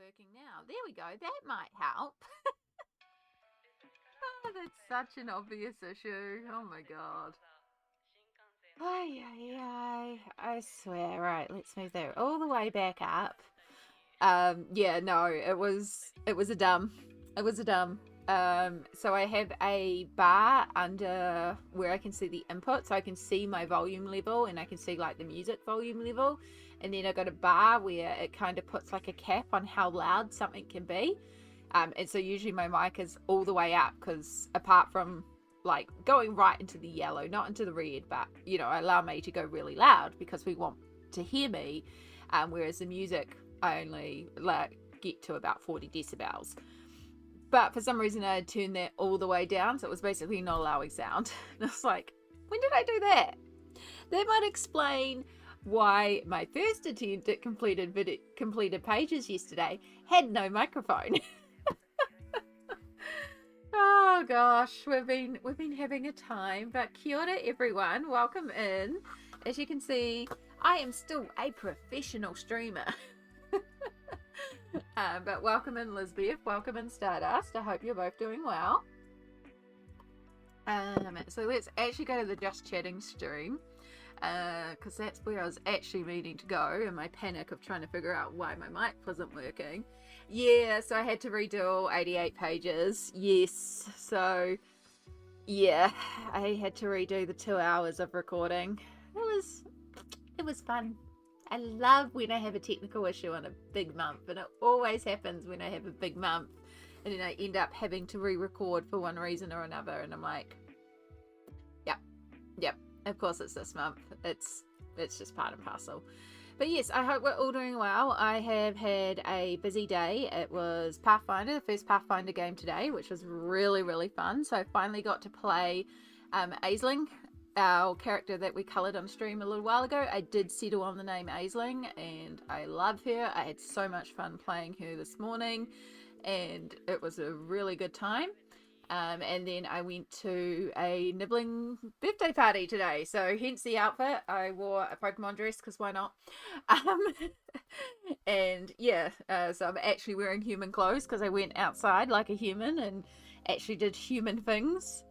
working now. There we go. That might help. Oh, that's such an obvious issue. Oh my god. Ay, ay, ay. I swear. Right, let's move that all the way back up. Yeah, no, it was a dumb. It was a dumb. So I have a bar under where I can see the input, so I can see my volume level and I can see like the music volume level. And then I got a bar where it kind of puts like a cap on how loud something can be. And so usually my mic is all the way up because apart from like going right into the yellow, not into the red, but I allow me to go really loud because we want to hear me. Whereas the music, I only like get to about 40 decibels. But for some reason, I had turned that all the way down, so it was basically not allowing sound. And I was like, when did I do that? That might explain why my first attempt at completed pages yesterday had no microphone. Oh gosh, we've been having a time. But kia ora everyone, welcome in. As you can see, I am still a professional streamer. But welcome in Lisbeth, welcome in Stardust. I hope you're both doing well. So let's actually go to the Just Chatting stream, because that's where I was actually meaning to go in my panic of trying to figure out why my mic wasn't working. Yeah, so I had to redo all 88 pages. Yes, so yeah, I had to redo the 2 hours of recording. It was fun. I love when I have a technical issue on a big month, and it always happens when I have a big month, and then I end up having to re-record for one reason or another, and I'm like, yep, of course it's this month. It's just part and parcel. But yes, I hope we're all doing well. I have had a busy day. It was Pathfinder, the first Pathfinder game today, which was really, really fun. So I finally got to play Aisling, our character that we coloured on stream a little while ago. I did settle on the name Aisling, and I love her. I had so much fun playing her this morning, and it was a really good time. And then I went to a nibbling birthday party today, so hence the outfit. I wore a Pokemon dress because why not? Um, and yeah, so I'm actually wearing human clothes because I went outside like a human and actually did human things.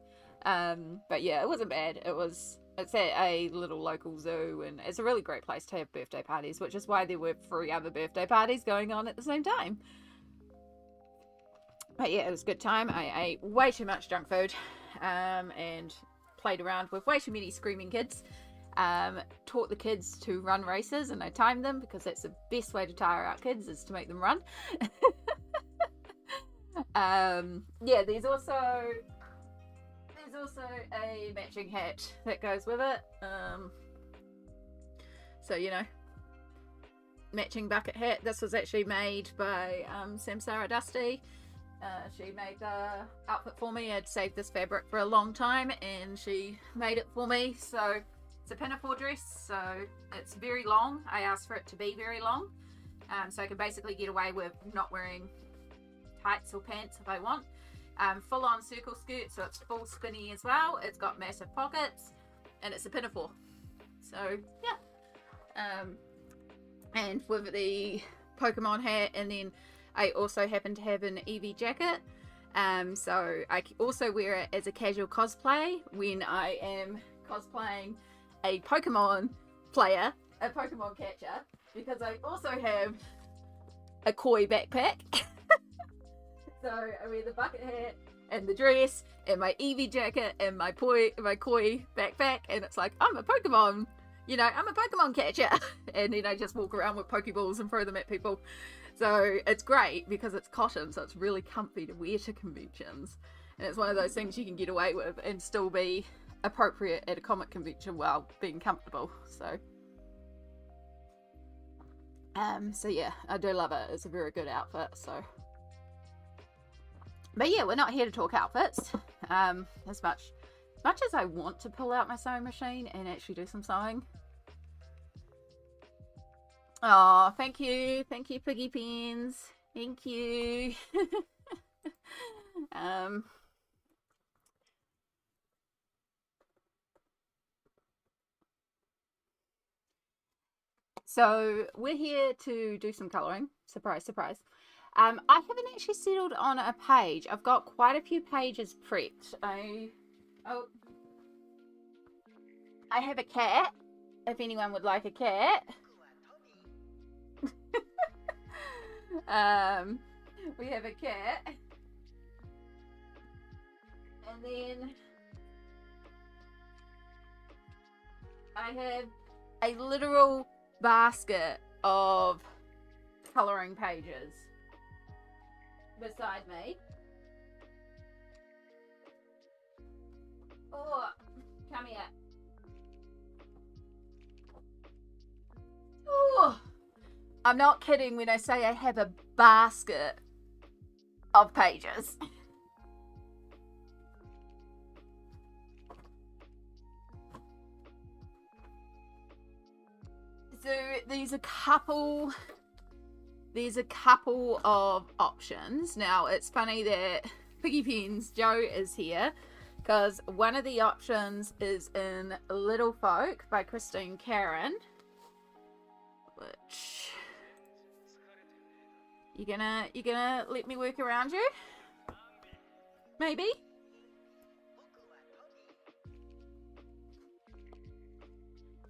But yeah, it wasn't bad. It's at a little local zoo, and it's a really great place to have birthday parties, which is why there were 3 other birthday parties going on at the same time. But yeah, it was a good time. I ate way too much junk food, and played around with way too many screaming kids. Taught the kids to run races, and I timed them because that's the best way to tire out kids, is to make them run. Yeah, there's also a matching hat that goes with it. So matching bucket hat. This was actually made by Samsara Dusty. She made the outfit for me. I'd saved this fabric for a long time, and she made it for me. So it's a pinafore dress, so it's very long. I asked for it to be very long, so I can basically get away with not wearing tights or pants if I want. Full on circle skirt, so it's full spinny as well. It's got massive pockets, and it's a pinafore. So yeah, and with the Pokemon hat, and then I also happen to have an Eevee jacket. So I also wear it as a casual cosplay when I am cosplaying a Pokemon player, a Pokemon catcher, because I also have a koi backpack. So I wear the bucket hat and the dress and my Eevee jacket and my koi backpack, and it's like I'm a Pokemon catcher. And then I just walk around with Pokeballs and throw them at people. So it's great because it's cotton, so it's really comfy to wear to conventions. And it's one of those things you can get away with and still be appropriate at a comic convention while being comfortable. So yeah, I do love it. It's a very good outfit. So, but yeah, we're not here to talk outfits. As much as I want to pull out my sewing machine and actually do some sewing. Oh, thank you, Piggy Pens. Thank you. So we're here to do some colouring. Surprise, surprise. I haven't actually settled on a page. I've got quite a few pages prepped. I have a cat, if anyone would like a cat. We have a cat. And then I have a literal basket of colouring pages beside me. Oh, come here. Oh, I'm not kidding when I say I have a basket of pages. So there's a couple of options. Now it's funny that Piggy Pens Joe is here because one of the options is in Little Folk by Christine Karen, which you gonna let me work around you? Maybe?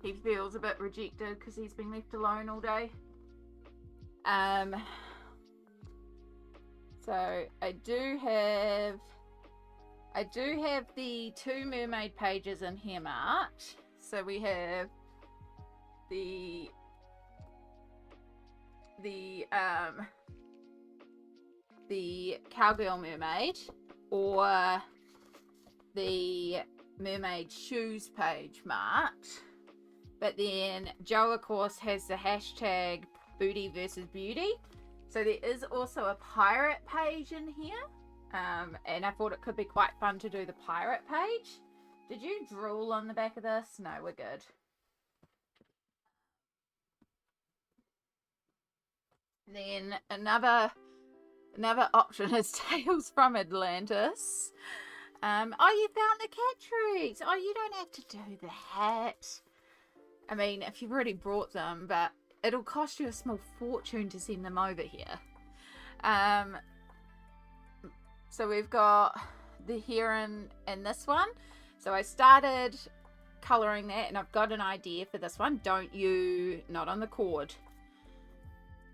He feels a bit rejected because he's been left alone all day. So I do have the 2 mermaid pages in here marked. So we have the Cowgirl Mermaid or the Mermaid Shoes page marked. But then Joe, of course, has the hashtag Booty versus Beauty. So there is also a pirate page in here. And I thought it could be quite fun to do the pirate page. Did you drool on the back of this? No, we're good. Then another option is Tales from Atlantis. Oh, you found the cat treats. Oh, you don't have to do that. I mean, if you've already brought them, but it'll cost you a small fortune to send them over here. So we've got the heron in this one. So I started colouring that and I've got an idea for this one. Not on the cord.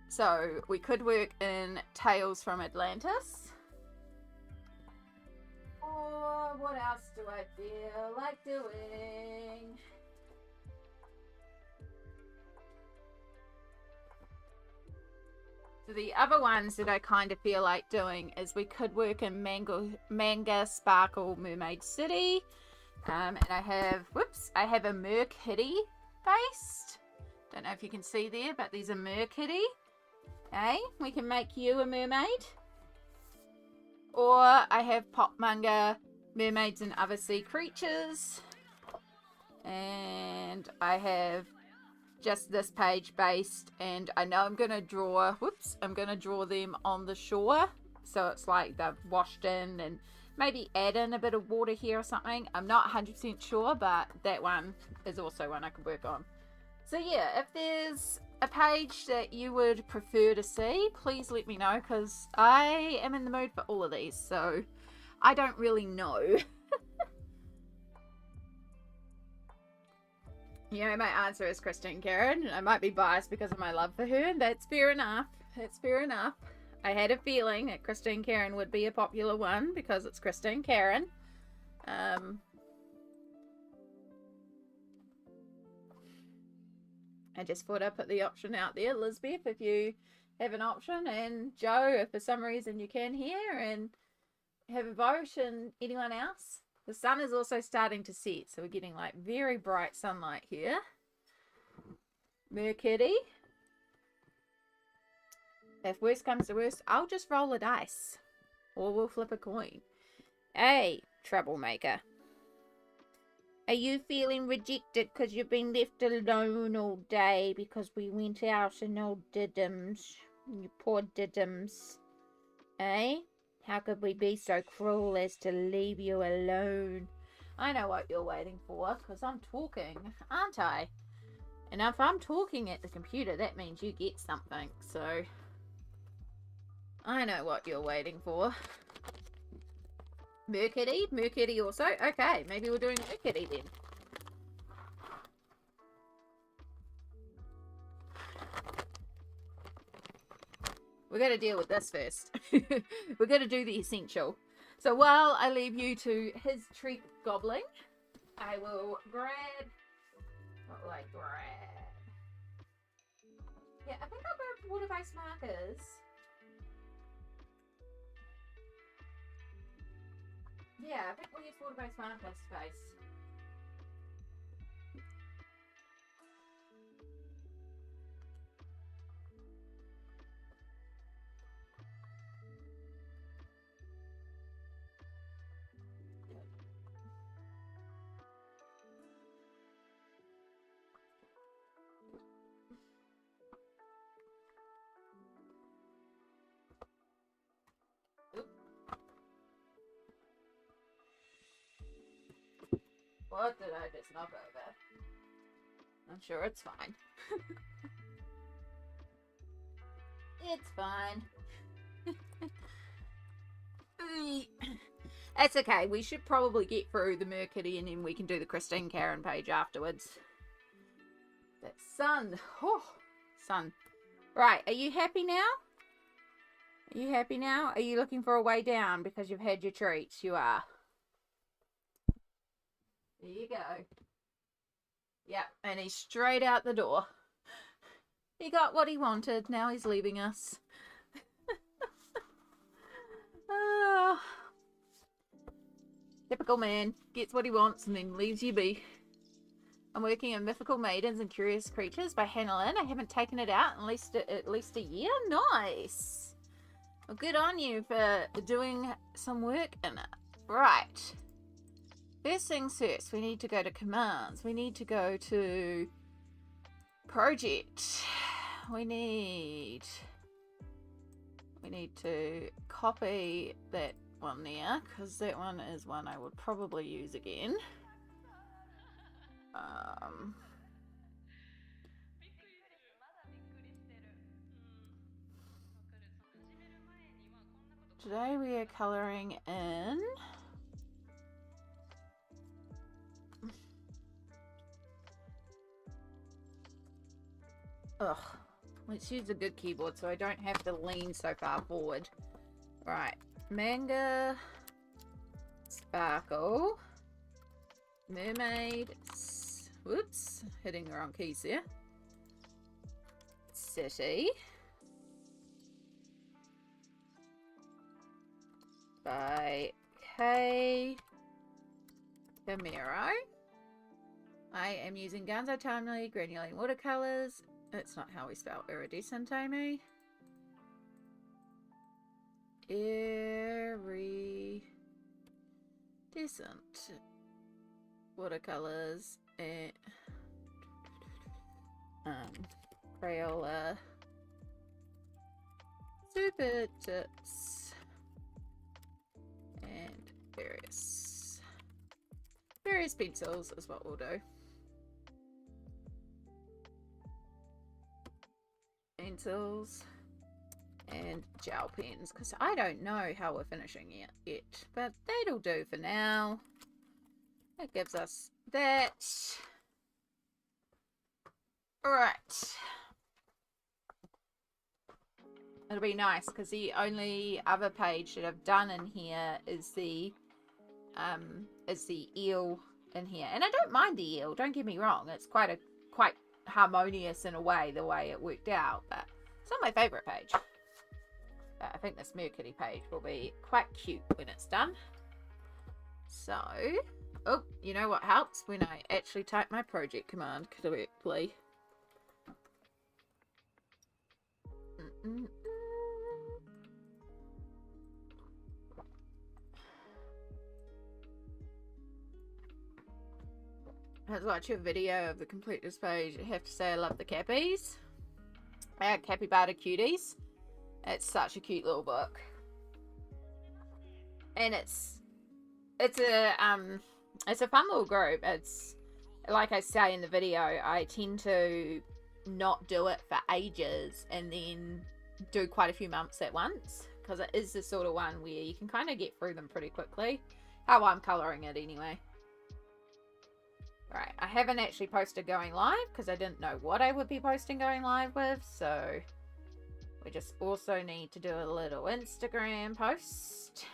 So we could work in Tales from Atlantis. Or what else do I feel like doing? So the other ones that I kind of feel like doing is we could work in Manga Sparkle Mermaid City. And I have a Mer Kitty based. Don't know if you can see there, but there's a Mer Kitty. Okay, we can make you a mermaid. Or I have Pop Manga Mermaids and Other Sea Creatures. And I have just this page based, and I know I'm gonna draw them on the shore, so it's like they've washed in, and maybe add in a bit of water here or something. I'm not 100% sure, but that one is also one I could work on. So yeah, if there's a page that you would prefer to see, please let me know, because I am in the mood for all of these, so I don't really know. You know, my answer is Christine Karen. I might be biased because of my love for her, and that's fair enough. It's fair enough. I had a feeling that Christine Karen would be a popular one because it's Christine Karen. I just thought I'd put the option out there. Elizabeth, if you have an option, and Joe, if for some reason you can hear and have a vote, and anyone else. The sun is also starting to set, so we're getting like very bright sunlight here. Mer Kitty. If worst comes to worst, I'll just roll a dice. Or we'll flip a coin. Hey, troublemaker. Are you feeling rejected because you've been left alone all day because we went out and all diddums? You poor diddums. Eh? How could we be so cruel as to leave you alone? I know what you're waiting for, because I'm talking, aren't I? And if I'm talking at the computer, that means you get something, so... I know what you're waiting for. Merkitty? Merkitty also? Okay, maybe we're doing Merkitty then. We're going to deal with this first. We're going to do the essential. So while I leave you to his treat gobbling, I will grab... What will I grab? Yeah, I think I'll grab water-based markers. Yeah, I think we'll use water-based markers space. What did I just knock over? I'm sure it's fine. It's fine. That's okay. We should probably get through the Mercury and then we can do the Christine Karen page afterwards. That sun. Oh, sun. Right, are you happy now? Are you happy now? Are you looking for a way down because you've had your treats? You are. There you go. Yep, and he's straight out the door. He got what he wanted. Now he's leaving us. Oh. Typical man. Gets what he wants and then leaves you be. I'm working on Mythical Maidens and Curious Creatures by Hannah Lynn. I haven't taken it out in at least a year. Nice. Well, good on you for doing some work in it. Right. First things first, we need to go to commands. We need to go to project. We need to copy that one there, because that one is one I would probably use again. Today we are colouring in let's use a good keyboard so I don't have to lean so far forward. Right, manga, sparkle, mermaid, whoops, hitting the wrong keys here, city, by K Camero. I am using Gonzo Timely Granulating Watercolors. That's not how we spell iridescent, Amy. Iridescent watercolors and Crayola Super Tips and various pencils is what we'll do. Pencils and gel pens, because I don't know how we're finishing it yet, but that'll do for now. That gives us that. Alright, it'll be nice because the only other page that I've done in here is the eel in here, and I don't mind the eel, don't get me wrong, it's quite harmonious in a way, the way it worked out, but it's not my favorite page. But I think this Mercury page will be quite cute when it's done. So, oh, you know what helps? When I actually type my project command correctly. I was watching a video of the completeness page. I have to say I love the Cappies. Capybara Cuties. It's such a cute little book. And it's a fun little group. It's like I say in the video, I tend to not do it for ages and then do quite a few months at once. because it is the sort of one where you can kind of get through them pretty quickly. How I'm colouring it anyway. Right, I haven't actually posted going live because I didn't know what I would be posting going live with, so we just also need to do a little Instagram post.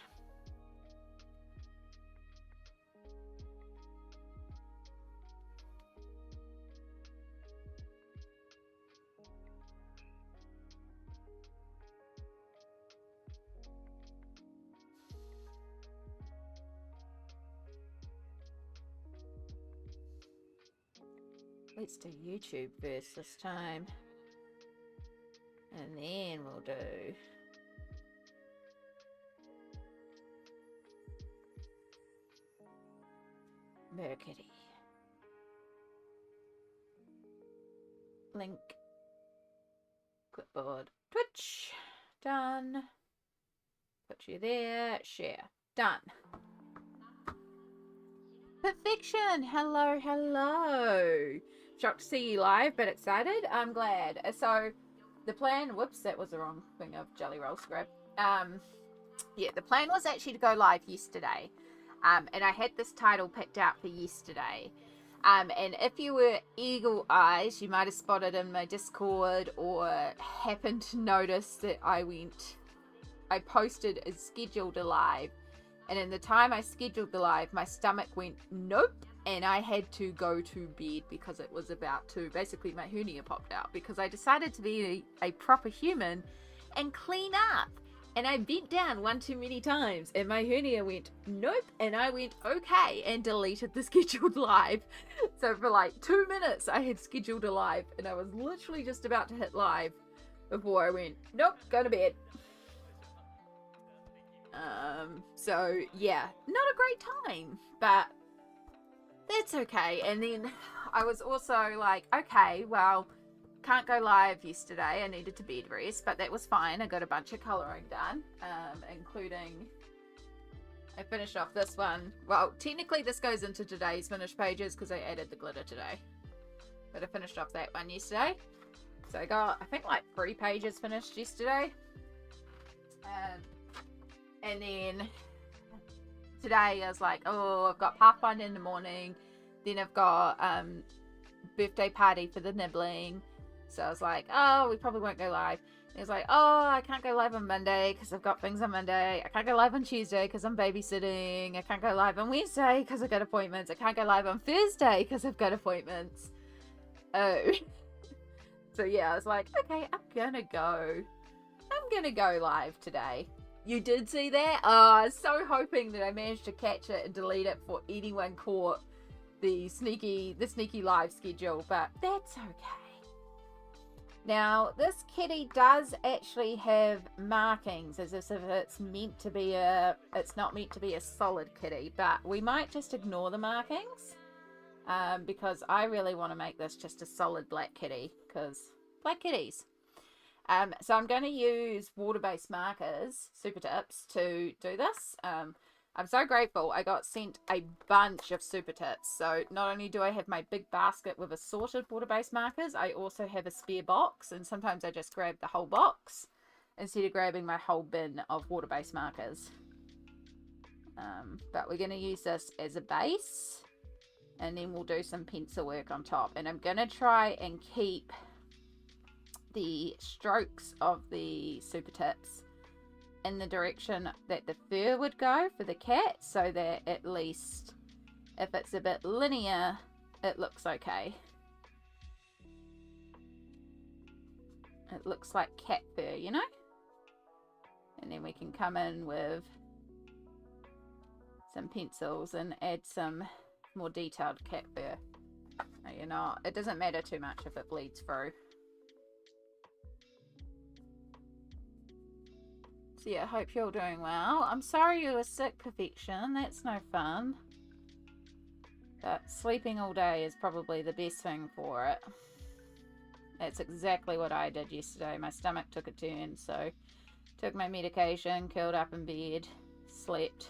Let's do YouTube first this time. And then we'll do Mercury. Link. Clipboard. Twitch. Done. Put you there. Share. Done. Perfection. Hello, hello. Shocked to see you live, but excited. I'm glad. So the plan, whoops, that was the wrong thing of jelly roll scrib. Yeah, the plan was actually to go live yesterday. And I had this title picked out for yesterday. And if you were eagle eyes, you might have spotted in my Discord or happened to notice that I posted and scheduled a live. And in the time I scheduled the live, my stomach went nope. And I had to go to bed because it was about to, basically my hernia popped out. Because I decided to be a proper human and clean up. And I bent down one too many times. And my hernia went nope. And I went okay. And deleted the scheduled live. So for like 2 minutes I had scheduled a live. And I was literally just about to hit live before I went nope, go to bed. So yeah, not a great time, but that's okay. And then I was also like, okay, well, can't go live yesterday. I needed to bed rest, but that was fine. I got a bunch of colouring done, including I finished off this one. Well, technically this goes into today's finished pages because I added the glitter today, but I finished off that one yesterday. So I got, I think, like 3 pages finished yesterday. And then today I was like, oh, I've got Pathfinder in the morning. Then I've got birthday party for the nibbling. So I was like, oh, we probably won't go live. And he was like, oh, I can't go live on Monday because I've got things on Monday. I can't go live on Tuesday because I'm babysitting. I can't go live on Wednesday because I've got appointments. I can't go live on Thursday because I've got appointments. Oh. So yeah, I was like, okay, I'm gonna go live today. You did see that? Oh, I was so hoping that I managed to catch it and delete it before anyone caught the sneaky live schedule, but that's okay. Now, this kitty does actually have markings as if it's meant to be it's not meant to be a solid kitty, but we might just ignore the markings because I really want to make this just a solid black kitty because black kitties. So I'm going to use water-based markers, super tips, to do this. I'm so grateful I got sent a bunch of super tips. So not only do I have my big basket with assorted water-based markers, I also have a spare box, and sometimes I just grab the whole box instead of grabbing my whole bin of water-based markers. But we're going to use this as a base, and then we'll do some pencil work on top. And I'm going to try and keep the strokes of the super tips in the direction that the fur would go for the cat, so that at least if it's a bit linear it looks okay. It looks like cat fur, you know. And then we can come in with some pencils and add some more detailed cat fur. You know, it doesn't matter too much if it bleeds through. So yeah, I hope you're all doing well. I'm sorry you were sick, Perfection. That's no fun. But sleeping all day is probably the best thing for it. That's exactly what I did yesterday. My stomach took a turn, so took my medication, curled up in bed, slept,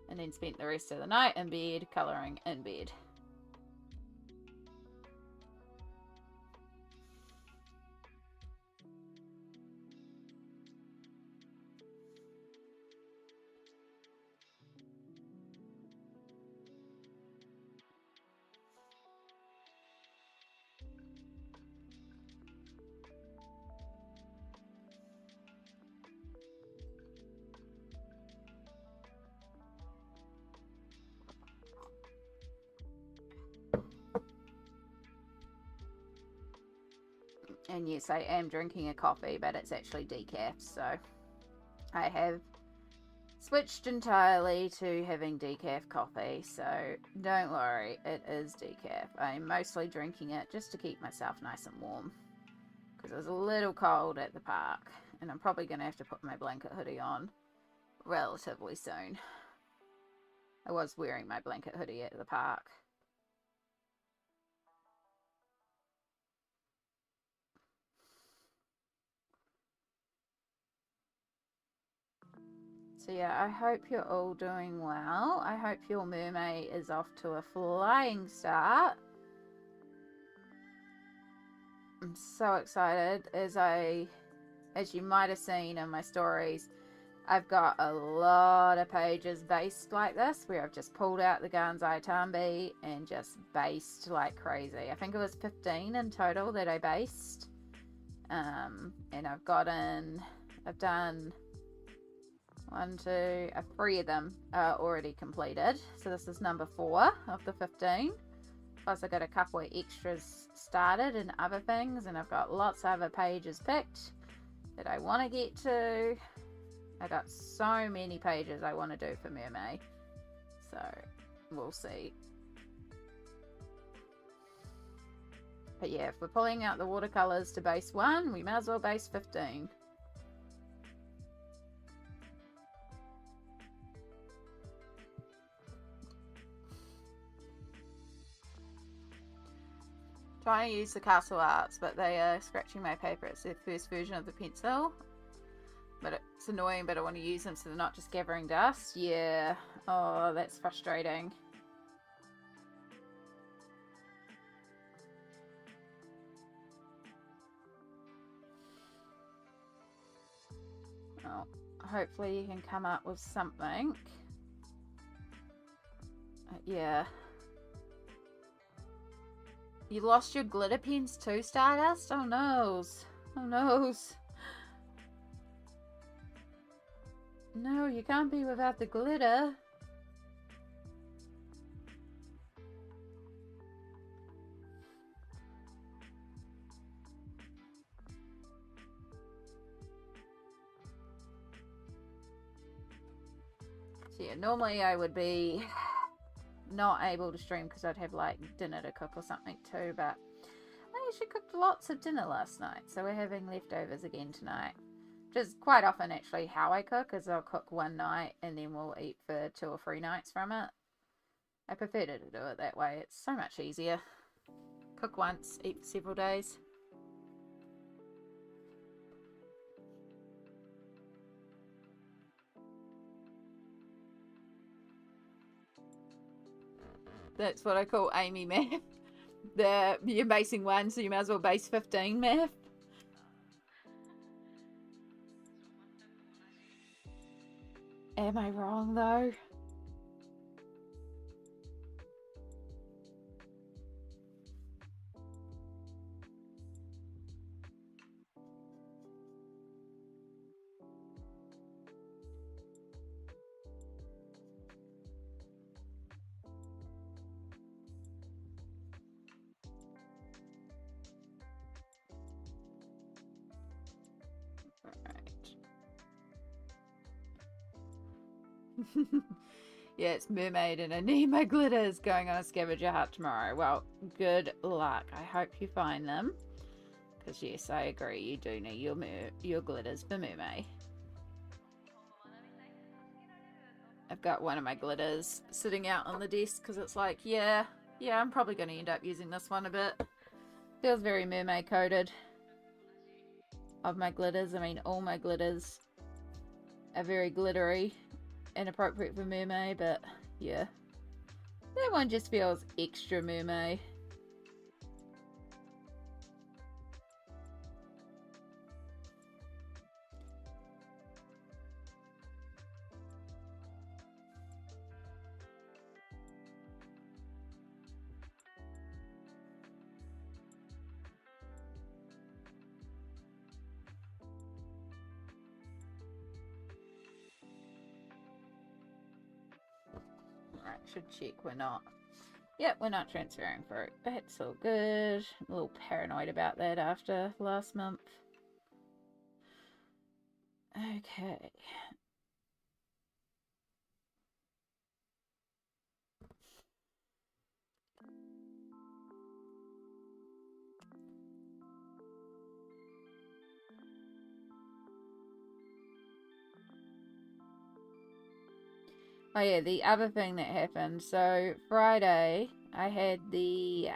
and then spent the rest of the night in bed, colouring in bed. And yes, I am drinking a coffee, but it's actually decaf, so I have switched entirely to having decaf coffee, so don't worry, it is decaf. I'm mostly drinking it just to keep myself nice and warm, because it was a little cold at the park, and I'm probably going to have to put my blanket hoodie on relatively soon. I was wearing my blanket hoodie at the park. So yeah, I hope you're all doing well. I hope your Mermay is off to a flying start. I'm so excited. As you might have seen in my stories, I've got a lot of pages based like this, where I've just pulled out the Gansai Tambi and just based like crazy. I think it was 15 in total that I based. And I've done 3 of them are already completed. So this is number 4 of the 15. Plus I got a couple of extras started and other things, and I've got lots of other pages picked that I want to get to. I got so many pages I want to do for Mermay, so we'll see. But yeah, if we're pulling out the watercolors to base 1, we might as well base 15. Trying to use the Castle Arts, but they are scratching my paper. It's their first version of the pencil. But it's annoying, but I want to use them so they're not just gathering dust. Yeah. Oh, that's frustrating. Well, hopefully you can come up with something. Yeah. You lost your glitter pens too, Stardust? Oh noes. Oh noes. No, you can't be without the glitter. So yeah, normally I would be not able to stream because I'd have like dinner to cook or something too, but I actually cooked lots of dinner last night, so we're having leftovers again tonight. Which is quite often actually how I cook, is I'll cook one night and then we'll eat for 2 or 3 nights from it. I prefer to do it that way. It's so much easier. Cook once, eat for several days. That's what I call Amy math. You're basing 1, so you might as well base 15 math. Am I wrong though? Yeah, it's Mermaid and I need my glitters, going on a scavenger hunt tomorrow. Well, good luck. I hope you find them. Because yes, I agree, you do need your glitters for Mermaid. I've got one of my glitters sitting out on the desk because it's like, yeah, I'm probably going to end up using this one a bit. Feels very Mermaid coated. Of my glitters, I mean all my glitters are very glittery and appropriate for Mermaid, but yeah, that one just feels extra Mermaid. Right, should check we're not Yep, we're not transferring fruit. That's all good. I'm a little paranoid about that after last month. Okay. Oh yeah, the other thing that happened. So Friday, I had the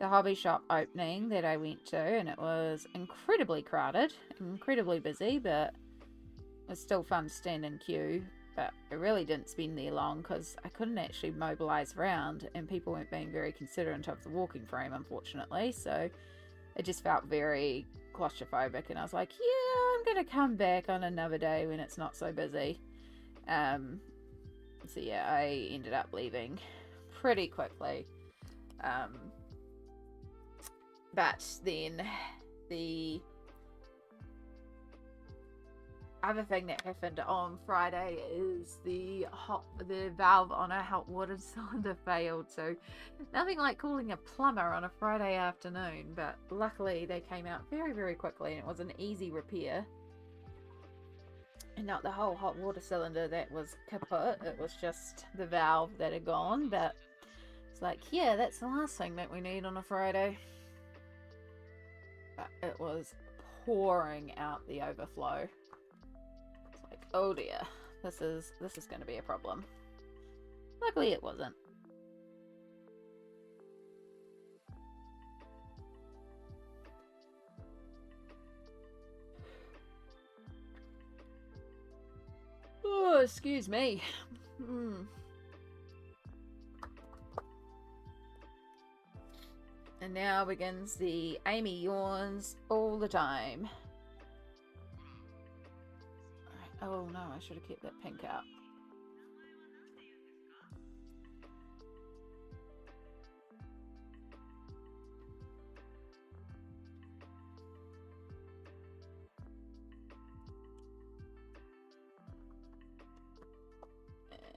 hobby shop opening that I went to, and it was incredibly crowded, incredibly busy, but it was still fun to stand in queue. But I really didn't spend there long because I couldn't actually mobilise around, and people weren't being very considerate of the walking frame, unfortunately. So it just felt very claustrophobic, and I was like, yeah, I'm gonna come back on another day when it's not so busy. So yeah, I ended up leaving pretty quickly. But then the other thing that happened on Friday is the valve on a hot water cylinder failed. So nothing like calling a plumber on a Friday afternoon, but luckily they came out very, very quickly, and it was an easy repair. And not the whole hot water cylinder that was kaput, it was just the valve that had gone. But it's like, yeah, that's the last thing that we need on a Friday. But it was pouring out the overflow. It's like, oh dear, this is going to be a problem. Luckily it wasn't. Oh, excuse me. And now begins the Amy yawns all the time. Oh no, I should have kept that pink out.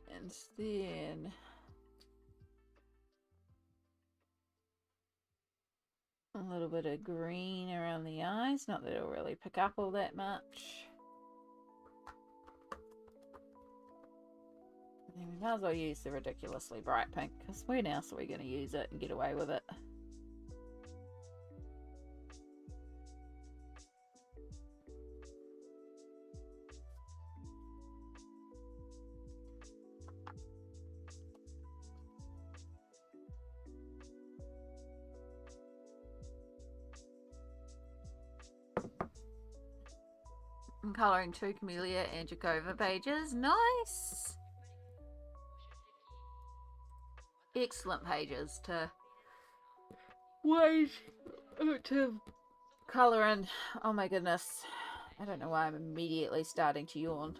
And then a little bit of green around the eyes. Not that it'll really pick up all that much. And we might as well use the ridiculously bright pink, because when else are we going to use it and get away with it? I'm colouring 2 Camellia and Jacova pages. Nice! Excellent pages to wait to colour in. Oh my goodness. I don't know why I'm immediately starting to yawn.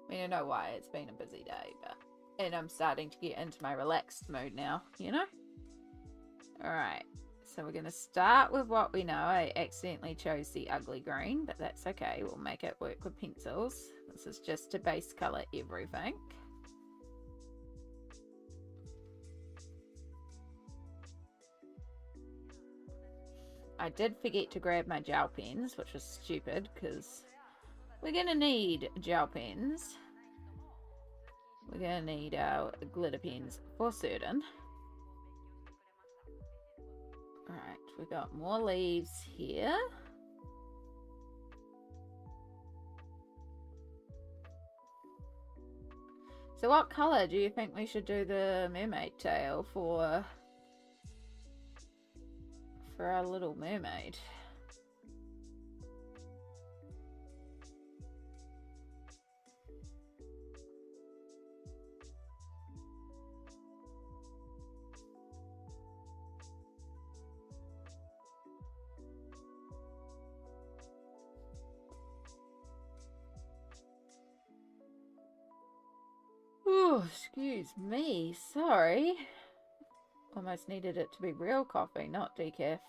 I mean, I know why. It's been a busy day, but... And I'm starting to get into my relaxed mood now, you know? Alright. So we're going to start with what we know. I accidentally chose the ugly green, but that's okay. We'll make it work with pencils. This is just to base colour everything. I did forget to grab my gel pens, which was stupid because we're going to need gel pens. We're going to need our glitter pens for certain. Alright, we've got more leaves here. So what colour do you think we should do the mermaid tail for our little mermaid? Oh, excuse me, sorry. Almost needed it to be real coffee, not decaf.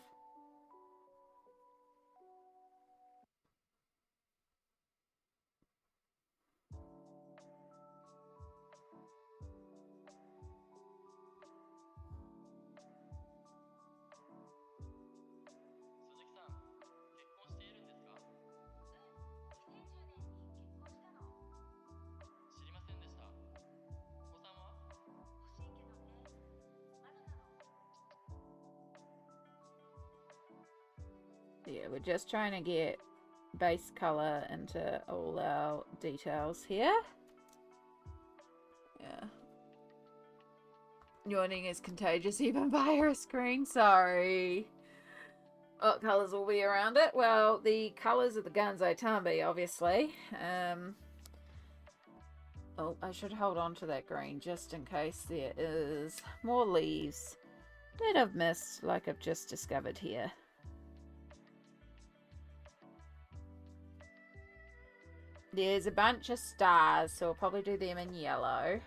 Yeah, we're just trying to get base color into all our details here. Yeah. Yawning is contagious even via a screen. Sorry. What colours will be around it? Well, the colours of the Ganzo Tambi, obviously. Oh, I should hold on to that green just in case there is more leaves that I've missed, like I've just discovered here. There's a bunch of stars, so we'll probably do them in yellow.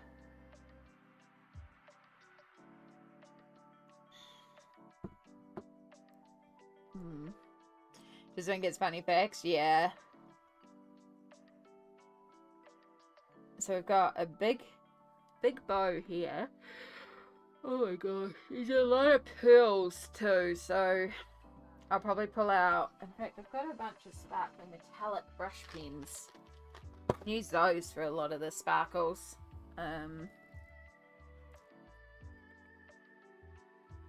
Just think it's funny facts? Yeah. So we've got a big bow here. Oh my gosh, there's a lot of pearls too, so I'll probably pull out, in fact I've got a bunch of sparkling metallic brush pens. Use those for a lot of the sparkles.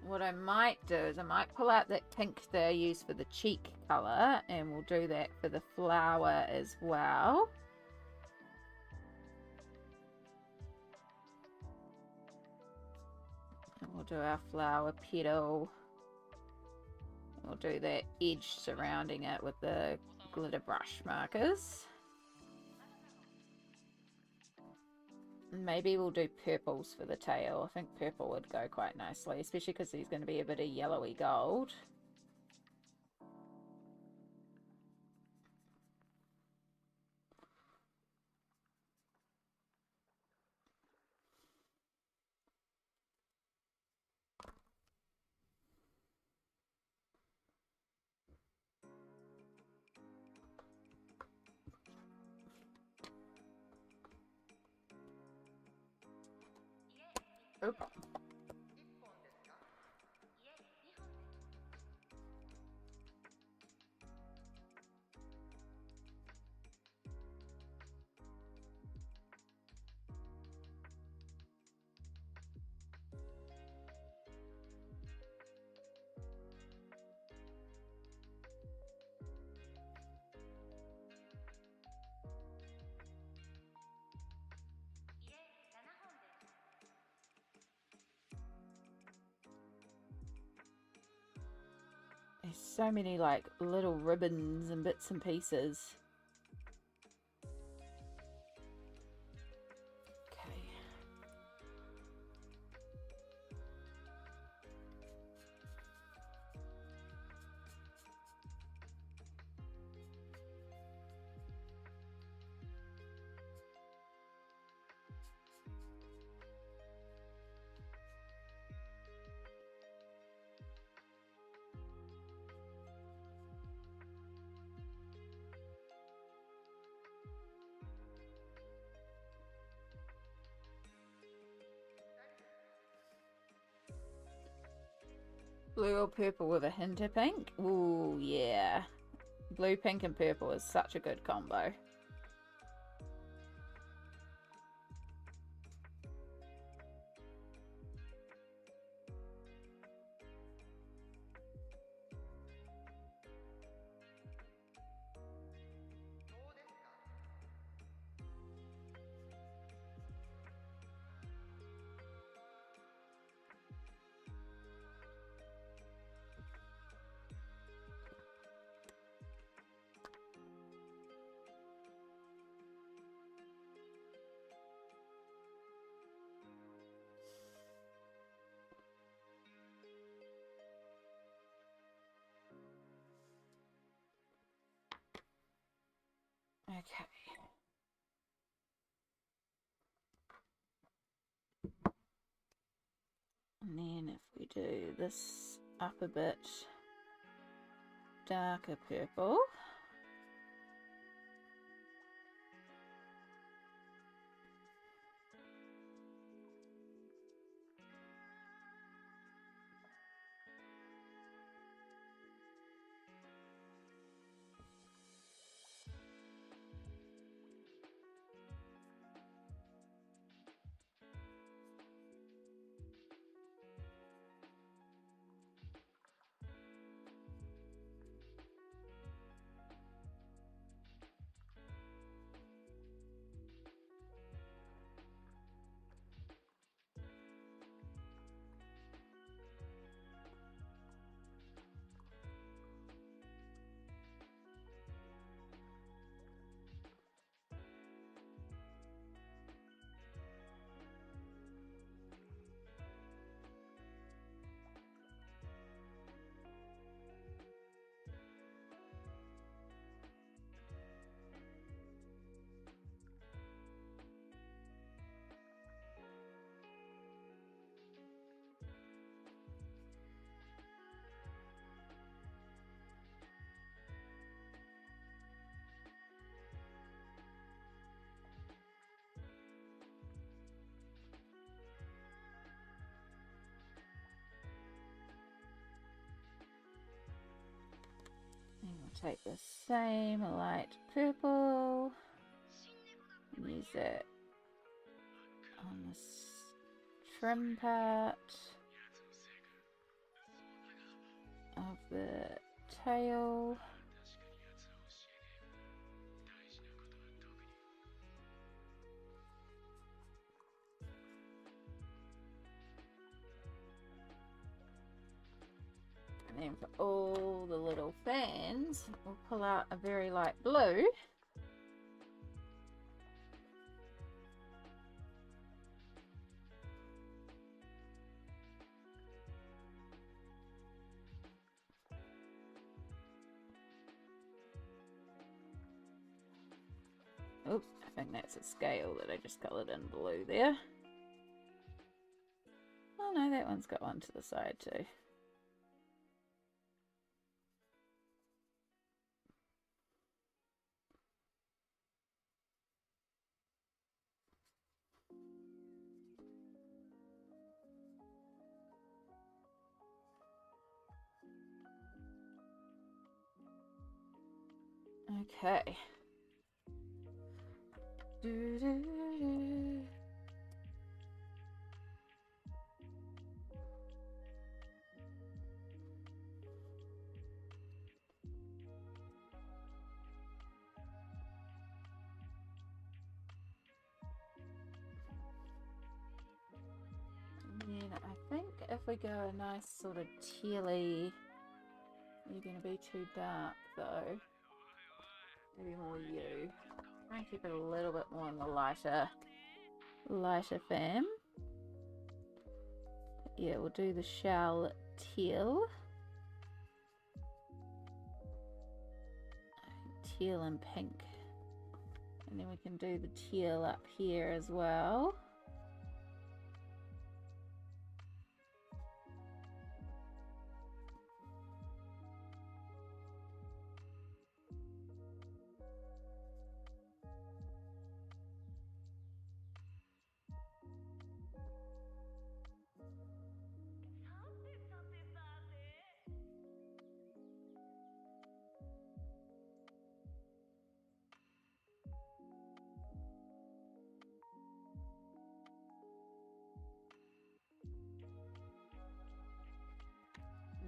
What I might do is I might pull out that pink that I use for the cheek colour, and we'll do that for the flower as well. And we'll do our flower petal. We'll do that edge surrounding it with the glitter brush markers. Maybe we'll do purples for the tail. I think purple would go quite nicely, especially because he's going to be a bit of yellowy gold. Oop. There's so many like little ribbons and bits and pieces. Okay. Blue or purple with a hint of pink? Ooh, yeah. Blue, pink, and purple is such a good combo. Okay. And then if we do this up a bit darker purple. take the same light purple and use it on this trim part of the tail. And then for all the little fans, we'll pull out a very light blue. Oops, I think that's a scale that I just coloured in blue there. Oh no, that one's got one to the side too. Okay. And I think if we go a nice sort of tealy, you're going to be too dark though. Maybe more you. Try and keep it a little bit more on the lighter fam. Yeah, we'll do the shell teal. Teal and pink. And then we can do the teal up here as well.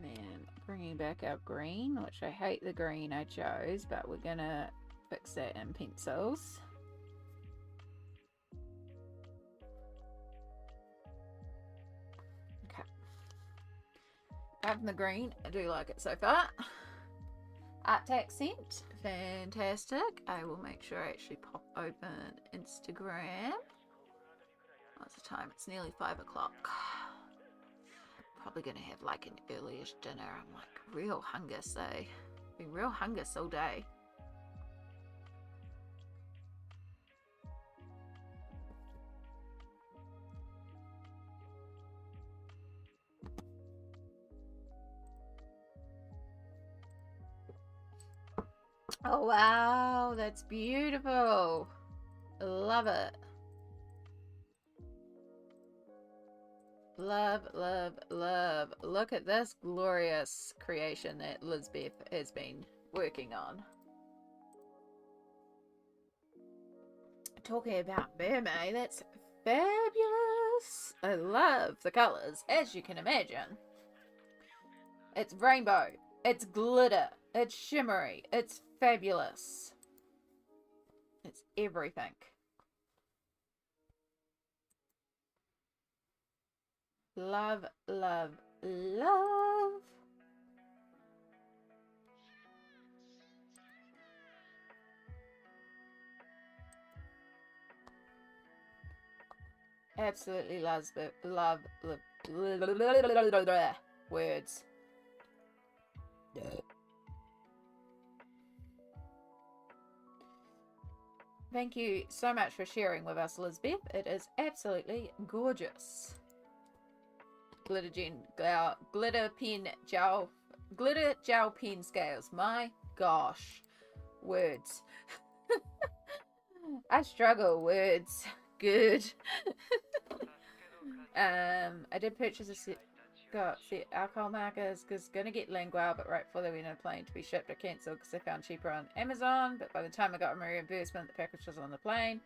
Then bringing back our green, which I hate the green I chose, but we're gonna fix that in pencils. Okay. Apart from the green, I do like it so far. Art accent, fantastic. I will make sure I actually pop open Instagram. What's the time? It's nearly 5 o'clock. Probably gonna have like an early-ish dinner. I'm like real hungry, been real hungry all day. Oh wow, that's beautiful. Love it. Love, love, love. Look at this glorious creation that Lisbeth has been working on. Talking about Mermay, that's fabulous. I love the colours, as you can imagine. It's rainbow, it's glitter, it's shimmery, it's fabulous. It's everything. Love, love, love. Absolutely love words. Thank you so much for sharing with us, Lisbeth. It is absolutely gorgeous. Glitter gel pen scales. My gosh, words. I struggle words. Good. I did purchase a set. got set alcohol markers because gonna get lingual, but right before they went on a plane to be shipped, I cancelled because I found cheaper on Amazon. But by the time I got my reimbursement, the package was on the plane.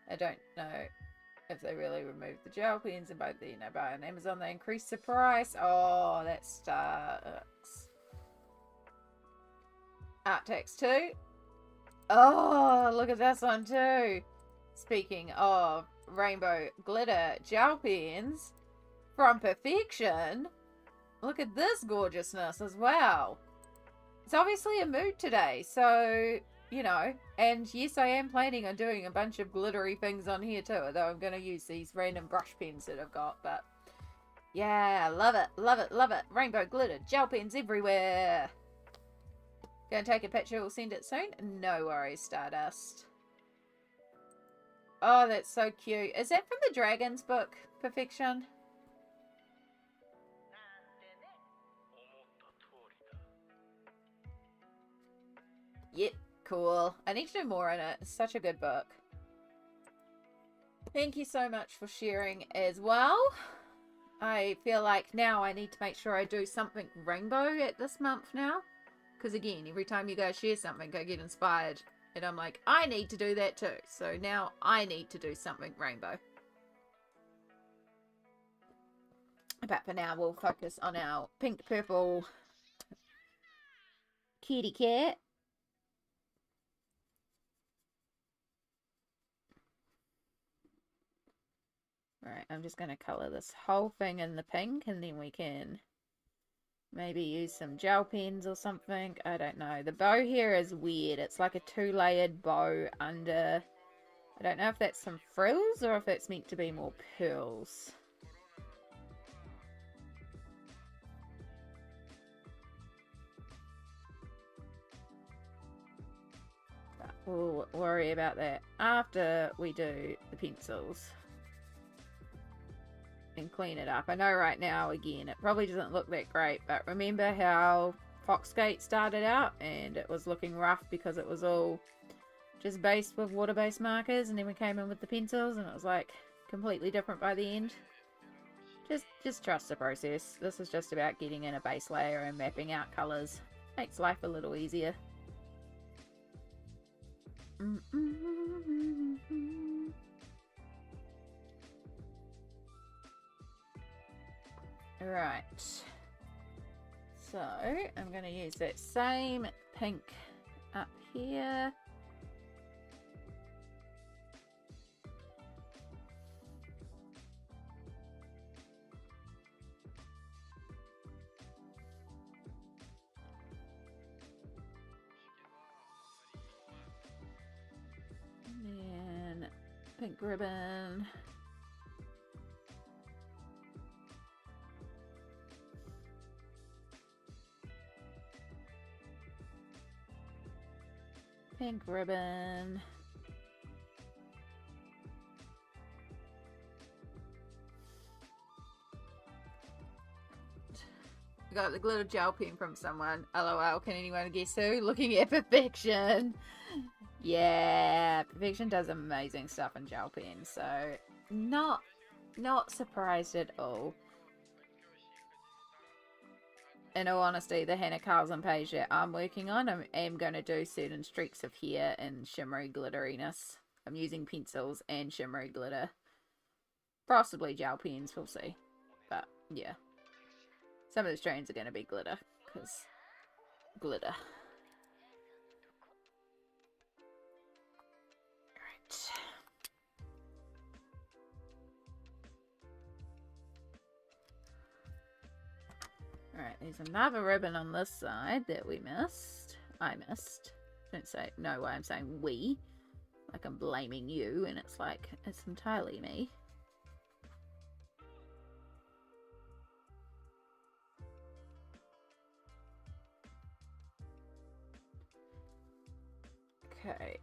I don't know if they really removed the gel pens, and by then I buy on Amazon, they increased the price. Oh, that sucks. Art text 2. Oh, look at this one too. Speaking of rainbow glitter gel pens from Perfection, look at this gorgeousness as well. It's obviously a mood today, so, you know, and yes, I am planning on doing a bunch of glittery things on here too, although I'm going to use these random brush pens that I've got, but yeah, love it, love it, love it. Rainbow glitter gel pens everywhere. Gonna take a picture, we'll send it soon. No worries, Stardust. Oh, that's so cute. Is that from the Dragons book, Perfection? Yep, cool. I need to do more in it. It's such a good book. Thank you so much for sharing as well. I feel like now I need to make sure I do something rainbow at this month now. Because again, every time you guys share something, I get inspired. And I'm like, I need to do that too. So now I need to do something rainbow. But for now, we'll focus on our pink purple kitty cat. Right, I'm just going to colour this whole thing in the pink, and then we can maybe use some gel pens or something. I don't know. The bow here is weird. It's like a 2-layered bow under... I don't know if that's some frills or if it's meant to be more pearls. But we'll worry about that after we do the pencils. And clean it up. I know right now, again, it probably doesn't look that great, but remember how Foxgate started out and it was looking rough because it was all just based with water-based markers, and then we came in with the pencils and it was like completely different by the end. Just trust the process. This is just about getting in a base layer and mapping out colours. Makes life a little easier. Right, so I'm going to use that same pink up here. And then pink ribbon. Pink ribbon. Got the glitter gel pen from someone. LOL, can anyone guess who? Looking at Perfection. Yeah, Perfection does amazing stuff in gel pens, so not surprised at all. In all honesty, the Hannah Carlson page that I'm working on, I am going to do certain streaks of hair and shimmery glitteriness. I'm using pencils and shimmery glitter. Possibly gel pens, we'll see. But, yeah. Some of the strands are going to be glitter, because glitter. Right. Alright, there's another ribbon on this side that we missed. I missed. Don't say, no way, I'm saying we. Like I'm blaming you, and it's like, it's entirely me. Okay.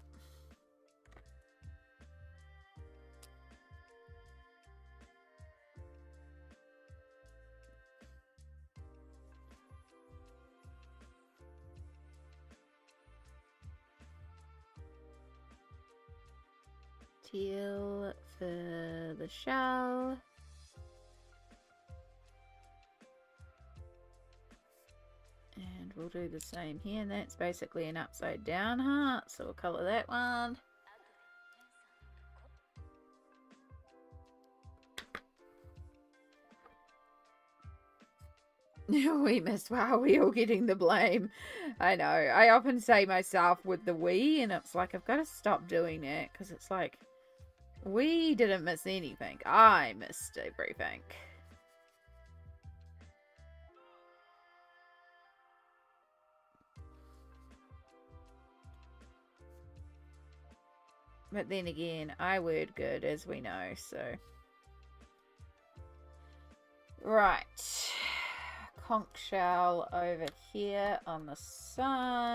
Teal for the shell. we'll do the same here, and that's basically an upside down heart, so we'll colour that one. We missed. Wow, we all getting the blame. I know. I often say myself with the we, and it's like I've got to stop doing that, because it's like we didn't miss anything. I missed everything. But then again, I word good, as we know, so. Right. Conch shell over here on the side.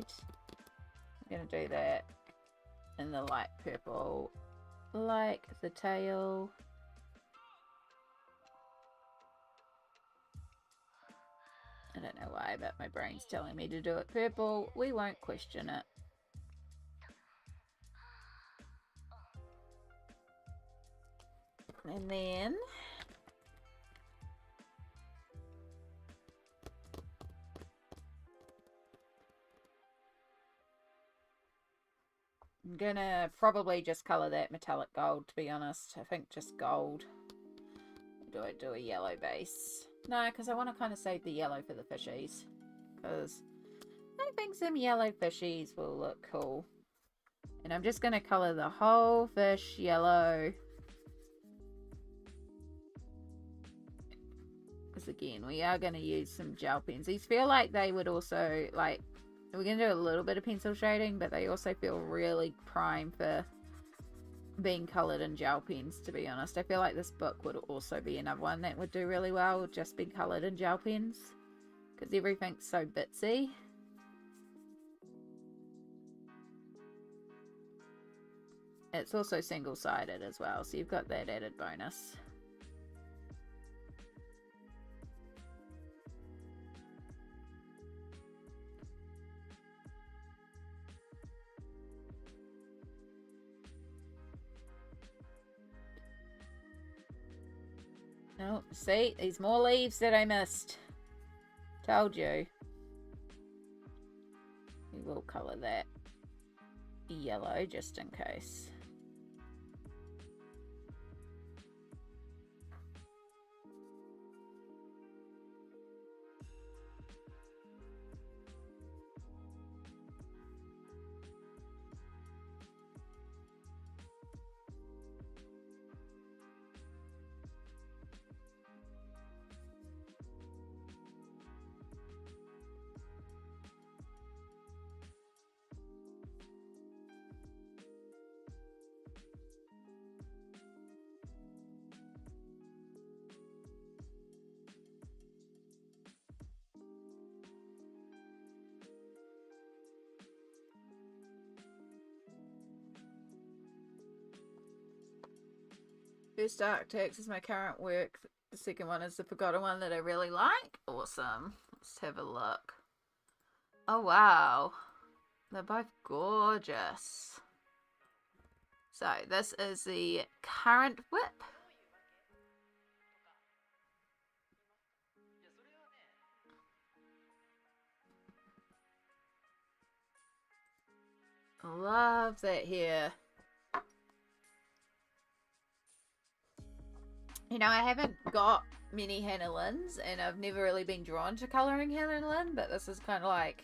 I'm going to do that in the light purple, like the tail. I don't know why, but my brain's telling me to do it purple. We won't question it. And then I'm gonna probably just colour that metallic gold, to be honest. I think just gold. Or do I do a yellow base? No, because I want to kind of save the yellow for the fishies. Because I think some yellow fishies will look cool. And I'm just going to colour the whole fish yellow. Because again, we are going to use some gel pens. These feel like they would also, like, we're going to do a little bit of pencil shading, but they also feel really prime for being coloured in gel pens, to be honest. I feel like this book would also be another one that would do really well, just be coloured in gel pens. Because everything's so bitsy. It's also single-sided as well, so you've got that added bonus. Oh, see? There's more leaves that I missed. Told you. We will colour that yellow just in case. First Architects is my current work. The second one is the Forgotten one that I really like. Awesome. Let's have a look. Oh, wow. They're both gorgeous. So, this is the current whip. Love that here. You know, I haven't got many Hannah Lynn's, and I've never really been drawn to colouring Hannah Lynn, but this is kind of like,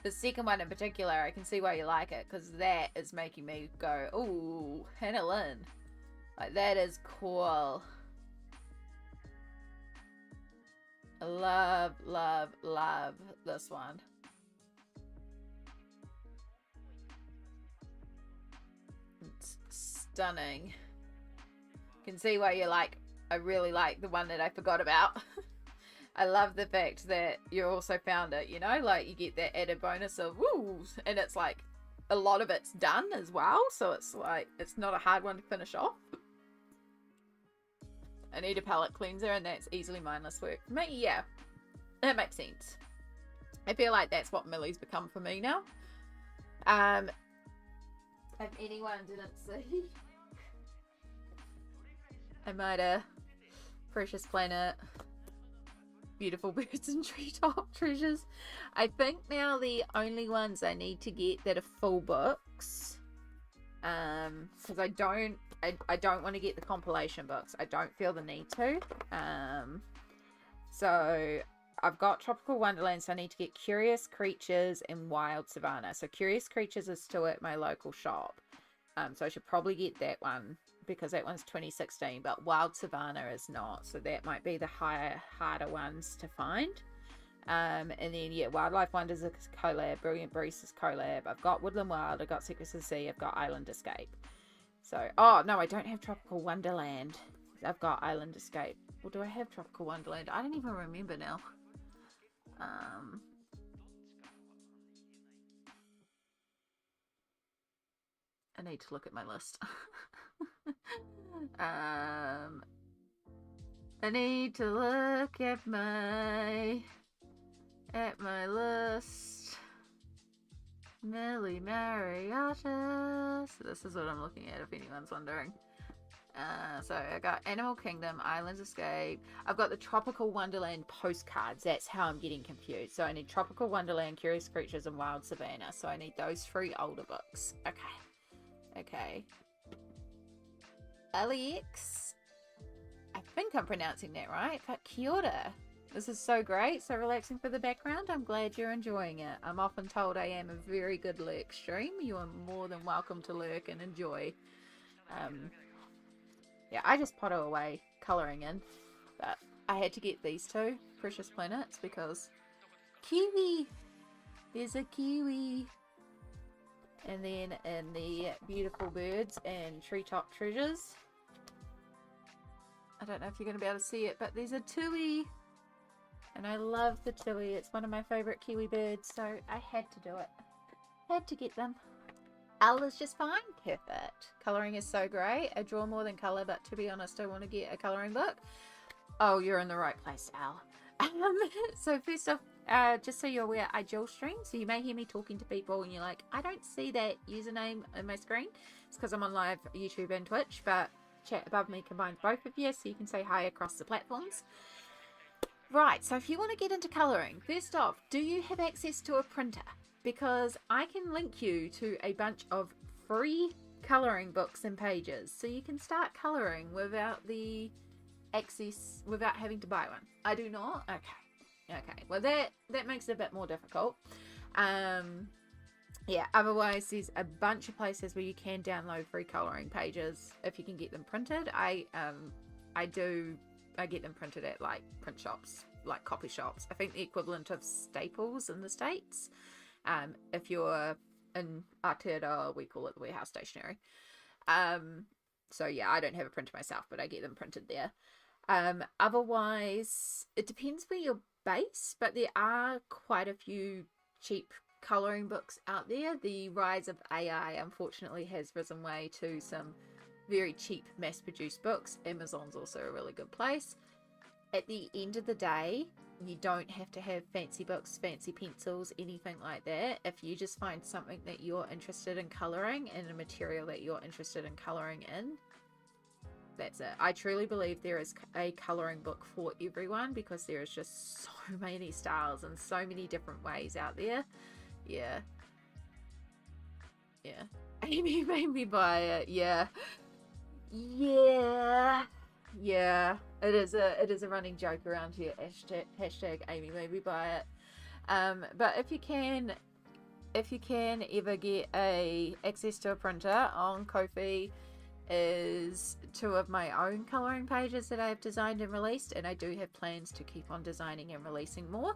the second one in particular, I can see why you like it, because that is making me go, ooh, Hannah Lynn. Like, that is cool. I love, love, love this one. It's stunning. Can see why you're like, I really like the one that I forgot about. I love the fact that you also found it, you know, like you get that added bonus of woo, and it's like a lot of it's done as well, so it's like it's not a hard one to finish off. I need a palette cleanser, and that's easily mindless work for me. Yeah, that makes sense. I feel like that's what Millie's become for me now. If anyone didn't see, I made a Precious Planet Beautiful Birds and Treetop Treasures. I think now the only ones I need to get that are full books, because I don't want to get the compilation books. I don't feel the need to. So I've got Tropical Wonderland, so I need to get Curious Creatures and Wild Savannah. So Curious Creatures is still at my local shop. So I should probably get that one because that one's 2016, but Wild Savannah is not. So that might be the harder ones to find. And then, yeah, Wildlife Wonders is collab, Brilliant Breeze is collab. I've got Woodland Wild, I've got Secrets of the Sea, I've got Island Escape. So, oh, no, I don't have Tropical Wonderland. I've got Island Escape. Or do I have Tropical Wonderland? I don't even remember now. I need to look at my list. I need to look at my list. Millie Mariatta. So this is what I'm looking at if anyone's wondering. So I got Animal Kingdom, Islands Escape. I've got the Tropical Wonderland postcards. That's how I'm getting confused. So I need Tropical Wonderland, Curious Creatures, and Wild Savannah. So I need those 3 older books. Okay. Alex. I think I'm pronouncing that right, but kia ora. This is so great, so relaxing for the background. I'm glad you're enjoying it. I'm often told I am a very good lurk stream. You are more than welcome to lurk and enjoy. Yeah, I just potter away colouring in, but I had to get these 2 Precious Planets because kiwi. There's a kiwi. And then in the Beautiful Birds and Treetop Treasures, I don't know if you're going to be able to see it, but there's a tui. And I love the tui. It's one of my favourite kiwi birds, so I had to do it. Had to get them. Al is just fine. Perfect. Colouring is so great. I draw more than colour, but to be honest, I want to get a colouring book. Oh, you're in the right place, Al. So first off, just so you're aware, I dual stream, so you may hear me talking to people and you're like, I don't see that username on my screen. It's because I'm on live YouTube and Twitch, but chat above me combines both of you, so you can say hi across the platforms. Right, so if you want to get into colouring, first off, do you have access to a printer? Because I can link you to a bunch of free colouring books and pages, so you can start colouring without the access, without having to buy one. I do not? Okay, well that makes it a bit more difficult. Yeah, otherwise there's a bunch of places where you can download free colouring pages if you can get them printed. I get them printed at like print shops, like copy shops. I think the equivalent of Staples in the States. If you're in Aotearoa, we call it the warehouse stationery. So yeah, I don't have a printer myself, but I get them printed there. Otherwise, it depends where you're based, but there are quite a few cheap colouring books out there. The rise of AI unfortunately has risen way to some very cheap mass-produced books. Amazon's also a really good place. At the end of the day, you don't have to have fancy books, fancy pencils, anything like that. If you just find something that you're interested in colouring and a material that you're interested in colouring in, that's it. I truly believe there is a colouring book for everyone because there is just so many styles and so many different ways out there. Yeah. Amy made me buy it. Yeah. It is a running joke around here. Hashtag Amy made me buy it. But if you can ever get access to a printer, on Ko-fi is 2 of my own colouring pages that I have designed and released, and I do have plans to keep on designing and releasing more.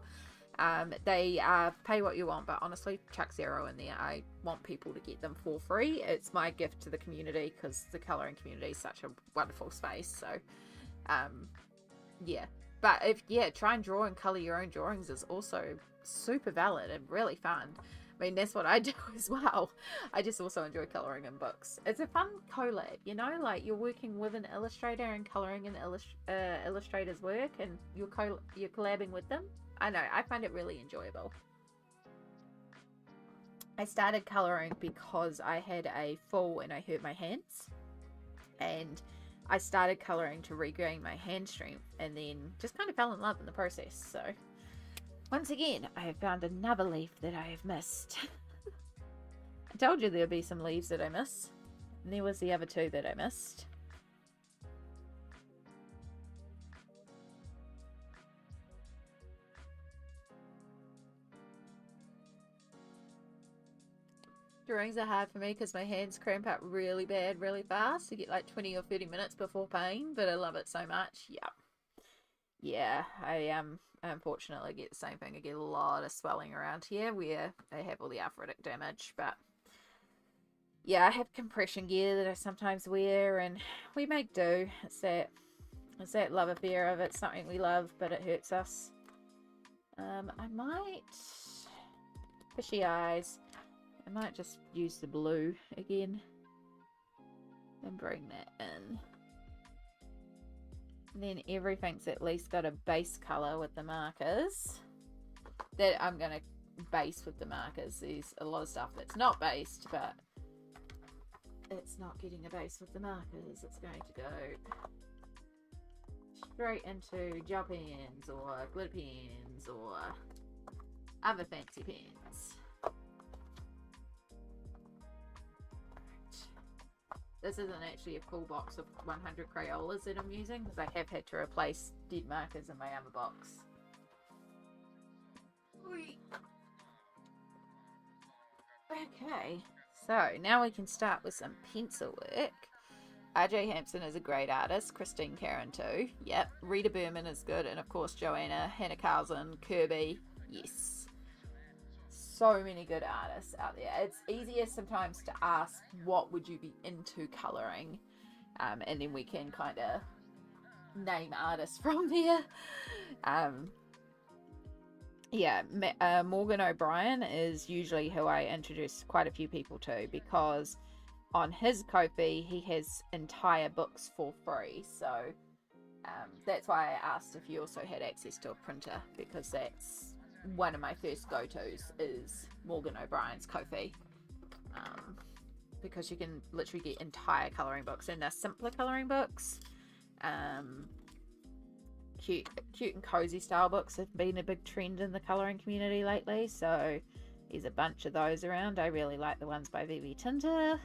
They pay what you want, but honestly, chuck $0 in there. I want people to get them for free. It's my gift to the community because the colouring community is such a wonderful space. So yeah, but try and draw and colour your own drawings is also super valid and really fun. I mean, that's what I do as well. I just also enjoy colouring in books. It's a fun collab, you know, like you're working with an illustrator and colouring an illustrator's work, and you're collabing with them. I know, I find it really enjoyable. I started colouring because I had a fall and I hurt my hands, and I started colouring to regain my hand strength, and then just kind of fell in love in the process. So once again, I have found another leaf that I have missed. I told you there'd be some leaves that I miss, and there was the other two that I missed. Drawings are hard for me because my hands cramp up really bad, really fast. You get like 20 or 30 minutes before pain, but I love it so much. Yeah, I unfortunately get the same thing. I get a lot of swelling around here where I have all the arthritic damage, but yeah, I have compression gear that I sometimes wear, and we make do. It's that love affair of it's something we love, but it hurts us. I might fishy eyes. I might just use the blue again and bring that in. And then everything's at least got a base colour with the markers that I'm going to base with the markers. There's a lot of stuff that's not based, but it's not getting a base with the markers. It's going to go straight into gel pens or glitter pens or other fancy pens. This isn't actually a full box of 100 Crayolas that I'm using because I have had to replace dead markers in my other box. Okay, so now we can start with some pencil work. RJ Hampson is a great artist, Christine Karen too. Yep, Rita Berman is good, and of course Joanna, Hannah Carlson, Kirby, yes. So many good artists out there. It's easier sometimes to ask what would you be into colouring, and then we can kind of name artists from there. Yeah, Morgan O'Brien is usually who I introduce quite a few people to, because on his Ko-fi he has entire books for free, so that's why I asked if you also had access to a printer, because that's one of my first go-tos is Morgan O'Brien's Ko-fi, because you can literally get entire colouring books, and they're simpler colouring books. Cute and cozy style books have been a big trend in the colouring community lately, so there's a bunch of those around. I really like the ones by VV Tinter,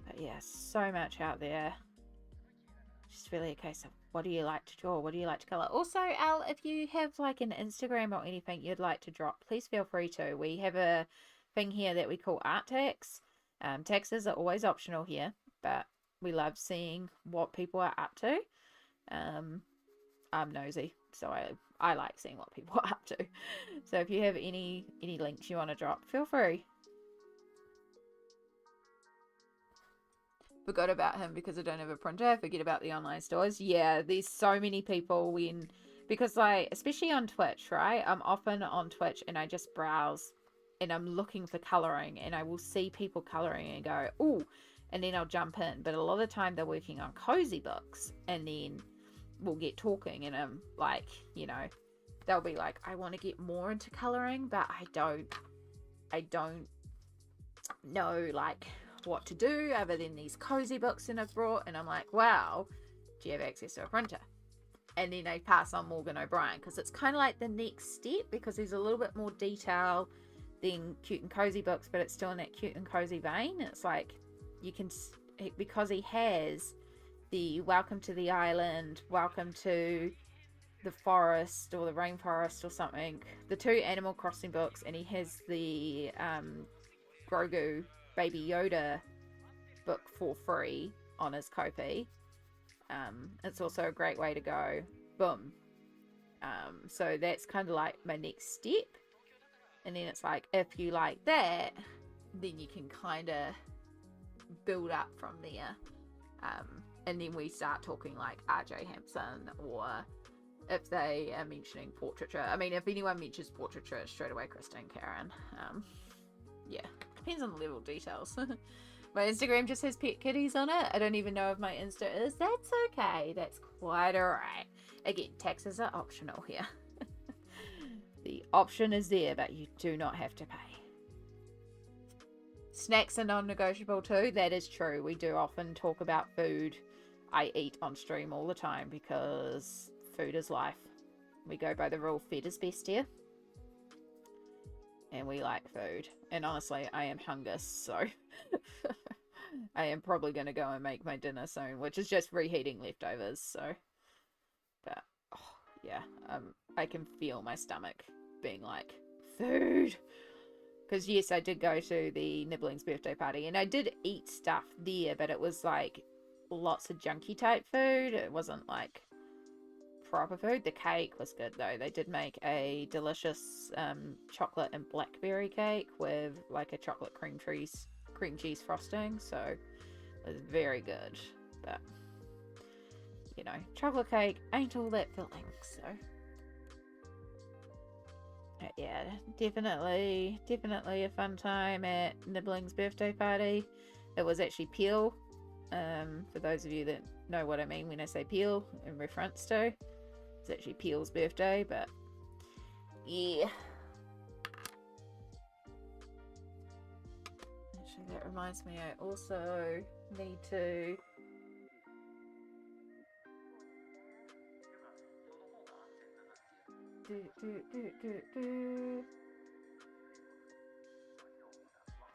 but yeah, so much out there. Just really a case of what do you like to draw, what do you like to colour. Also, Al, if you have like an Instagram or anything you'd like to drop, please feel free to. We have a thing here that we call art tax. Taxes are always optional here, but we love seeing what people are up to. I'm nosy, so I like seeing what people are up to. So if you have any links you want to drop, feel free. Forgot about him because I don't have a printer. Forget about the online stores. Yeah, there's so many people because like, especially on Twitch, right? I'm often on Twitch and I just browse and I'm looking for colouring, and I will see people colouring and go, ooh, and then I'll jump in. But a lot of the time they're working on cozy books, and then we'll get talking, and I'm like, you know, they'll be like, I want to get more into colouring, but I don't know like what to do other than these cozy books that I've brought. And I'm like, wow, do you have access to a printer? And then they pass on Morgan O'Brien, because it's kind of like the next step, because there's a little bit more detail than cute and cozy books, but it's still in that cute and cozy vein. It's like you can, because he has the Welcome to the Island, Welcome to the Forest or the Rainforest or something, the 2 Animal Crossing books, and he has the Grogu Baby Yoda book for free on his Ko-fi. It's also a great way to go, boom. So that's kind of like my next step. And then it's like, if you like that, then you can kind of build up from there. And then we start talking like RJ Hampson, or if they are mentioning portraiture. I mean, if anyone mentions portraiture, straight away Christine Karen. Yeah, depends on the level of details. My Instagram just has pet kitties on it. I don't even know if my Insta is. That's okay. That's quite alright. Again, taxes are optional here. The option is there, but you do not have to pay. Snacks are non-negotiable too. That is true. We do often talk about food I eat on stream all the time because food is life. We go by the rule, fed is best here. And we like food. And honestly, I am hungry, so I am probably going to go and make my dinner soon, which is just reheating leftovers, so. But, oh, yeah, I can feel my stomach being like, food. Because, yes, I did go to the Nibbling's birthday party, and I did eat stuff there, but it was, like, lots of junky type food. It wasn't, like, proper food. The cake was good, though. They did make a delicious chocolate and blackberry cake with, like, a chocolate cream cheese frosting, so it was very good. But, you know, chocolate cake ain't all that filling, so... yeah, definitely a fun time at Nibbling's birthday party. It was actually peel, for those of you that know what I mean when I say peel in reference to. It's actually Peel's birthday, but yeah. Actually, that reminds me, I also need to...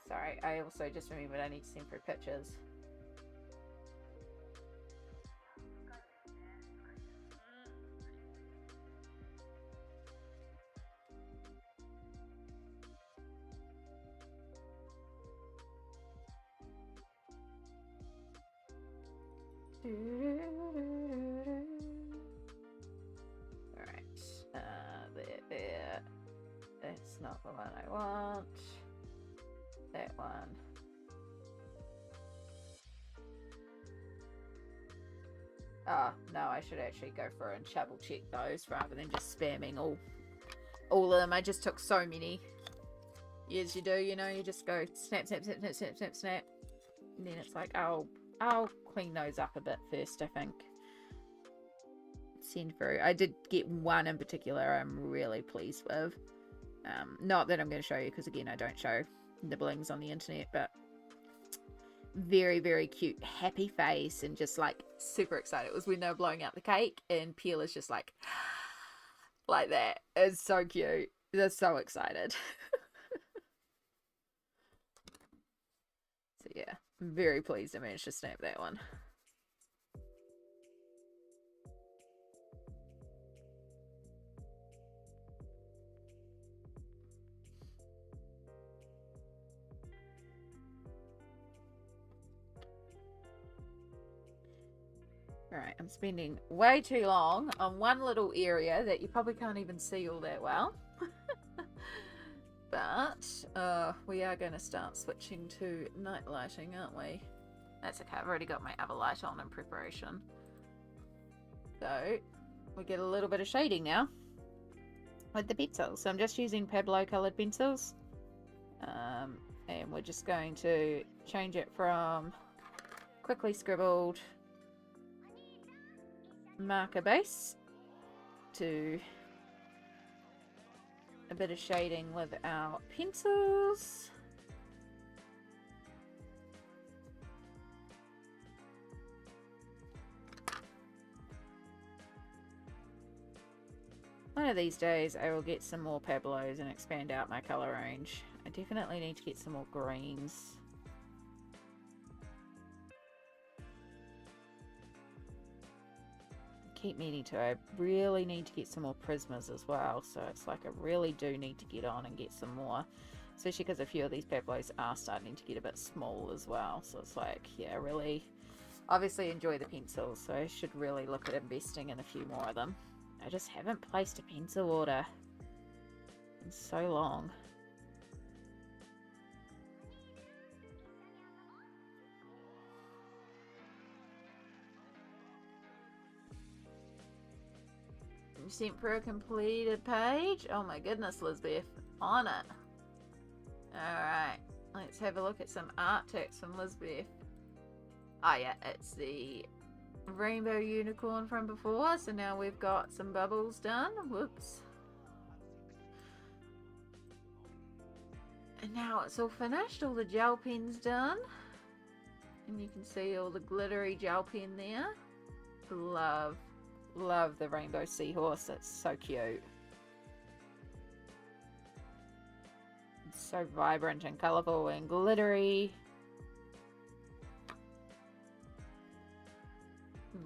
Sorry, I also just remembered I need to send through pictures. Alright, there. That's not the one I want. That one. Oh, no, I should actually go through and double check those rather than just spamming all of them. I just took so many. Yes, you do, you know, you just go snap, snap, snap, snap, snap, snap, snap. And then it's like, I'll clean those up a bit first, I think. Send through. I did get one in particular I'm really pleased with. Not that I'm going to show you, because again, I don't show nibblings on the internet, but very, very cute, happy face, and just like super excited. It was when they were blowing out the cake, and Peel is just like that. It's so cute. They're so excited. So yeah, I'm very pleased I managed to snap that one. Alright, I'm spending way too long on one little area that you probably can't even see all that well. But we are going to start switching to night lighting, aren't we? That's okay, I've already got my other light on in preparation. So, we get a little bit of shading now with the pencils. So I'm just using Pablo coloured pencils. And we're just going to change it from quickly scribbled marker base to a bit of shading with our pencils. One of these days I will get some more Pablos and expand out my colour range. I definitely need to get some more greens. Keep meaning to. I really need to get some more Prismas as well, so it's like I really do need to get on and get some more, especially because a few of these Pablos are starting to get a bit small as well. So it's like, yeah, really obviously enjoy the pencils, so I should really look at investing in a few more of them. I just haven't placed a pencil order in so long. Sent for a completed page. Oh my goodness, Lisbeth, on it. Alright, let's have a look at some art text from Lisbeth. Oh yeah, it's the rainbow unicorn from before, so now we've got some bubbles done. Whoops. And now it's all finished, all the gel pens done. And you can see all the glittery gel pen there. Love the rainbow seahorse. It's so cute. It's so vibrant and colourful and glittery.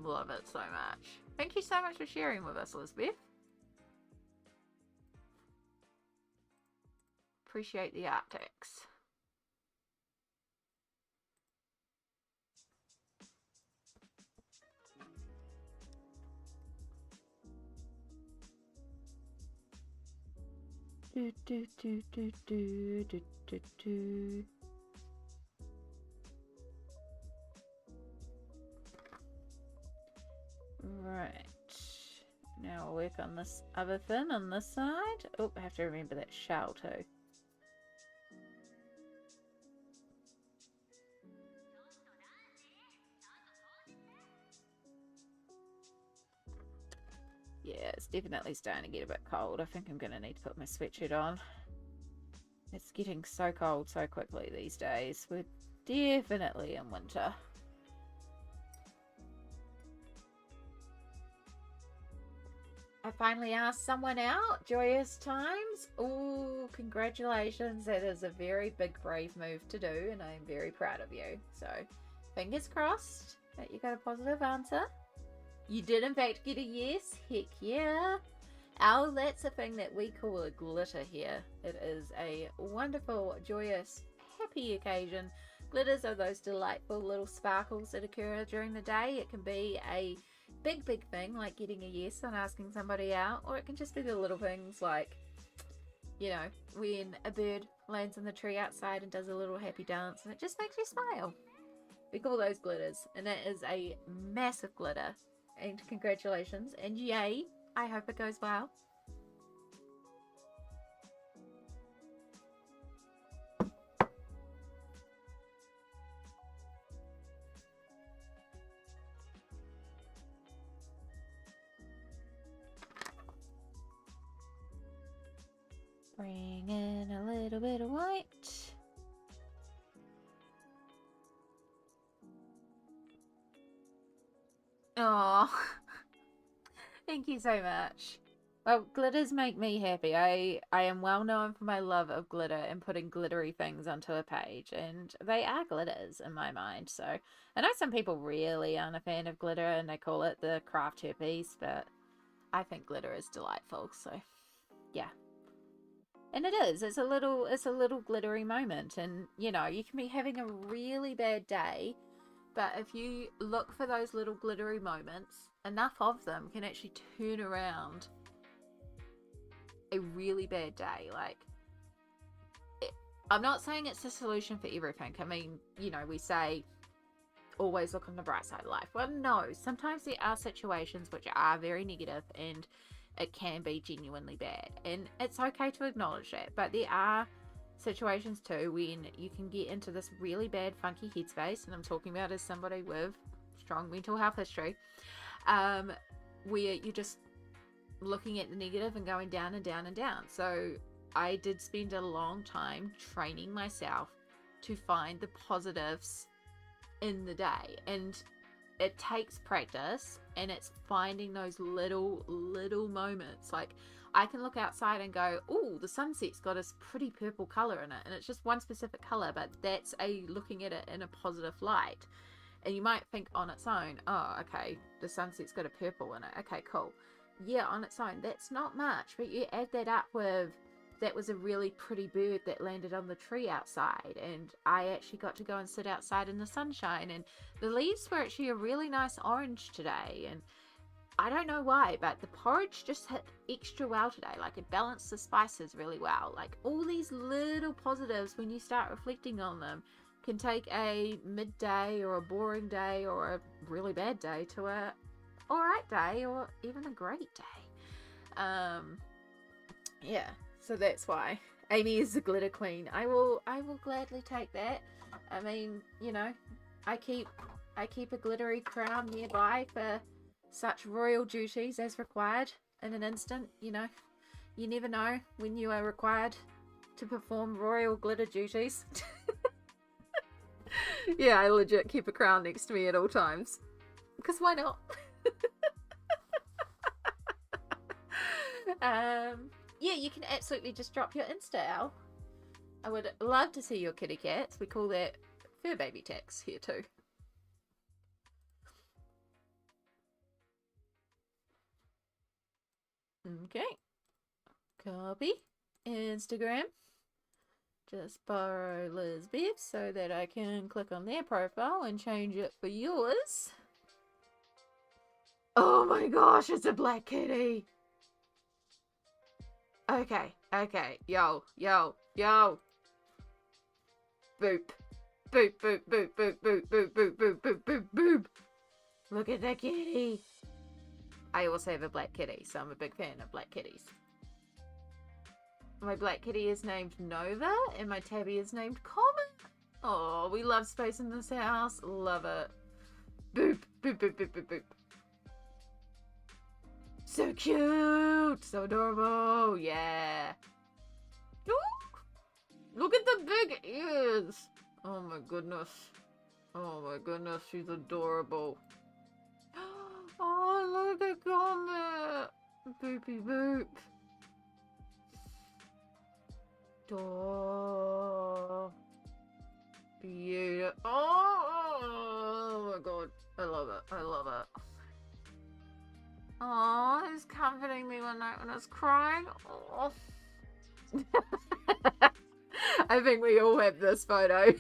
Love it so much. Thank you so much for sharing with us, Elizabeth. Appreciate the Arctics. Do, do, do, do, do, do, do, do. Right. Now I'll work on this other fin on this side. Oh, I have to remember that shell too. Yeah, it's definitely starting to get a bit cold. I think I'm going to need to put my sweatshirt on. It's getting so cold so quickly these days. We're definitely in winter. I finally asked someone out. Joyous times. Oh, congratulations. That is a very big, brave move to do, and I'm very proud of you. So, fingers crossed that you got a positive answer. You did, in fact, get a yes. Heck yeah. Oh, that's a thing that we call a glitter here. It is a wonderful, joyous, happy occasion. Glitters are those delightful little sparkles that occur during the day. It can be a big thing like getting a yes and asking somebody out, or it can just be the little things like, you know, when a bird lands in the tree outside and does a little happy dance and it just makes you smile. We call those glitters, and that is a massive glitter. And congratulations, and yay, I hope it goes well. Bring in a little bit of white. Oh, thank you so much. Well, glitters make me happy. I am well known for my love of glitter and putting glittery things onto a page, and they are glitters in my mind. So I know some people really aren't a fan of glitter and they call it the craft herpes, but I think glitter is delightful. So yeah. And it is. It's a little glittery moment, and you know, you can be having a really bad day, but if you look for those little glittery moments, enough of them can actually turn around a really bad day. Like, I'm not saying it's the solution for everything. I mean, you know, we say always look on the bright side of life. Well, no, sometimes there are situations which are very negative and it can be genuinely bad, and it's okay to acknowledge that. But there are situations too when you can get into this really bad funky headspace, and I'm talking about as somebody with strong mental health history, where you're just looking at the negative and going down and down and down. So I did spend a long time training myself to find the positives in the day, and it takes practice, and it's finding those little moments. Like, I can look outside and go, oh, the sunset's got a pretty purple color in it, and it's just one specific color, but that's looking at it in a positive light. And you might think on its own, oh, okay, the sunset's got a purple in it, okay, cool. Yeah, on its own, that's not much, but you add that up with, that was a really pretty bird that landed on the tree outside, and I actually got to go and sit outside in the sunshine, and the leaves were actually a really nice orange today, and I don't know why, but the porridge just hit extra well today. Like, it balanced the spices really well. Like, all these little positives, when you start reflecting on them, can take a midday or a boring day or a really bad day to a alright day or even a great day. Yeah, so that's why Amy is the glitter queen. I will gladly take that. I mean, you know, I keep a glittery crown nearby for such royal duties as required in an instant. You know, you never know when you are required to perform royal glitter duties. Yeah, I legit keep a crown next to me at all times. Because why not? Yeah, you can absolutely just drop your Insta, Al. I would love to see your kitty cats. We call that fur baby tax here too. Okay. Copy. Instagram. Just borrow Lizbeth so that I can click on their profile and change it for yours. Oh my gosh, it's a black kitty. Okay, okay. Yo, yo, yo. Boop. Boop, boop, boop, boop, boop, boop, boop, boop, boop, boop, boop. Look at that kitty. I also have a black kitty, so I'm a big fan of black kitties. My black kitty is named Nova, and my tabby is named Comet. Oh, we love space in this house. Love it. Boop, boop, boop, boop, boop, boop. So cute. So adorable. Yeah. Ooh, look at the big ears. Oh my goodness. Oh my goodness, she's adorable. Oh, look at Comet. Boopy boop. Oh, beautiful. Oh my god. I love it. I love it. Oh, he's comforting me one night when I was crying. Oh. I think we all have this photo.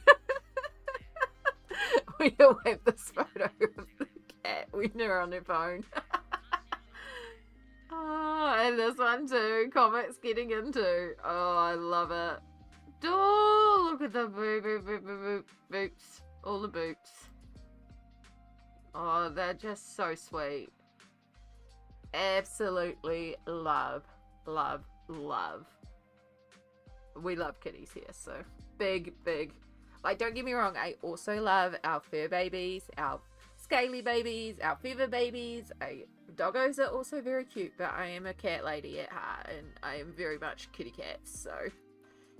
We all have this photo of the cat when they're on their phone. Oh, and this one too. Comet's getting into. Oh, I love it. Oh, look at the boops. All the boops. Oh, they're just so sweet. Absolutely love, love, love. We love kitties here, so big. Like, don't get me wrong, I also love our fur babies, our scaly babies, our feather babies. Doggos are also very cute, but I am a cat lady at heart, and I am very much kitty cats, so.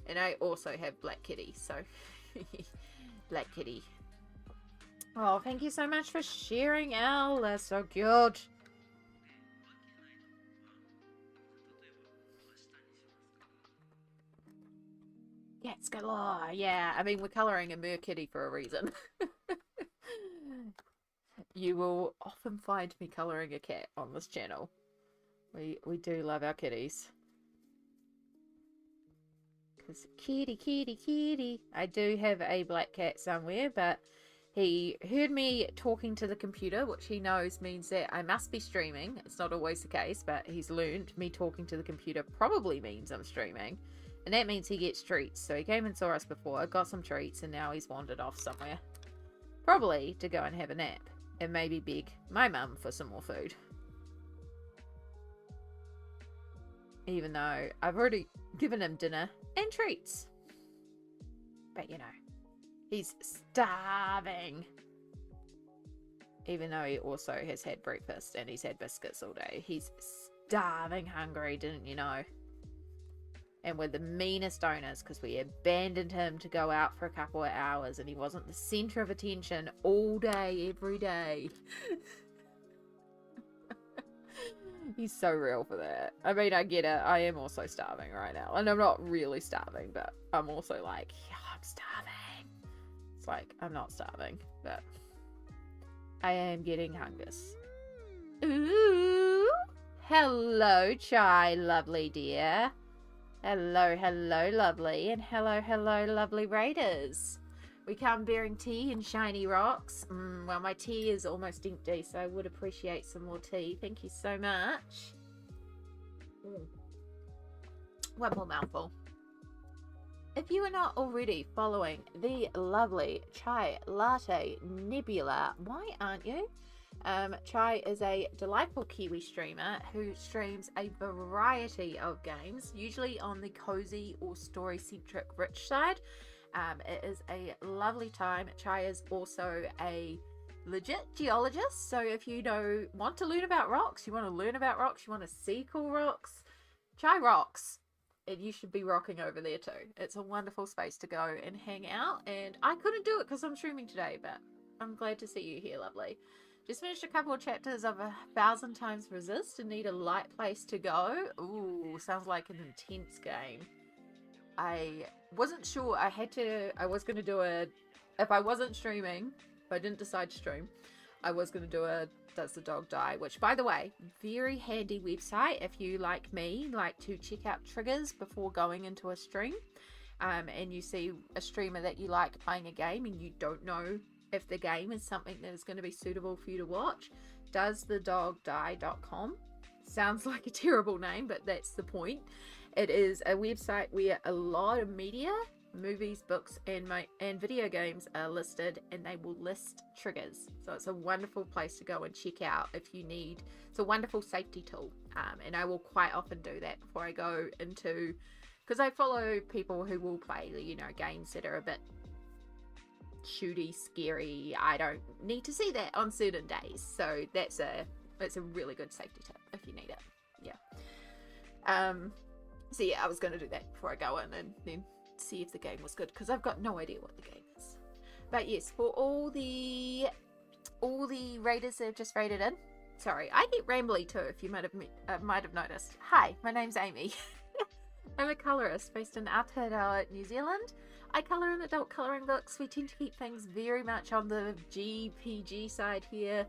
And I also have black kitty, so. Black kitty. Oh, thank you so much for sharing, Al. That's so cute. Cats galore. Yeah, I mean, we're colouring a mer kitty for a reason. You will often find me colouring a cat on this channel. We do love our kitties. Because kitty. I do have a black cat somewhere, but he heard me talking to the computer, which he knows means that I must be streaming. It's not always the case, but he's learned me talking to the computer probably means I'm streaming. And that means he gets treats. So he came and saw us before, got some treats, and now he's wandered off somewhere. Probably to go and have a nap. And maybe beg my mum for some more food. Even though I've already given him dinner and treats. But you know, he's starving. Even though he also has had breakfast and he's had biscuits all day. He's starving hungry, didn't you know? And we're the meanest owners because we abandoned him to go out for a couple of hours and he wasn't the centre of attention all day, every day. He's so real for that. I mean, I get it. I am also starving right now. And I'm not really starving, but I'm also like, yeah, I'm starving. It's like, I'm not starving, but I am getting hungers. Ooh. Hello, Chai, lovely dear. Hello, lovely, and hello, lovely raiders. We come bearing tea and shiny rocks. Well, my tea is almost empty, so I would appreciate some more tea. Thank you so much. One more mouthful. If you are not already following the lovely Chai Latte Nebula, why aren't you? Chai is a delightful Kiwi streamer who streams a variety of games, usually on the cozy or story-centric rich side. It is a lovely time. Chai is also a legit geologist, so if you want to learn about rocks, you want to see cool rocks, Chai rocks. and you should be rocking over there too. It's a wonderful space to go and hang out, and I couldn't do it because I'm streaming today, but I'm glad to see you here, lovely. Just finished a couple of chapters of 1,000 Times Resist and need a light place to go. Ooh, sounds like an intense game. I wasn't sure. I was going to do if I wasn't streaming, if I didn't decide to stream, I was going to do a Does the Dog Die? Which, by the way, very handy website if you, like me, like to check out triggers before going into a stream. And you see a streamer that you like playing a game and you don't know if the game is something that is going to be suitable for you to watch. DoesTheDogDie.com. Sounds like a terrible name, but that's the point. It is a website where a lot of media, movies, books, and video games are listed, and they will list triggers. So it's a wonderful place to go and check out if you need. It's a wonderful safety tool, and I will quite often do that before I go into, because I follow people who will play, games that are a bit shooty, scary. I don't need to see that on certain days, so it's a really good safety tip if you need it. Yeah. So yeah, I was going to do that before I go in and then see if the game was good, because I've got no idea what the game is. But yes, for all the raiders that have just raided in, sorry, I get rambly too, if you might have noticed. Hi, my name's Amy. I'm a colorist based in Aotearoa, New Zealand. I colour in adult colouring books. We tend to keep things very much on the GPG side here.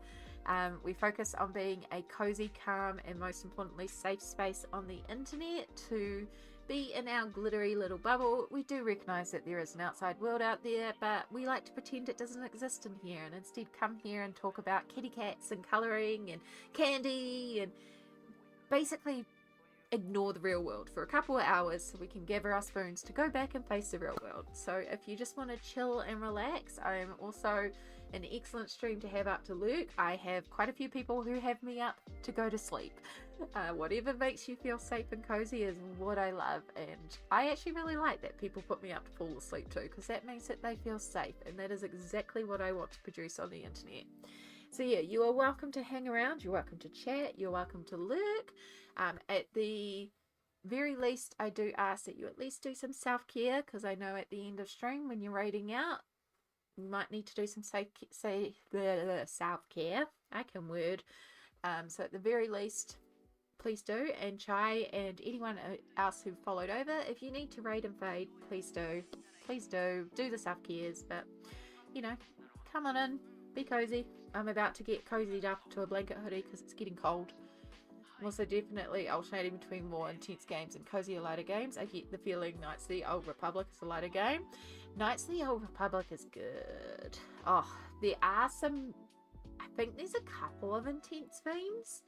We focus on being a cozy, calm, and most importantly safe space on the internet to be in our glittery little bubble. We do recognise that there is an outside world out there, but we like to pretend it doesn't exist in here and instead come here and talk about kitty cats and colouring and candy and basically ignore the real world for a couple of hours so we can gather our spoons to go back and face the real world. So if you just want to chill and relax, I am also an excellent stream to have up to lurk. I have quite a few people who have me up to go to sleep. Whatever makes you feel safe and cozy is what I love, and I actually really like that people put me up to fall asleep too, because that means that they feel safe, and that is exactly what I want to produce on the internet. So yeah, you are welcome to hang around, you're welcome to chat, you're welcome to lurk. At the very least, I do ask that you at least do some self-care, because I know at the end of stream when you're raiding out, you might need to do some self-care. I can word. So at the very least, please do. And Chai and anyone else who followed over, if you need to raid and fade, please do. Please do the self-cares. But, come on in, be cozy. I'm about to get cozied up to a blanket hoodie because it's getting cold. I'm also definitely alternating between more intense games and cozier, lighter games. I get the feeling Knights of the Old Republic is a lighter game. Knights of the Old Republic is good. Oh, there are some, I think there's a couple of intense themes.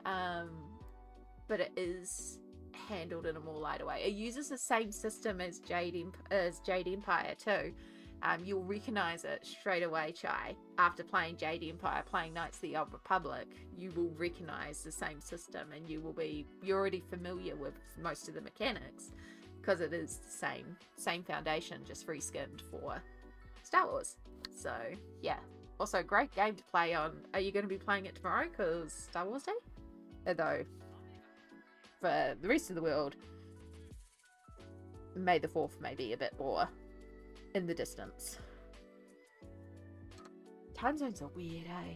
But it is handled in a more lighter way. It uses the same system as Jade Empire too. You'll recognise it straight away, Chai. After playing Jade Empire, playing Knights of the Old Republic, you will recognise the same system, and you're already familiar with most of the mechanics because it is the same foundation, just reskinned for Star Wars. So yeah, also great game to play on. Are you going to be playing it tomorrow because Star Wars Day? Although for the rest of the world, May the 4th may be a bit more in the distance. Time zones are weird, eh?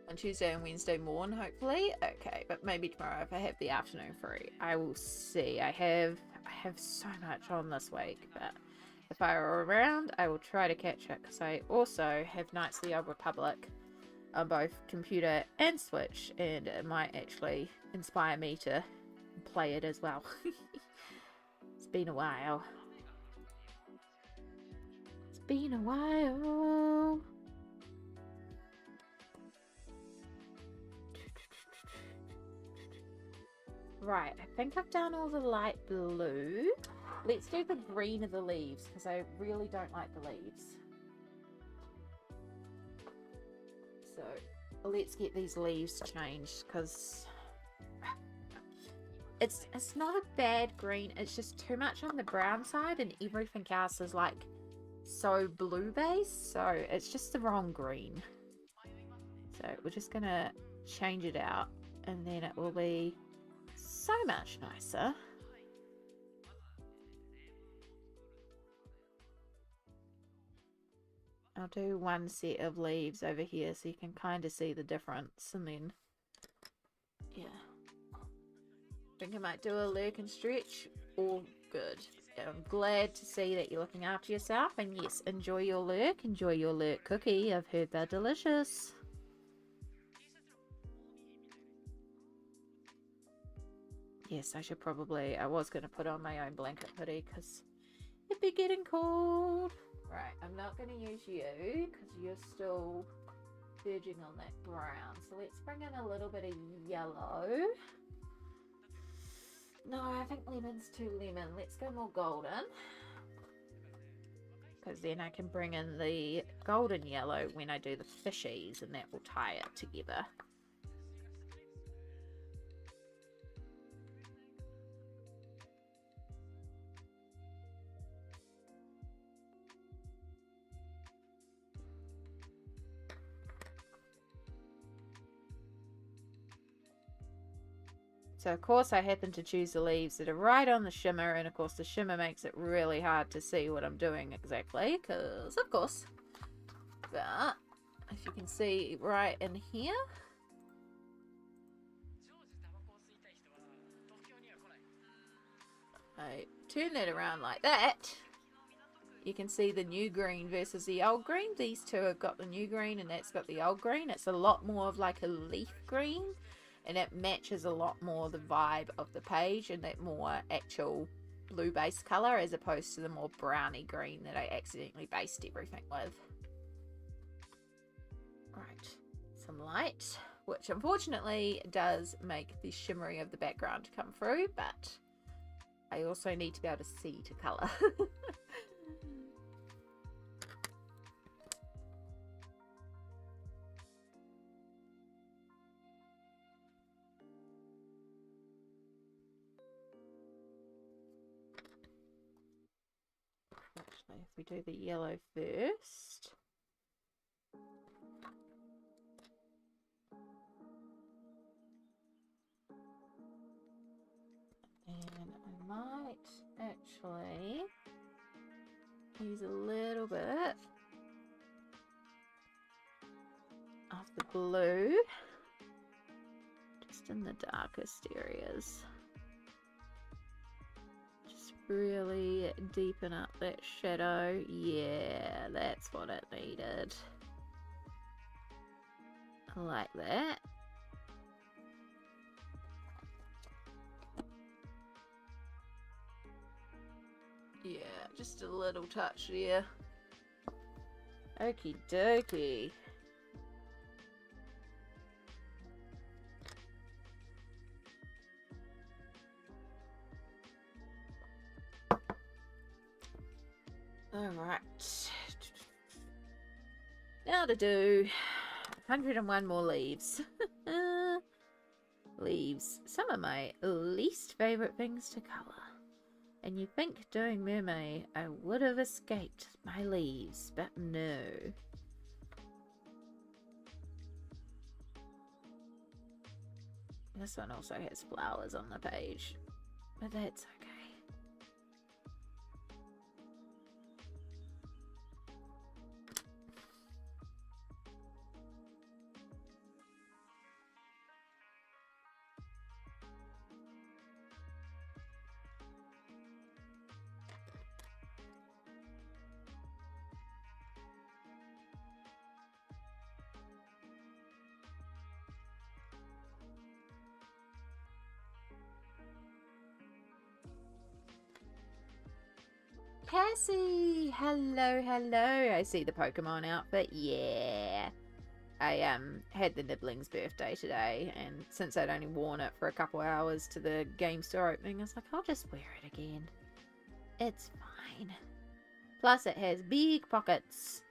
On Tuesday and Wednesday morn, hopefully. Okay, but maybe tomorrow if I have the afternoon free. I will see. I have so much on this week, but if I were around, I will try to catch it, because I also have Knights of the Old Republic on both computer and Switch, and it might actually inspire me to play it as well. It's been a while. It's been a while. Right, I think I've done all the light blue. Let's do the green of the leaves, because I really don't like the leaves. So let's get these leaves changed, because it's not a bad green, it's just too much on the brown side and everything else is like so blue based, so it's just the wrong green. So we're just gonna change it out and then it will be so much nicer. I'll do one set of leaves over here so you can kind of see the difference, and then yeah, I think I might do a lurk and stretch. All good. I'm glad to see that you're looking after yourself, and yes, enjoy your lurk cookie. I've heard they're delicious. Yes, I should probably, I was going to put on my own blanket hoodie because it'd be getting cold. Right, I'm not going to use you because you're still verging on that brown. So let's bring in a little bit of yellow. No, I think lemon's too lemon. Let's go more golden. Because then I can bring in the golden yellow when I do the fishies, and that will tie it together. So of course I happen to choose the leaves that are right on the shimmer, and of course the shimmer makes it really hard to see what I'm doing exactly, because of course. But if you can see right in here, I turn that around like that, you can see the new green versus the old green. These two have got the new green and that's got the old green. It's a lot more of like a leaf green, and it matches a lot more the vibe of the page and that more actual blue base colour, as opposed to the more browny green that I accidentally based everything with. Right, some light, which unfortunately does make the shimmery of the background come through, but I also need to be able to see to colour. Actually, if we do the yellow first. And I might actually use a little bit of the blue just in the darkest areas. Just really deepen up that shadow. Yeah, that's what it needed. I like that. Yeah, just a little touch there. Okie dokie. Alright. Now to do 101 more leaves. Leaves. Some of my least favourite things to colour. And you think doing Mermay I would have escaped my leaves, but no. This one also has flowers on the page, but that's okay. Cassie! Hello, hello. I see the Pokemon outfit. Yeah. I had the Nibbling's birthday today, and since I'd only worn it for a couple hours to the game store opening, I was like, I'll just wear it again. It's fine. Plus it has big pockets.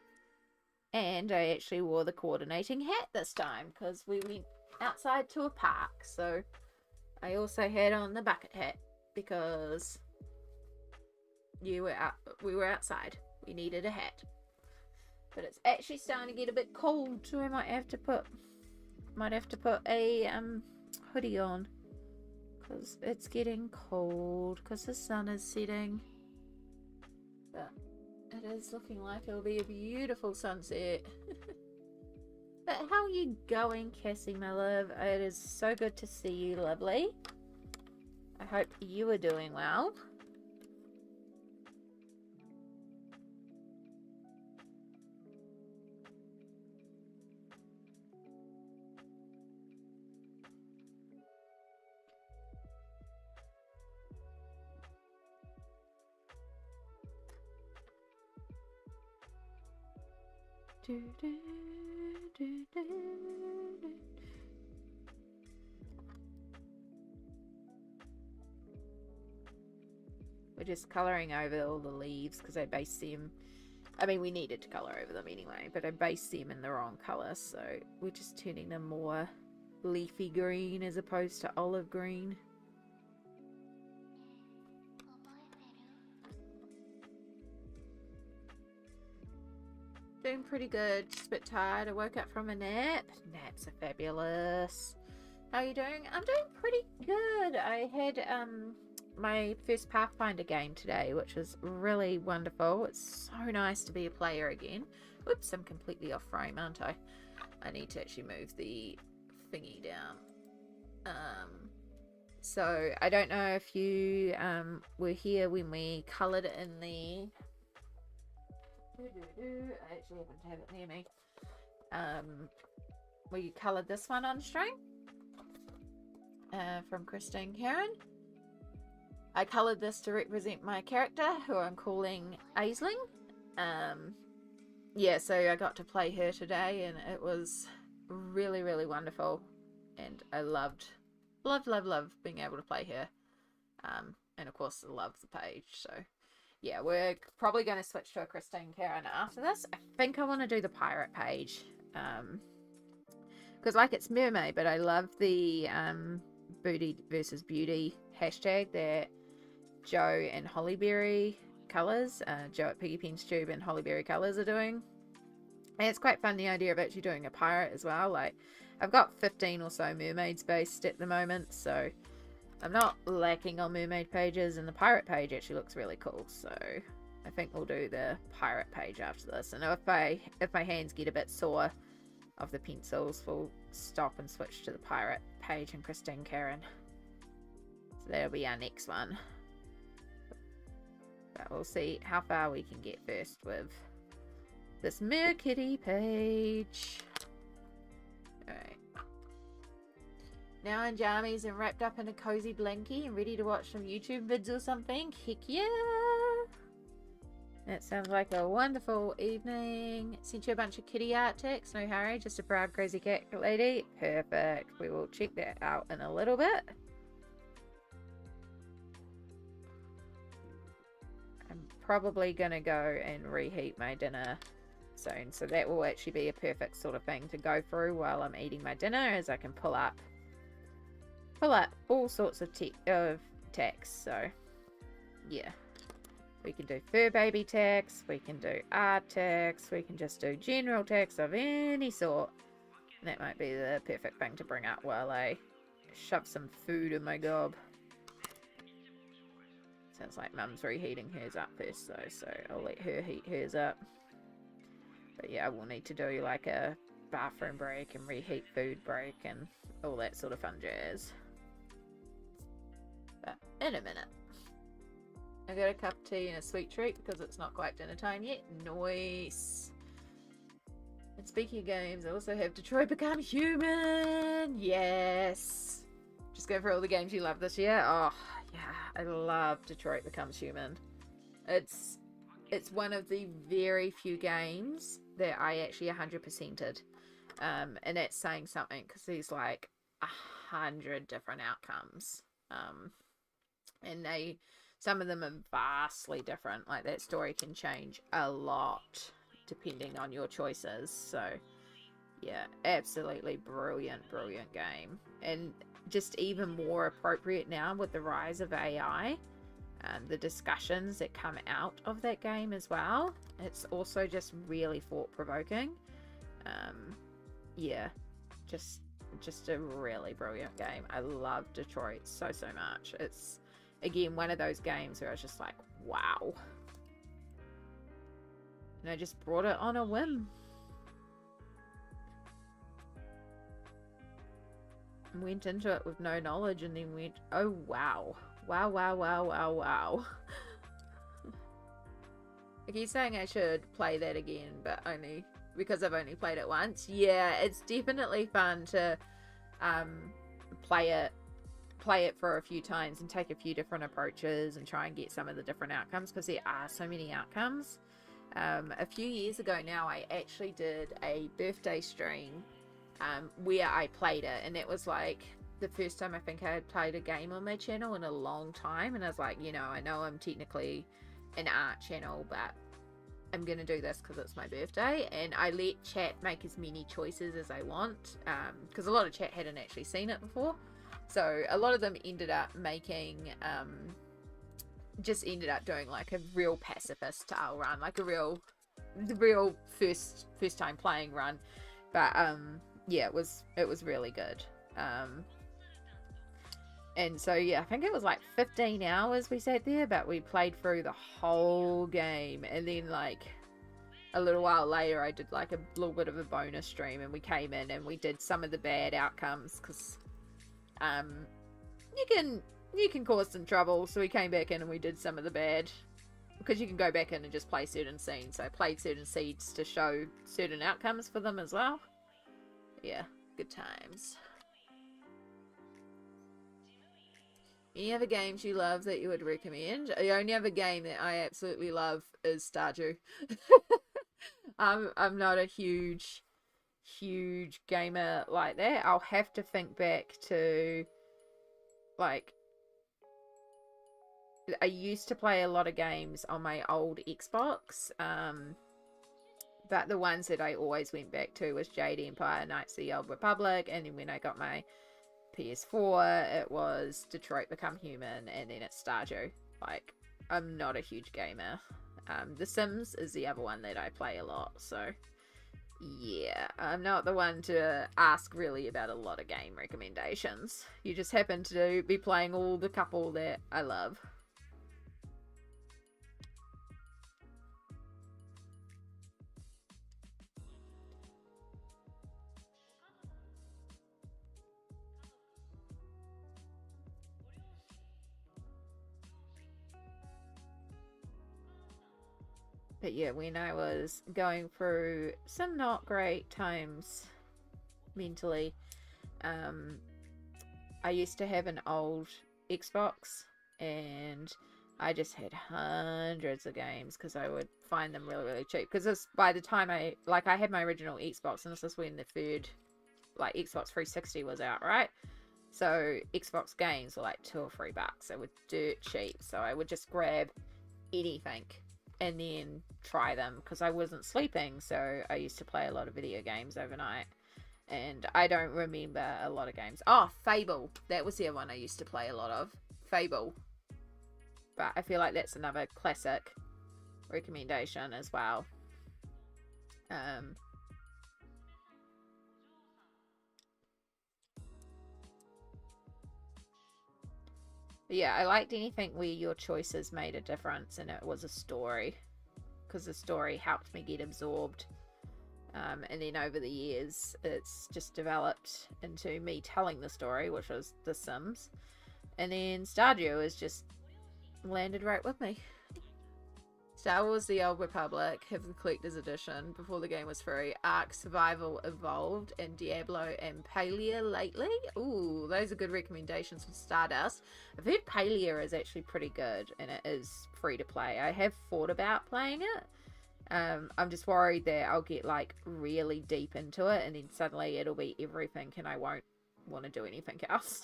And I actually wore the coordinating hat this time because we went outside to a park. So I also had on the bucket hat because we were outside. We needed a hat. But it's actually starting to get a bit cold, so I might have to put a hoodie on because it's getting cold because the sun is setting. But it is looking like it'll be a beautiful sunset. But how are you going, Cassie, my love? It is so good to see you, lovely. I hope you are doing well. We're just colouring over all the leaves because I based them. I mean, we needed to colour over them anyway, but I based them in the wrong colour, so we're just turning them more leafy green as opposed to olive green. Doing pretty good, just a bit tired. I woke up from a nap. Naps are fabulous. How are you doing? I'm doing pretty good. I had my first Pathfinder game today, which was really wonderful. It's so nice to be a player again. Oops, I'm completely off frame, aren't I? I need to actually move the thingy down. So I don't know if you were here when we coloured in the... I actually happen to have it near me. We coloured this one on stream from Christine Karen. I coloured this to represent my character, who I'm calling Aisling. Yeah, so I got to play her today, and it was really, really wonderful. And I loved being able to play her. And of course, I love the page, so... Yeah, we're probably going to switch to a Christine Karen after this. I think I want to do the pirate page. Because, like, it's Mermay, but I love the booty versus beauty hashtag that Joe and Hollyberry Colours, Joe at Piggy Pen's Tube and Hollyberry Colours are doing. And it's quite fun, the idea of actually doing a pirate as well. Like, I've got 15 or so mermaids based at the moment, so... I'm not lacking on mermaid pages, and the pirate page actually looks really cool, so I think we'll do the pirate page after this. And if my hands get a bit sore of the pencils, we'll stop and switch to the pirate page and Christine Karen. So that'll be our next one. But we'll see how far we can get first with this Merkitty page. Alright. Now in jammies and wrapped up in a cozy blankie and ready to watch some YouTube vids or something. Heck yeah! That sounds like a wonderful evening. Sent you a bunch of kitty art text. No hurry, just a proud crazy cat lady. Perfect. We will check that out in a little bit. I'm probably going to go and reheat my dinner soon. So that will actually be a perfect sort of thing to go through while I'm eating my dinner, as I can pull up all sorts of text. So yeah, we can do fur baby text, we can do art text, we can just do general text of any sort. And that might be the perfect thing to bring up while I shove some food in my gob. Sounds like Mum's reheating hers up first though, so I'll let her heat hers up. But yeah, we'll need to do like a bathroom break and reheat food break and all that sort of fun jazz. But in a minute. I got a cup of tea and a sweet treat because it's not quite dinner time yet. Nice. And speaking of games, I also have Detroit Become Human. Yes. Just go for all the games you love this year. Oh, yeah. I love Detroit Becomes Human. It's one of the very few games that I actually 100%ed. And that's saying something because there's like 100 different outcomes. And some of them are vastly different. Like, that story can change a lot depending on your choices. So yeah, absolutely brilliant game, and just even more appropriate now with the rise of AI and the discussions that come out of that game as well. It's also just really thought-provoking. Yeah, just just a really brilliant game. I love Detroit so much. It's, again, one of those games where I was just like, wow. And I just brought it on a whim. Went into it with no knowledge and then went, oh wow. Wow, wow, wow, wow, wow. I keep saying I should play that again, but only because I've only played it once. Yeah, it's definitely fun to play it for a few times and take a few different approaches and try and get some of the different outcomes, because there are so many outcomes. A few years ago now, I actually did a birthday stream where I played it, and it was like the first time I think I had played a game on my channel in a long time, and I was like, you know, I know I'm technically an art channel, but I'm gonna do this because it's my birthday. And I let chat make as many choices as I want, because a lot of chat hadn't actually seen it before, so a lot of them ended up making just ended up doing like a real pacifist style run, like the real first time playing run. But yeah, it was really good. And so yeah, I think it was like 15 hours we sat there, but we played through the whole game. And then like a little while later, I did like a little bit of a bonus stream, and we came in and we did some of the bad outcomes, because you can cause some trouble. So we came back in and we did some of the bad, because you can go back in and just play certain scenes. So I played certain scenes to show certain outcomes for them as well. Yeah, good times. Any other games you love that you would recommend? The only other game that I absolutely love is Stardew. I'm not a huge gamer like that. I'll have to think back to, like, I used to play a lot of games on my old Xbox, but the ones that I always went back to was Jade Empire, Knights of the Old Republic, and then when I got my PS4, it was Detroit Become Human, and then it's Stardew. Like, I'm not a huge gamer. The Sims is the other one that I play a lot, so yeah, I'm not the one to ask really about a lot of game recommendations. You just happen to be playing all the couple that I love. But yeah, when I was going through some not great times mentally, I used to have an old Xbox, and I just had hundreds of games because I would find them really cheap. Because by the time I had my original Xbox, and this is when the third, like, Xbox 360 was out, right? So Xbox games were like $2 or $3. They were dirt cheap, so I would just grab anything and then try them, because I wasn't sleeping, so I used to play a lot of video games overnight. And I don't remember a lot of games. Oh, Fable. That was the other one I used to play a lot of. Fable. But I feel like that's another classic recommendation as well. Yeah, I liked anything where your choices made a difference and it was a story, because the story helped me get absorbed. And then over the years, it's just developed into me telling the story, which was The Sims. And then Stardew has just landed right with me. Star Wars The Old Republic have the collector's edition before the game was free. Ark Survival Evolved and Diablo and Palia lately. Ooh, those are good recommendations for Stardust. I've heard Palia is actually pretty good and it is free to play. I have thought about playing it. I'm just worried that I'll get like really deep into it and then suddenly it'll be everything and I won't want to do anything else.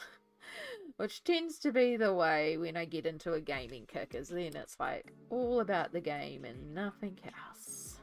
Which tends to be the way when I get into a gaming kick, is then it's like all about the game and nothing else.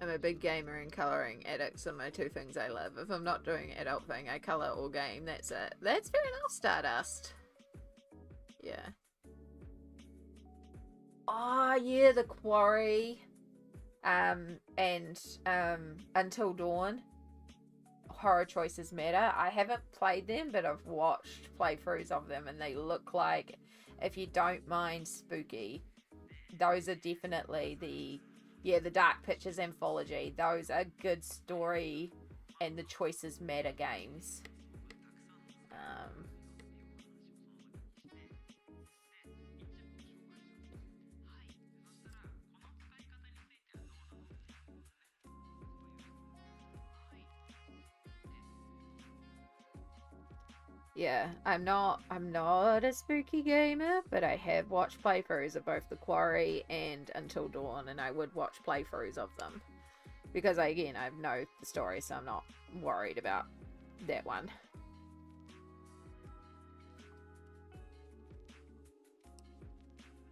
I'm a big gamer and colouring addicts are my two things I love. If I'm not doing adult thing, I colour or game. That's it. That's fair enough, Stardust. Yeah. Oh, yeah, The Quarry. And Until Dawn. Horror Choices Matter. I haven't played them, but I've watched playthroughs of them, and they look like, if you don't mind spooky, those are definitely the Dark Pictures anthology. Those are good story and the Choices Matter games. Yeah, I'm not a spooky gamer, but I have watched playthroughs of both The Quarry and Until Dawn, and I would watch playthroughs of them. Because I know the story, so I'm not worried about that one.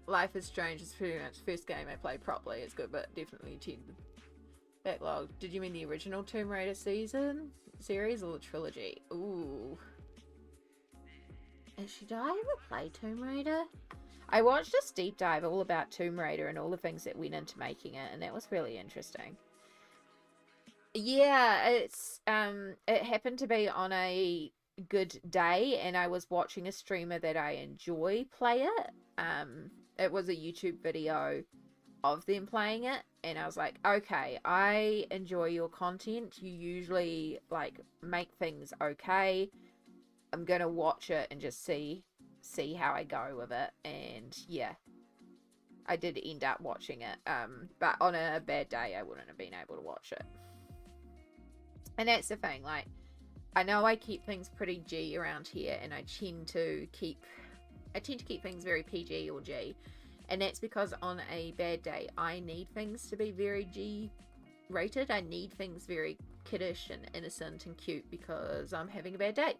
Life is Strange is pretty much the first game I played properly. It's good, but definitely 10 backlog. Did you mean the original Tomb Raider series or the trilogy? Ooh. Should I ever play Tomb Raider? I watched this deep dive all about Tomb Raider and all the things that went into making it, and that was really interesting. Yeah, it happened to be on a good day, and I was watching a streamer that I enjoy play it. It was a YouTube video of them playing it, and I was like, okay, I enjoy your content. You usually like make things okay. I'm gonna watch it and just see how I go with it. And yeah, I did end up watching it. But on a bad day, I wouldn't have been able to watch it. And that's the thing, like, I know I keep things pretty G around here, and I tend to keep things very PG or G. And that's because on a bad day, I need things to be very G rated. I need things very kiddish and innocent and cute because I'm having a bad day.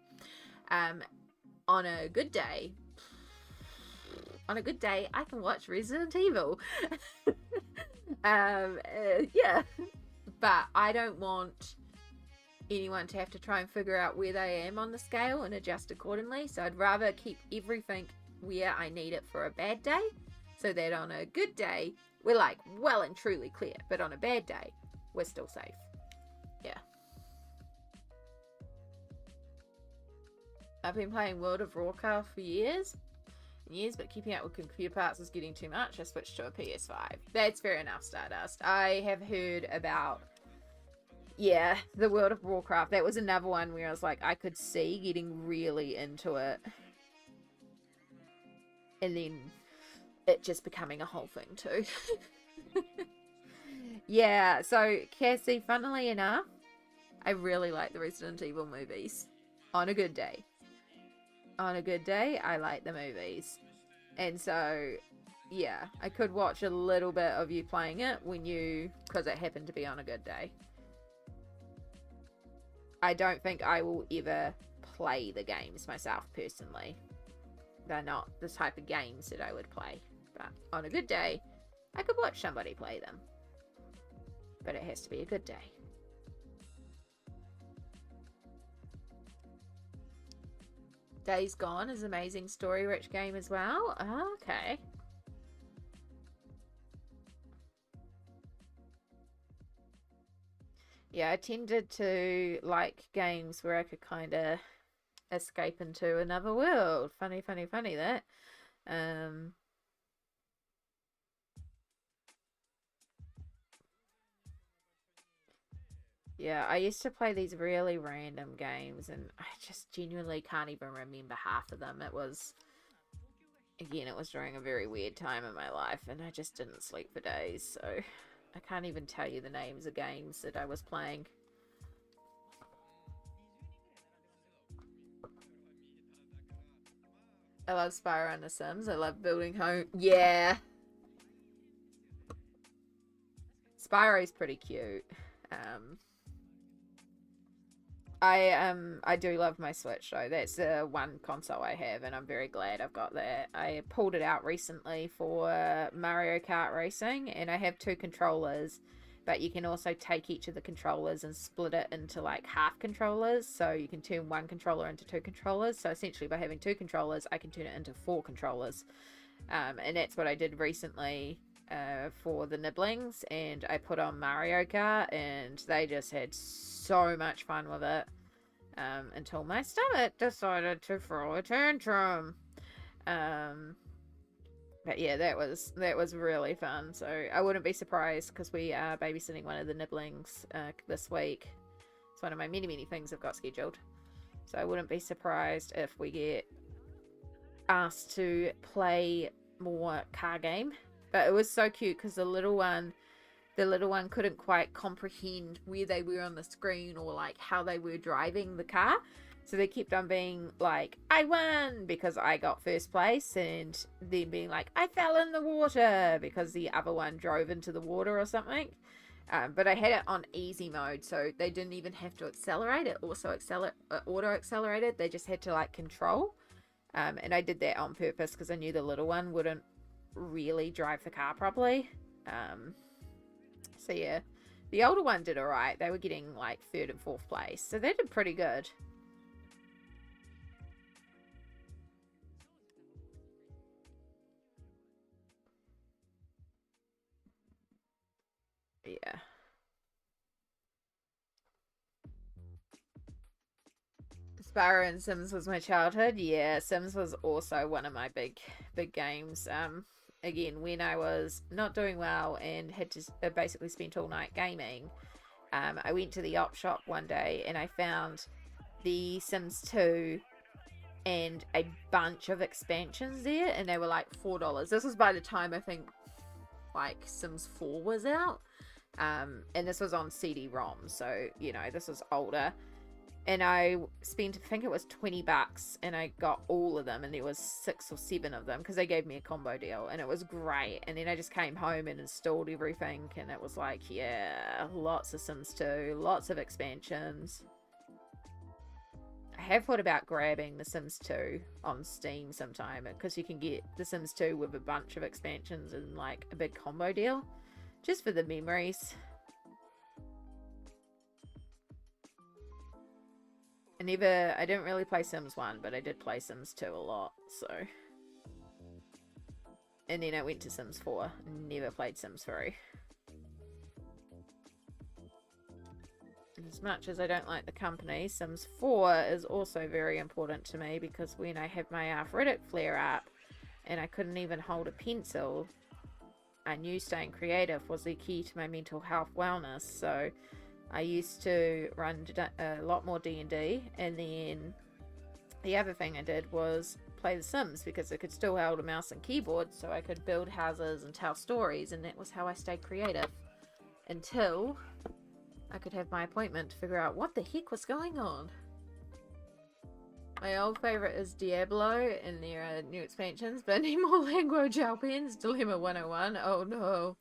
On a good day, I can watch Resident Evil. Yeah, but I don't want anyone to have to try and figure out where they am on the scale and adjust accordingly. So I'd rather keep everything where I need it for a bad day, so that on a good day we're like well and truly clear, but on a bad day we're still safe. Yeah. I've been playing World of Warcraft for years, but keeping up with computer parts is getting too much. I switched to a PS5. That's fair enough, Stardust. I have heard about, yeah, the World of Warcraft. That was another one where I was like, I could see getting really into it, and then it just becoming a whole thing too. Yeah, so Cassie, funnily enough, I really like the Resident Evil movies. On a good day. On a good day, I like the movies. And so, yeah, I could watch a little bit of you playing it because it happened to be on a good day. I don't think I will ever play the games myself personally. They're not the type of games that I would play. But on a good day, I could watch somebody play them. But it has to be a good day. Days Gone is an amazing story-rich game as well. Oh, okay. Yeah, I tended to like games where I could kind of escape into another world. Funny that. Yeah, I used to play these really random games, and I just genuinely can't even remember half of them. It was during a very weird time in my life, and I just didn't sleep for days, so I can't even tell you the names of games that I was playing. I love Spyro and The Sims. I love building home. Yeah. Spyro's pretty cute. I do love my Switch though. That's the one console I have, and I'm very glad I've got that. I pulled it out recently for Mario Kart Racing, and I have two controllers but you can also take each of the controllers and split it into like half controllers, so you can turn one controller into two controllers. So essentially by having two controllers, I can turn it into 4 controllers, and that's what I did recently for the nibblings, and I put on Mario Kart, and they just had so much fun with it, until my stomach decided to throw a tantrum. But yeah, that was really fun. So I wouldn't be surprised, because we are babysitting one of the nibblings this week. It's one of my many things I've got scheduled. So I wouldn't be surprised if we get asked to play more car game. But it was so cute because the little one couldn't quite comprehend where they were on the screen, or like how they were driving the car. So they kept on being like, I won, because I got first place, and then being like, I fell in the water, because the other one drove into the water or something. But I had it on easy mode, so they didn't even have to accelerate. It also auto accelerated. They just had to like control. And I did that on purpose because I knew the little one wouldn't really drive the car properly. So yeah, the older one did alright. They were getting like 3rd and 4th place, so they did pretty good. Yeah. Spyro and Sims was my childhood. Yeah, Sims was also one of my big games. Again, when I was not doing well and had to basically spend all night gaming, I went to the op shop one day and I found the Sims 2 and a bunch of expansions there, and they were like $4. This was by the time I think like Sims 4 was out, and this was on CD-ROM, so you know this was older. And I spent, I think it was $20, and I got all of them, and there was 6 or 7 of them because they gave me a combo deal, and it was great. And then I just came home and installed everything, and it was like, yeah, lots of Sims 2, lots of expansions. I have thought about grabbing The Sims 2 on Steam sometime, because you can get The Sims 2 with a bunch of expansions and like a big combo deal, just for the memories. I didn't really play Sims 1, but I did play Sims 2 a lot, so. And then I went to Sims 4, never played Sims 3. As much as I don't like the company, Sims 4 is also very important to me, because when I had my arthritic flare up and I couldn't even hold a pencil, I knew staying creative was the key to my mental health wellness, so I used to run a lot more D&D, and then the other thing I did was play The Sims, because I could still hold a mouse and keyboard, so I could build houses and tell stories, and that was how I stayed creative until I could have my appointment to figure out what the heck was going on. My old favourite is Diablo, and there are new expansions, but I need more language helpings. Dilemma 101. Oh no.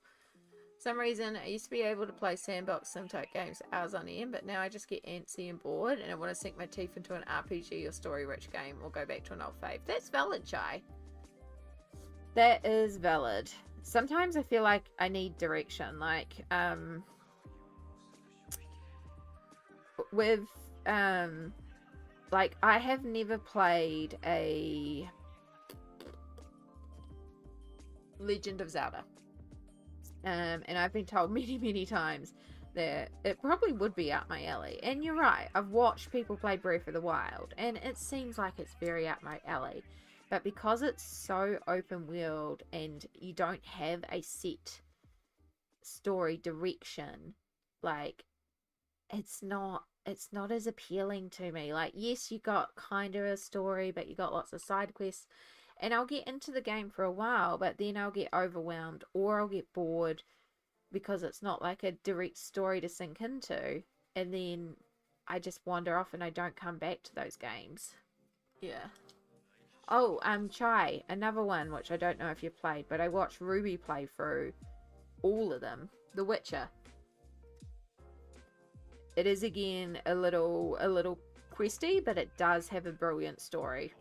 For some reason, I used to be able to play sandbox sim-type games for hours on end, but now I just get antsy and bored, and I want to sink my teeth into an RPG or story-rich game, or go back to an old fave. That's valid, Chai. That is valid. Sometimes I feel like I need direction, like, with, like, I have never played a Legend of Zelda. And I've been told many times that it probably would be up my alley. And you're right, I've watched people play Breath of the Wild, and it seems like it's very up my alley. But because it's so open world and you don't have a set story direction, like, it's not as appealing to me. Like, yes, you got kind of a story, but you got lots of side quests. And I'll get into the game for a while, but then I'll get overwhelmed, or I'll get bored because it's not like a direct story to sink into. And then I just wander off and I don't come back to those games. Yeah. Oh, Chai, another one which I don't know if you've played, but I watched Ruby play through all of them. The Witcher. It is again a little questy, but it does have a brilliant story.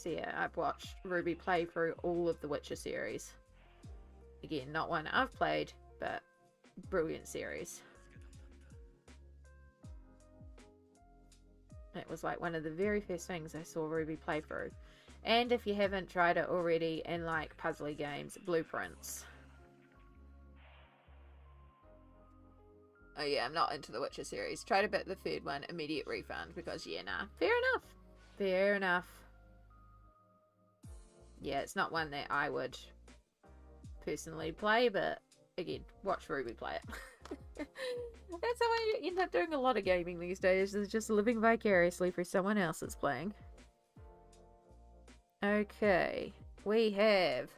So yeah, I've watched Ruby play through all of the Witcher series. Again, not one I've played, but brilliant series. It was like one of the very first things I saw Ruby play through. And if you haven't tried it already and like puzzly games, Blueprints. Oh yeah, I'm not into the Witcher series. Tried a bit the third one, immediate refund, because yeah, nah. Fair enough. Fair enough. Yeah, it's not one that I would personally play, but again, watch Ruby play it. That's how I end up doing a lot of gaming these days, is just living vicariously for someone else that's playing. Okay, we have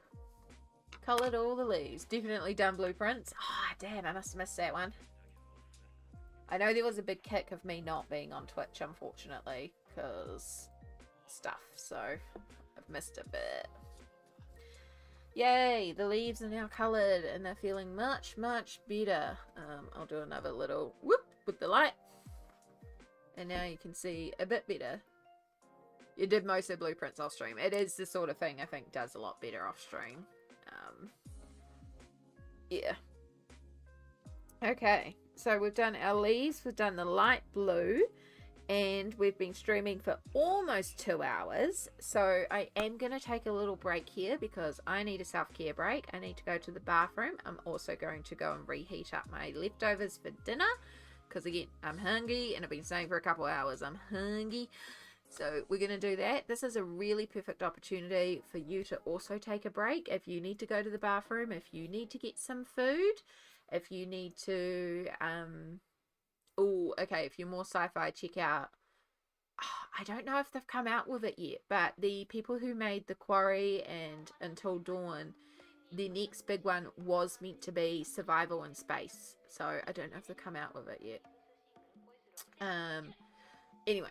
coloured all the leaves. Definitely done Blueprints. Ah, oh, damn, I must have missed that one. I know there was a big kick of me not being on Twitch, unfortunately, because stuff, so I've missed a bit. Yay, the leaves are now coloured and they're feeling much, much better. I'll do another little whoop with the light. And now you can see a bit better. You did most of the Blueprints off stream. It is the sort of thing I think does a lot better off stream. Yeah. Okay, so we've done our leaves, we've done the light blue, and we've been streaming for almost 2 hours. So I am going to take a little break here because I need a self-care break. I need to go to the bathroom. I'm also going to go and reheat up my leftovers for dinner because again, I'm hungry and I've been saying for a couple hours I'm hungry. So we're going to do that. This is a really perfect opportunity for you to also take a break if you need to go to the bathroom, if you need to get some food, if you need to, oh, okay, if you're more sci-fi, check out, I don't know if they've come out with it yet, but the people who made The Quarry and Until Dawn, the next big one was meant to be survival in space. So I don't know if they've come out with it yet. Anyway.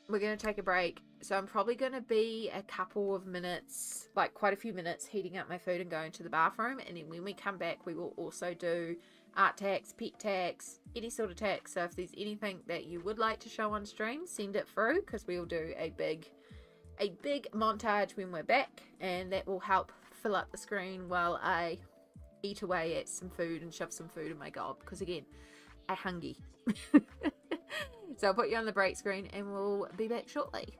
We're going to take a break. So I'm probably going to be a couple of minutes, like quite a few minutes, heating up my food and going to the bathroom. And then when we come back, we will also do art tags, pet tags, any sort of tags. So if there's anything that you would like to show on stream, send it through because we'll do a big montage when we're back. And that will help fill up the screen while I eat away at some food and shove some food in my gob. Because again, I'm hungry. So I'll put you on the break screen and we'll be back shortly.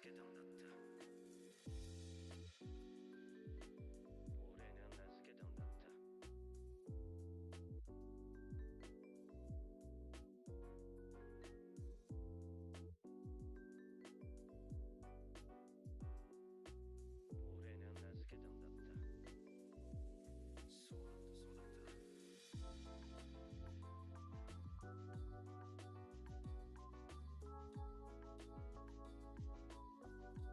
けたんだった。俺が名付けたんだった。俺が名付けたんだった。そうだったそうだった。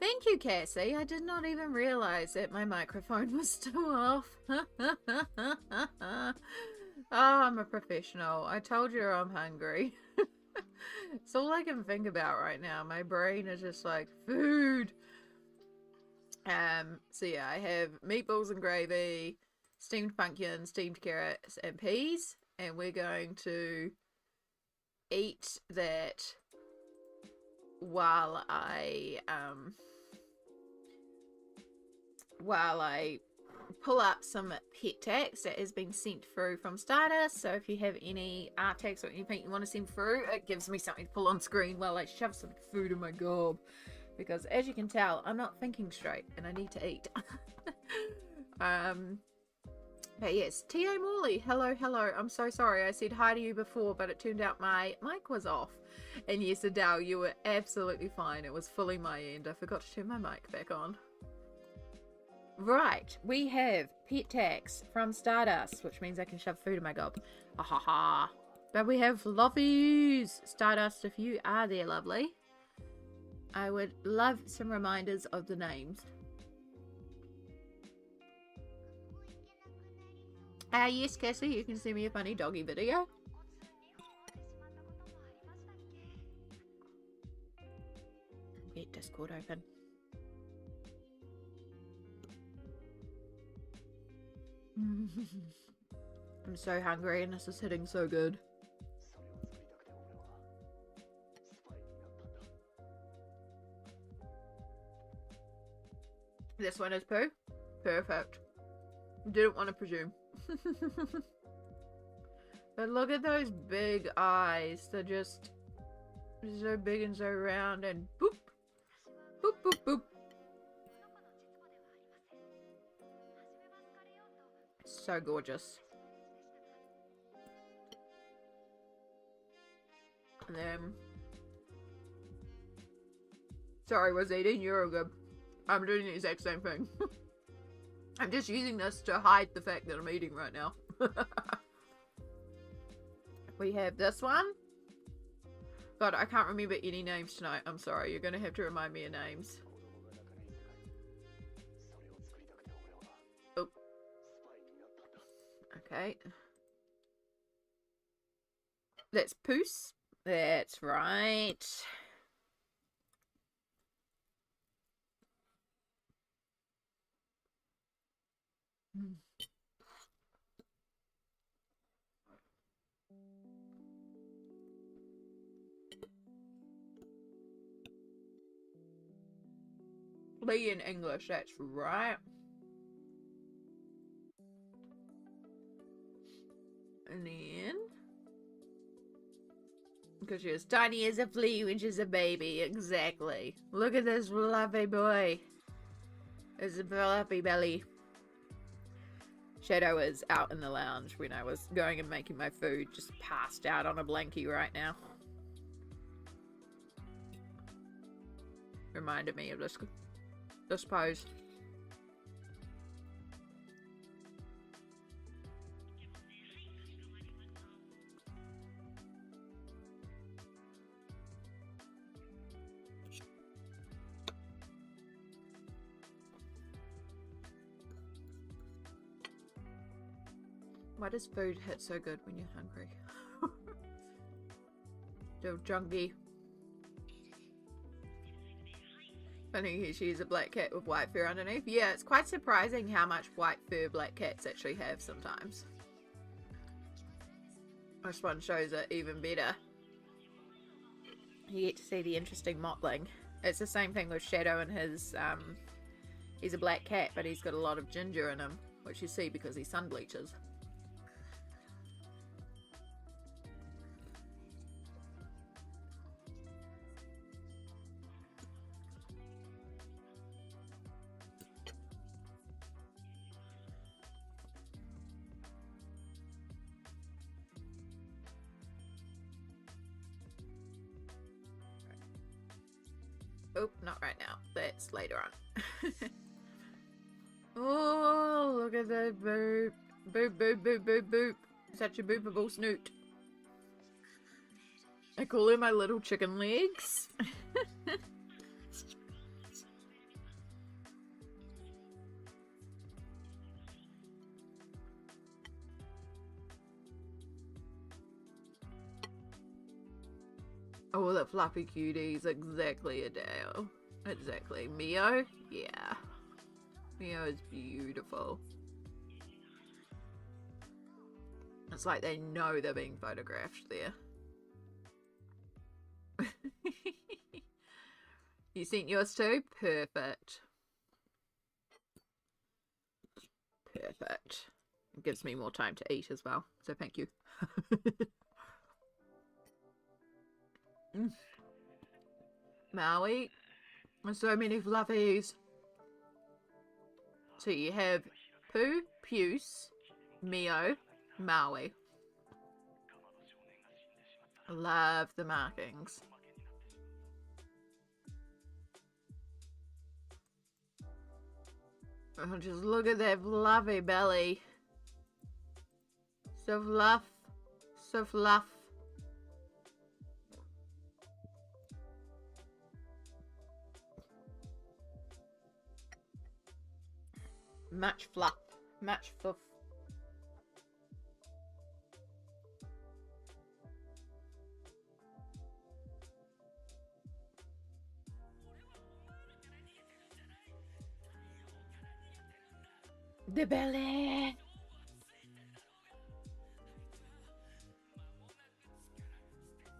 Thank you, Cassie. I did not even realize that my microphone was still off. Oh, I'm a professional. I told you I'm hungry. It's all I can think about right now. My brain is just like, food. So yeah, I have meatballs and gravy, steamed pumpkin, steamed carrots, and peas. And we're going to eat that while I pull up some pet tags that has been sent through from Stardust. So if you have any art tags or anything you want to send through, it gives me something to pull on screen while I shove some food in my gob. Because as you can tell, I'm not thinking straight and I need to eat. But yes, T.A. Morley, hello. I'm so sorry. I said hi to you before, but it turned out my mic was off. And yes, Adele, you were absolutely fine. It was fully my end. I forgot to turn my mic back on. Right, we have pet tags from Stardust, which means I can shove food in my gob. Ha ha ha. But we have Fluffies. Stardust, if you are there, lovely, I would love some reminders of the names. Yes, Cassie, you can send me a funny doggy video. Get Discord open. I'm so hungry and this is hitting so good. This one is poo? Perfect. Didn't want to presume. But look at those big eyes. They're just so big and so round and boop. Boop, boop, boop. So gorgeous. And then... Sorry, was eating. You're good. I'm doing the exact same thing. I'm just using this to hide the fact that I'm eating right now. We have this one. God, I can't remember any names tonight. I'm sorry. You're going to have to remind me of names. Oh. Okay. That's Poos. That's right. Lee in English, that's right. And then... because you're as tiny as a flea when she's a baby. Exactly. Look at this fluffy boy. It's a fluffy belly. Shadow is out in the lounge when I was going and making my food. Just passed out on a blankie right now. Reminded me of this pose. Why does food hit so good when you're hungry? So junky. Funny, she's a black cat with white fur underneath. Yeah, it's quite surprising how much white fur black cats actually have sometimes. This one shows it even better. You get to see the interesting mottling. It's the same thing with Shadow and his, he's a black cat, but he's got a lot of ginger in him, which you see because he sun bleaches. Oh, not right now. That's later on. Oh, look at that boop. Boop, boop, boop, boop, boop. Such a boopable snoot. I call her my little chicken legs. Oh, the fluffy cuties. Exactly, Adele. Exactly. Mio? Yeah. Mio is beautiful. It's like they know they're being photographed there. You sent yours too? Perfect. Perfect. It gives me more time to eat as well, so thank you. Maui. There's so many fluffies. So you have Pooh, Puce, Mio, Maui. Love the markings. Oh, just look at that fluffy belly. So fluff. So fluff. Much fluff. Much fluff. The belly.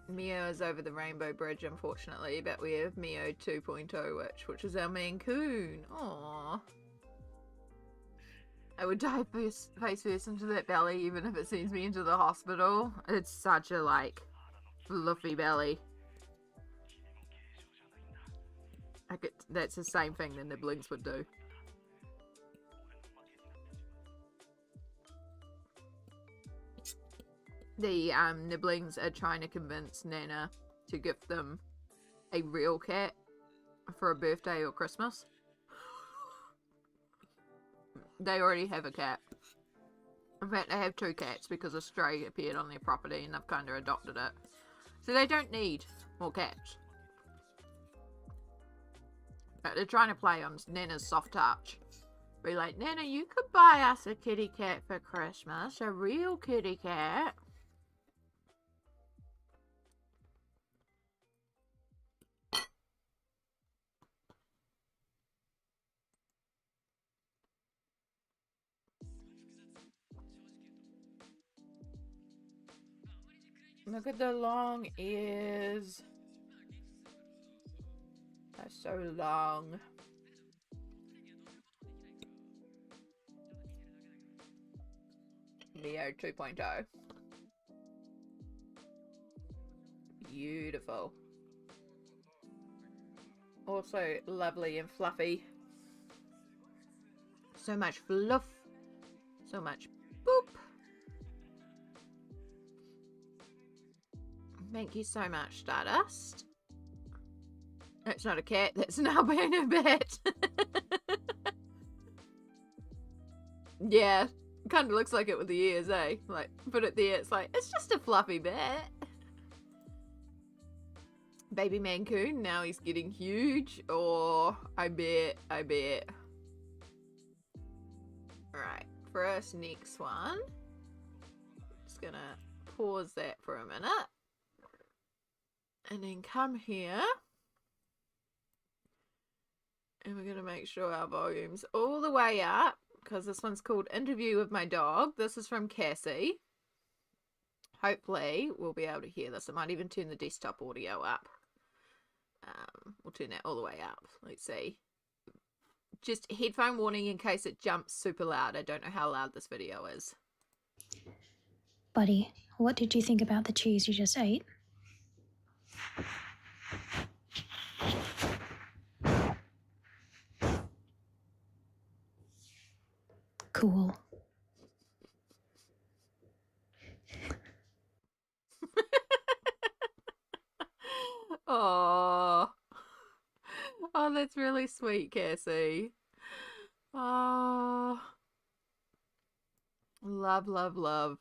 Mio is over the Rainbow Bridge, unfortunately, but we have Mio 2.0, which is our main coon. Aww. I would dive face first into that belly, even if it sends me into the hospital. It's such a, like, fluffy belly. That's the same thing the nibblings would do. The nibblings are trying to convince Nana to give them a real cat for a birthday or Christmas. They already have a cat. In fact, they have 2 cats because a stray appeared on their property and they've kind of adopted it. So they don't need more cats. But they're trying to play on Nana's soft touch. Be like, Nana, you could buy us a kitty cat for Christmas. A real kitty cat. Look at the long ears. They're so long. Leo 2.0. Beautiful. Also lovely and fluffy. So much fluff. So much boop. Thank you so much, Stardust. That's not a cat, that's an albino bat. Yeah, kind of looks like it with the ears, eh? Like, put it there, it's like, it's just a fluffy bat. Baby Mancoon, now he's getting huge. Oh, I bet. Alright, first, next one. Just gonna pause that for a minute. And then come here. And we're going to make sure our volume's all the way up. Because this one's called Interview with My Dog. This is from Cassie. Hopefully we'll be able to hear this. I might even turn the desktop audio up. We'll turn that all the way up. Let's see. Just headphone warning in case it jumps super loud. I don't know how loud this video is. Buddy, what did you think about the cheese you just ate? Cool. Oh, oh, that's really sweet, Cassie. Oh, love, love, love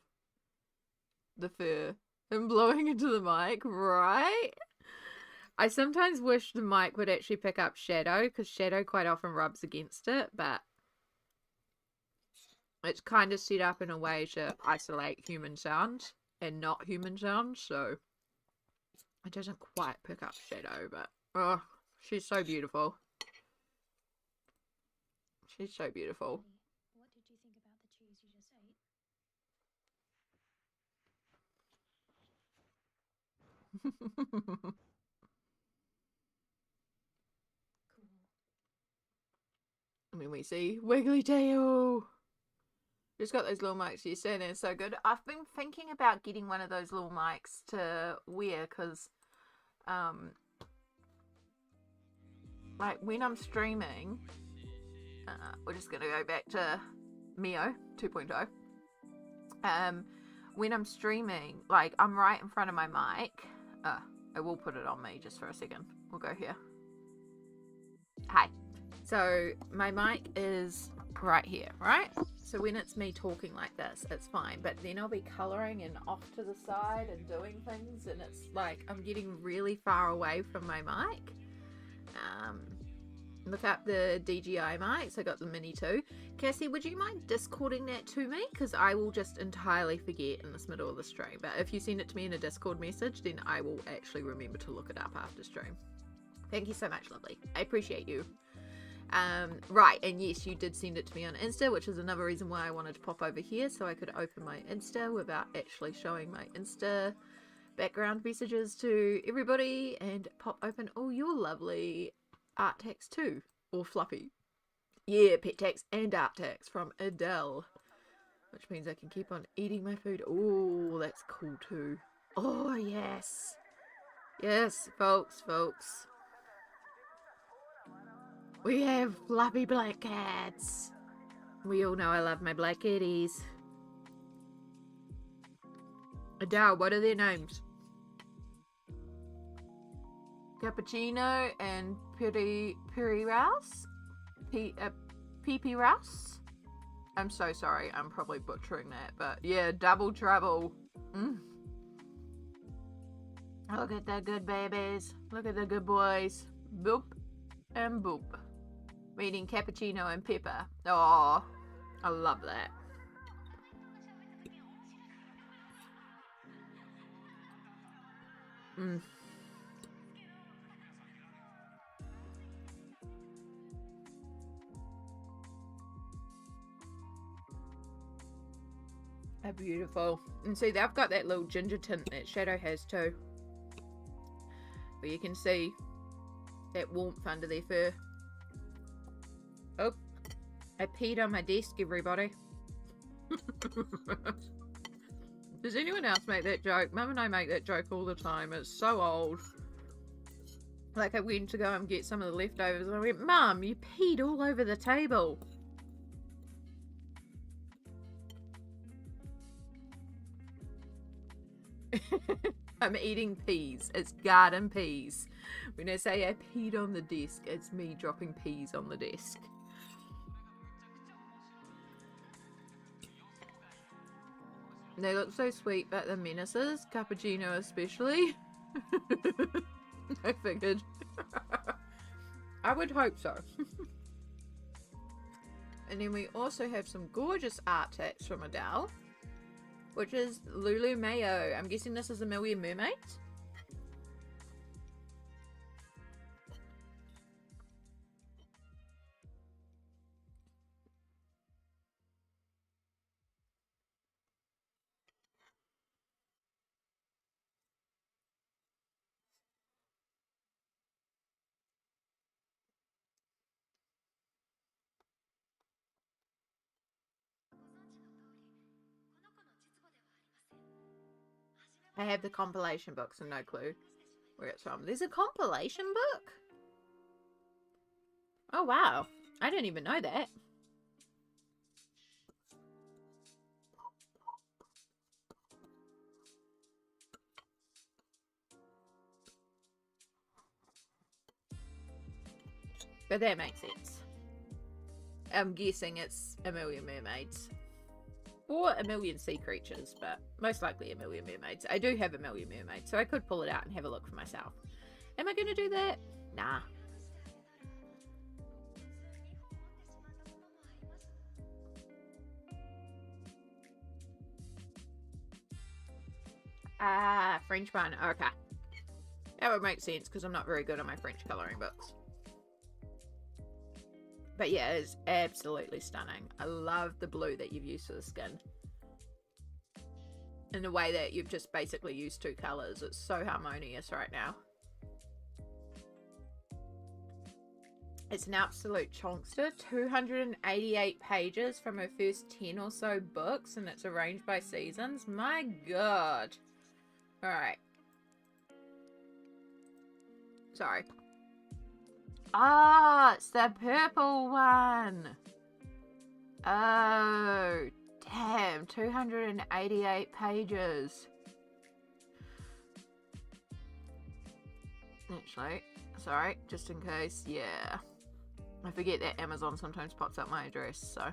the fur and blowing into the mic, right? I sometimes wish the mic would actually pick up Shadow because Shadow quite often rubs against it, but it's kind of set up in a way to isolate human sound and not human sound, so It doesn't quite pick up shadow, but oh, she's so beautiful. She's so beautiful. What did you think about the cheese you just ate? Cool. And then we see Wiggly Tail. Just got those little mics. You're saying they're so good. I've been thinking about getting one of those little mics to wear because, like when I'm streaming, we're just gonna go back to Mio 2.0. When I'm streaming, like I'm right in front of my mic. I will put it on me just for a second. We'll go here. Hi. So my mic is right here, right? So when it's me talking like this, it's fine. But then I'll be colouring and off to the side and doing things, and it's like I'm getting really far away from my mic. Look up the DJI mics. I got the Mini 2. Cassie, would you mind Discording that to me? Because I will just entirely forget in this middle of the stream. But if you send it to me in a Discord message, then I will actually remember to look it up after stream. Thank you so much, lovely. I appreciate you. Right, and yes, you did send it to me on Insta, which is another reason why I wanted to pop over here so I could open my Insta without actually showing my Insta background messages to everybody and pop open all your lovely art tags too, or Fluffy. Yeah, pet tags and art tags from Adele, which means I can keep on eating my food. Oh, that's cool too. Oh, yes. Yes, folks. We have fluffy black cats. We all know I love my black kitties. Adele, what are their names? Cappuccino and Piri Rouse? Pee Rouse? I'm so sorry, I'm probably butchering that, but yeah, double trouble. Look at the good babies. Look at the good boys. Boop and boop. We're eating cappuccino and pepper. Oh, I love that. They're beautiful. And see, they've got that little ginger tint that Shadow has too. But you can see that warmth under their fur. Oh, I peed on my desk, everybody. Does anyone else make that joke? Mum and I make that joke all the time. It's so old. Like I went to go and get some of the leftovers and I went, Mum, you peed all over the table. I'm eating peas. It's garden peas. When I say I peed on the desk, it's me dropping peas on the desk. They look so sweet, but the menaces, cappuccino especially. I figured. I would hope so. And then we also have some gorgeous art text from Adele, which is Lulu Mayo. I'm guessing this is a Million Mermaids. I have the compilation book, so no clue where it's from. There's a compilation book? Oh, wow. I didn't even know that. But that makes sense. I'm guessing it's a Million Mermaids. Or a Million Sea Creatures, but most likely a Million Mermaids. I do have a Million Mermaids, so I could pull it out and have a look for myself. Am I going to do that? Nah. Ah, French bun. Okay. That would make sense because I'm not very good at my French colouring books. But yeah, it's absolutely stunning. I love the blue that you've used for the skin. In the way that you've just basically used two colours. It's so harmonious right now. It's an absolute chonkster. 288 pages from her first 10 or so books, and it's arranged by seasons. My god. Alright. Sorry. Ah, it's the purple one. Oh, damn. 288 pages. Actually, sorry, just in case, yeah. I forget that Amazon sometimes pops up my address, so.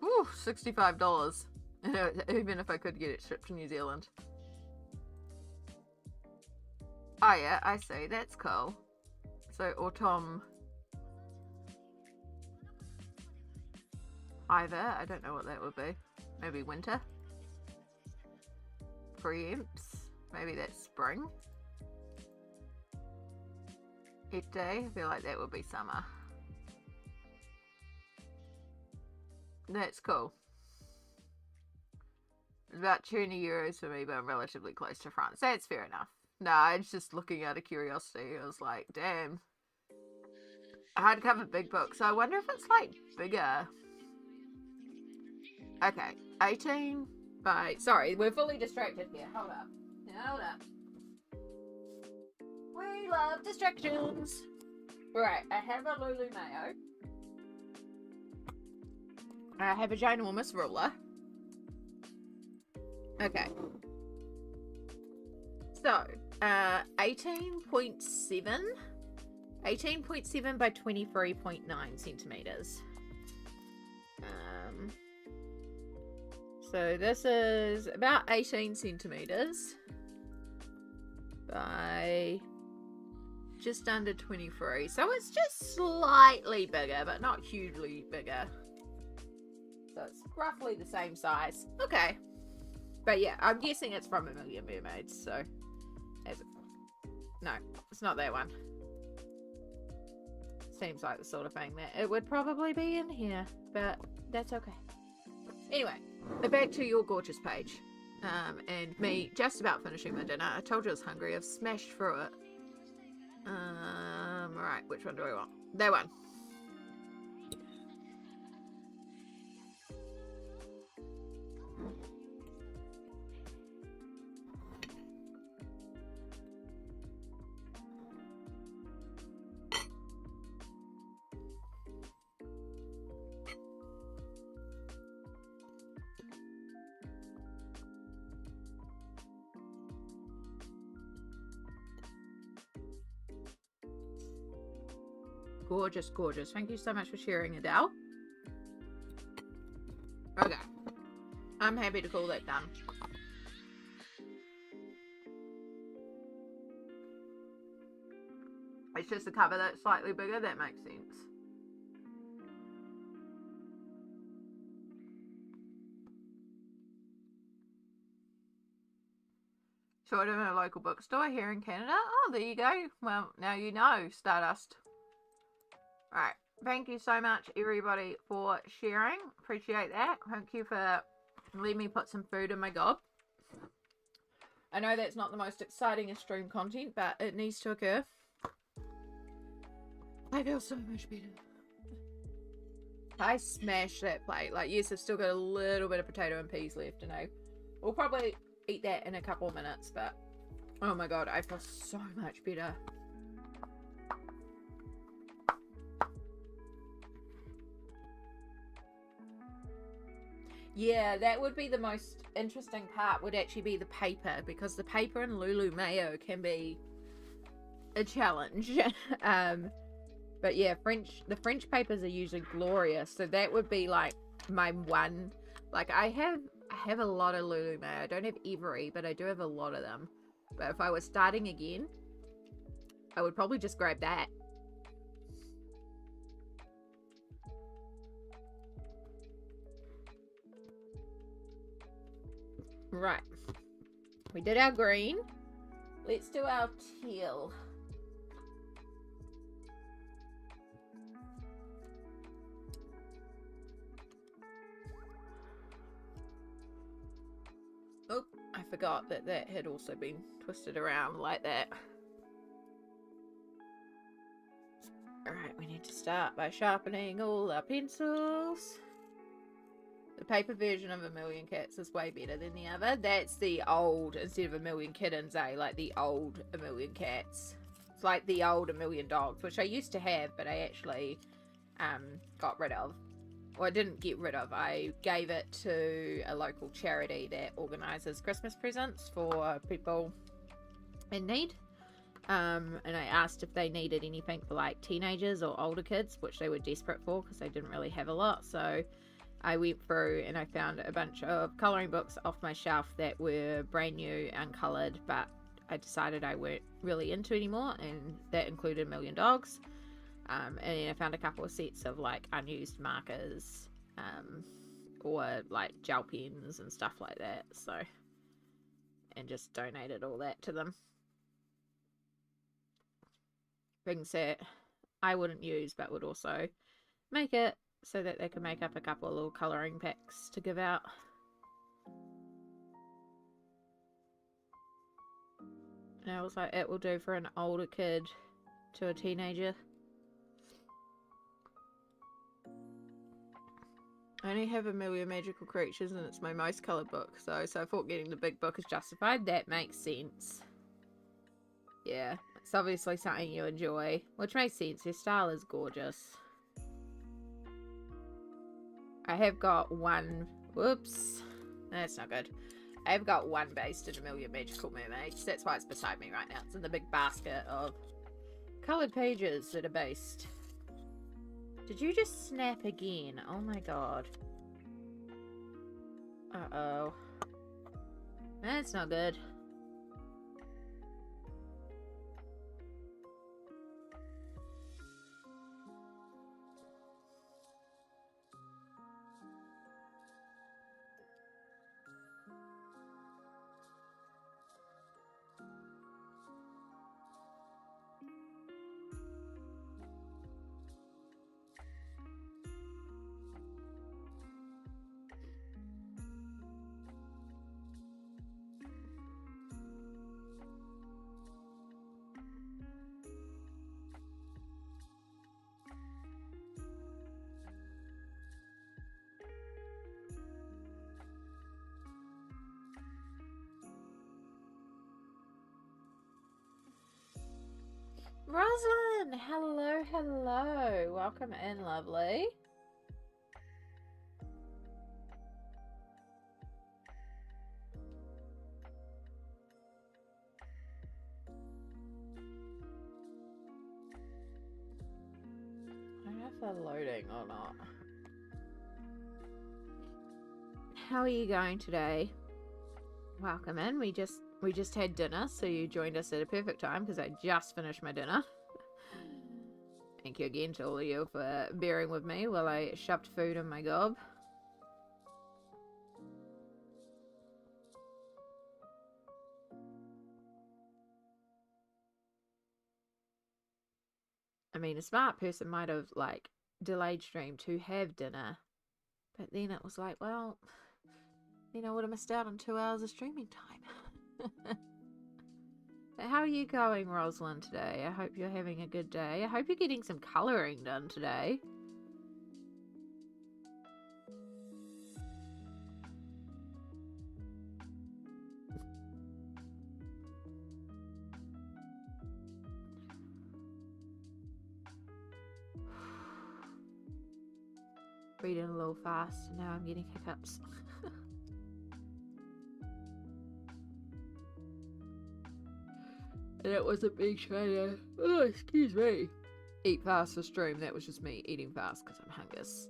Whew, $65. Even if I could get it shipped to New Zealand. Oh yeah, I see, that's cool. So, autumn. Either, I don't know what that would be. Maybe winter? Preempts. Maybe that's spring. Ete, I feel like that would be summer. That's cool. It's about 20 euros for me, but I'm relatively close to France. That's fair enough. No, I was just looking out of curiosity. I was like, damn. Hardcover big book. So I wonder if it's like bigger. Okay, 18 by... Sorry, we're fully distracted here. Hold up. Hold up. We love distractions. Right, I have a Lulu Mayo. I have a ginormous ruler. Okay. So, 18.7. 18.7 by 23.9 centimeters. So this is about 18 centimeters by just under 23. So it's just slightly bigger, but not hugely bigger. So it's roughly the same size. Okay. But yeah, I'm guessing it's from A Million Mermaids, so... No, it's not that one. Seems like the sort of thing that it would probably be in here, but that's okay. Anyway, back to your gorgeous page. And me just about finishing my dinner. I told you I was hungry. I've smashed through it. Right, which one do I want? That one. Gorgeous, gorgeous. Thank you so much for sharing, Adele. Okay. I'm happy to call that done. It's just the cover that's slightly bigger. That makes sense. Short of a local bookstore here in Canada. Oh, there you go. Well, now you know, Stardust. Alright, thank you so much everybody for sharing. Appreciate that. Thank you for letting me put some food in my gob. I know that's not the most exciting stream content, but it needs to occur. I feel so much better. I smashed that plate. Like, yes, I've still got a little bit of potato and peas left, and we'll probably eat that in a couple of minutes, but oh my god, I feel so much better. Yeah, that would be the most interesting part, would actually be the paper, because the paper in Lulu Mayo can be a challenge. But yeah, the French papers are usually glorious, so that would be like my one. Like, I have a lot of Lulu Mayo. I don't have every, but I do have a lot of them. But if I was starting again, I would probably just grab that. Right. We did our green. Let's do our teal. Oh, I forgot that that had also been twisted around like that. Alright, we need to start by sharpening all our pencils. The paper version of A Million Cats is way better than the other. That's the old, instead of A Million Kittens, like the old A Million Cats. It's like the old A Million Dogs, which I used to have, but I actually got rid of. Well, I didn't get rid of. I gave it to a local charity that organises Christmas presents for people in need. And I asked if they needed anything for like teenagers or older kids, which they were desperate for because they didn't really have a lot. So I went through and I found a bunch of colouring books off my shelf that were brand new, uncoloured, but I decided I weren't really into anymore, and that included A Million Dogs. And I found a couple of sets of like unused markers, or like gel pens and stuff like that. So, and just donated all that to them. Things that I wouldn't use but would also make it so that they can make up a couple of little colouring packs to give out. And I was like, it will do for an older kid to a teenager. I only have A Million Magical Creatures and it's my most coloured book, so I thought getting the big book is justified. That makes sense. Yeah, it's obviously something you enjoy, which makes sense. Your style is gorgeous. I have got one... Whoops. That's not good. I have got one based in A Million Magical Mermaids. That's why it's beside me right now. It's in the big basket of coloured pages that are based. Did you just snap again? Oh my god. Uh-oh. That's not good. Rosalind! Hello, hello. Welcome in, lovely. I don't know if they're loading or not. How are you going today? Welcome in. We just had dinner, so you joined us at a perfect time because I just finished my dinner. Thank you again to all of you for bearing with me while I shoved food in my gob. I mean, a smart person might have, like, delayed stream to have dinner, but then it was like, well, then I would have missed out on 2 hours of streaming time. But how are you going, Rosalind, today? I hope you're having a good day. I hope you're getting some colouring done today. Reading a little fast, and now I'm getting hiccups. And it wasn't me trying to, oh, excuse me, eat fast for stream. That was just me eating fast because I'm hungry. It's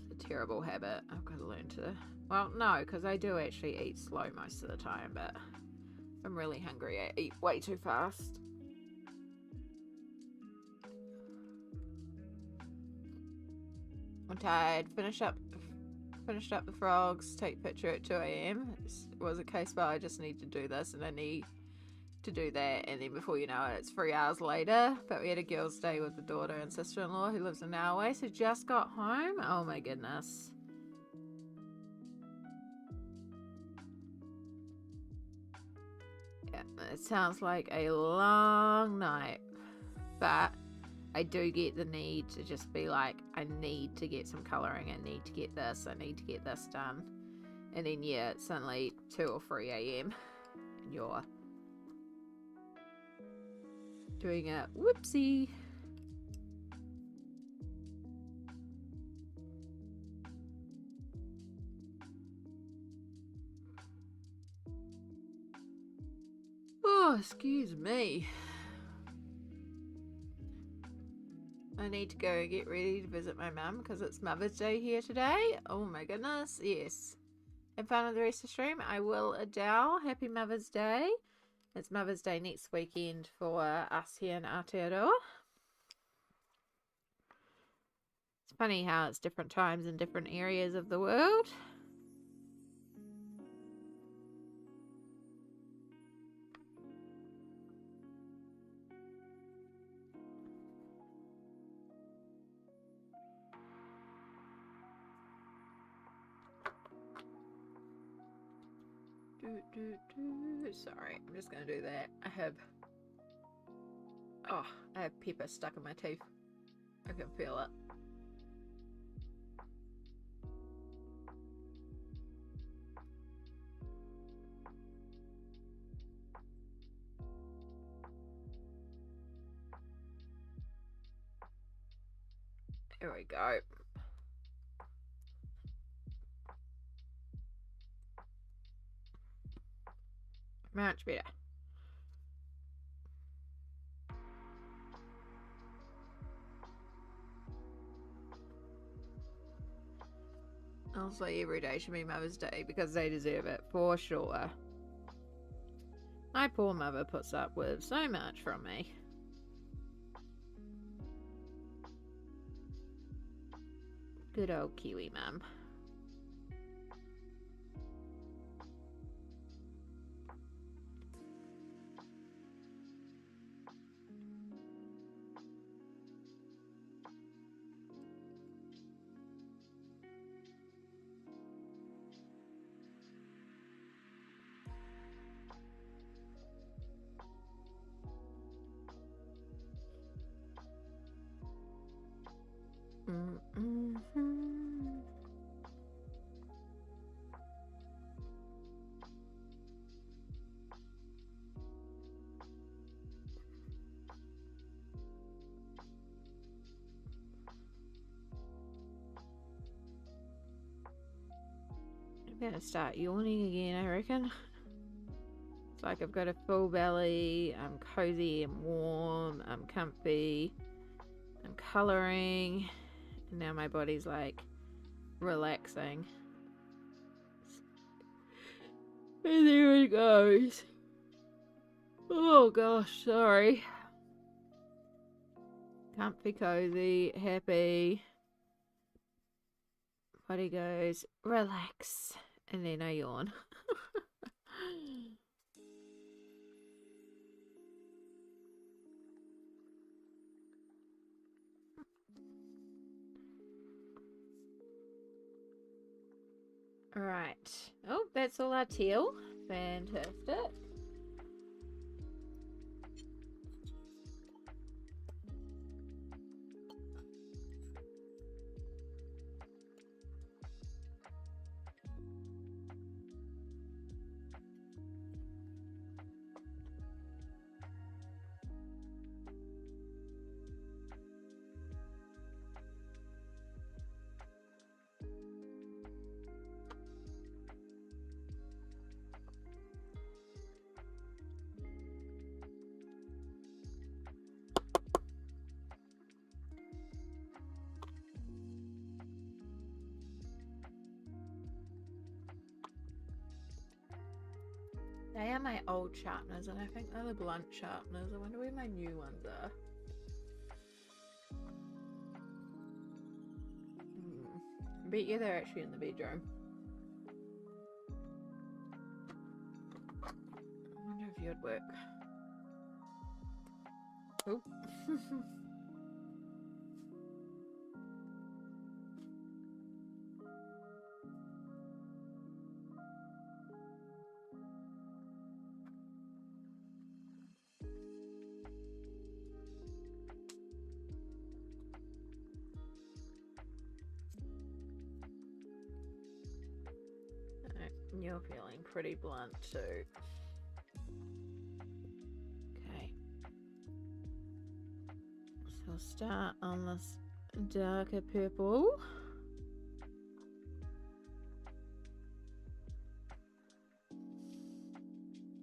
a terrible habit. I've got to learn to, well, no, because I do actually eat slow most of the time, but if I'm really hungry, I eat way too fast. I'm tired. Finish up Finished up the frogs, take picture at 2 a.m. It was a case where I just need to do this and I need to do that, and then before you know it, it's 3 hours later. But we had a girls' day with the daughter and sister-in-law who lives an hour away, so just got home. Oh my goodness. Yeah, it sounds like a long night, but I do get the need to just be like, I need to get some colouring, I need to get this, I need to get this done. And then yeah, it's suddenly 2 or 3 a.m. and you're doing a whoopsie. Oh, excuse me. I need to go and get ready to visit my mum because it's Mother's Day here today. Oh my goodness, yes. Have fun with the rest of the stream. I will, Adele. Happy Mother's Day. It's Mother's Day next weekend for us here in Aotearoa. It's funny how it's different times in different areas of the world. Sorry, I'm just gonna do that. I have pepper stuck in my teeth. I can feel it. There we go. Much better. Honestly, every day should be Mother's Day because they deserve it for sure. My poor mother puts up with so much from me. Good old Kiwi mum. I'm gonna start yawning again, I reckon. It's like I've got a full belly, I'm cozy, I'm warm, I'm comfy, I'm colouring, and now my body's like relaxing. And there it goes. Oh gosh, sorry. Comfy, cozy, happy. Body goes, relax, and then I yawn. Right. Oh, that's all our teal. Fantastic. They are my old sharpeners, and I think they're the blunt sharpeners. I wonder where my new ones are. Bet you they're actually in the bedroom. I wonder if you'd work. Oh. You're feeling pretty blunt too. Okay. So we'll start on this darker purple.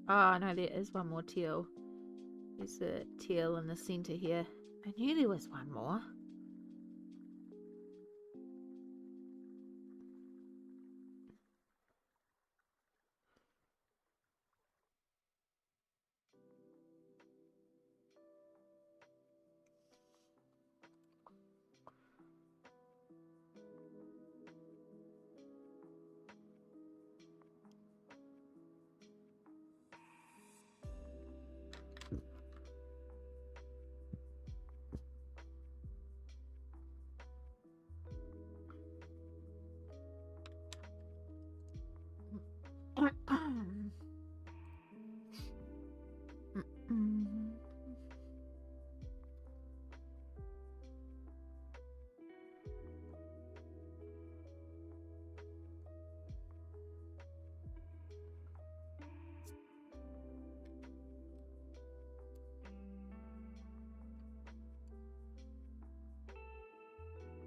Oh no, there is one more teal. There's a teal in the center here. I knew there was one more.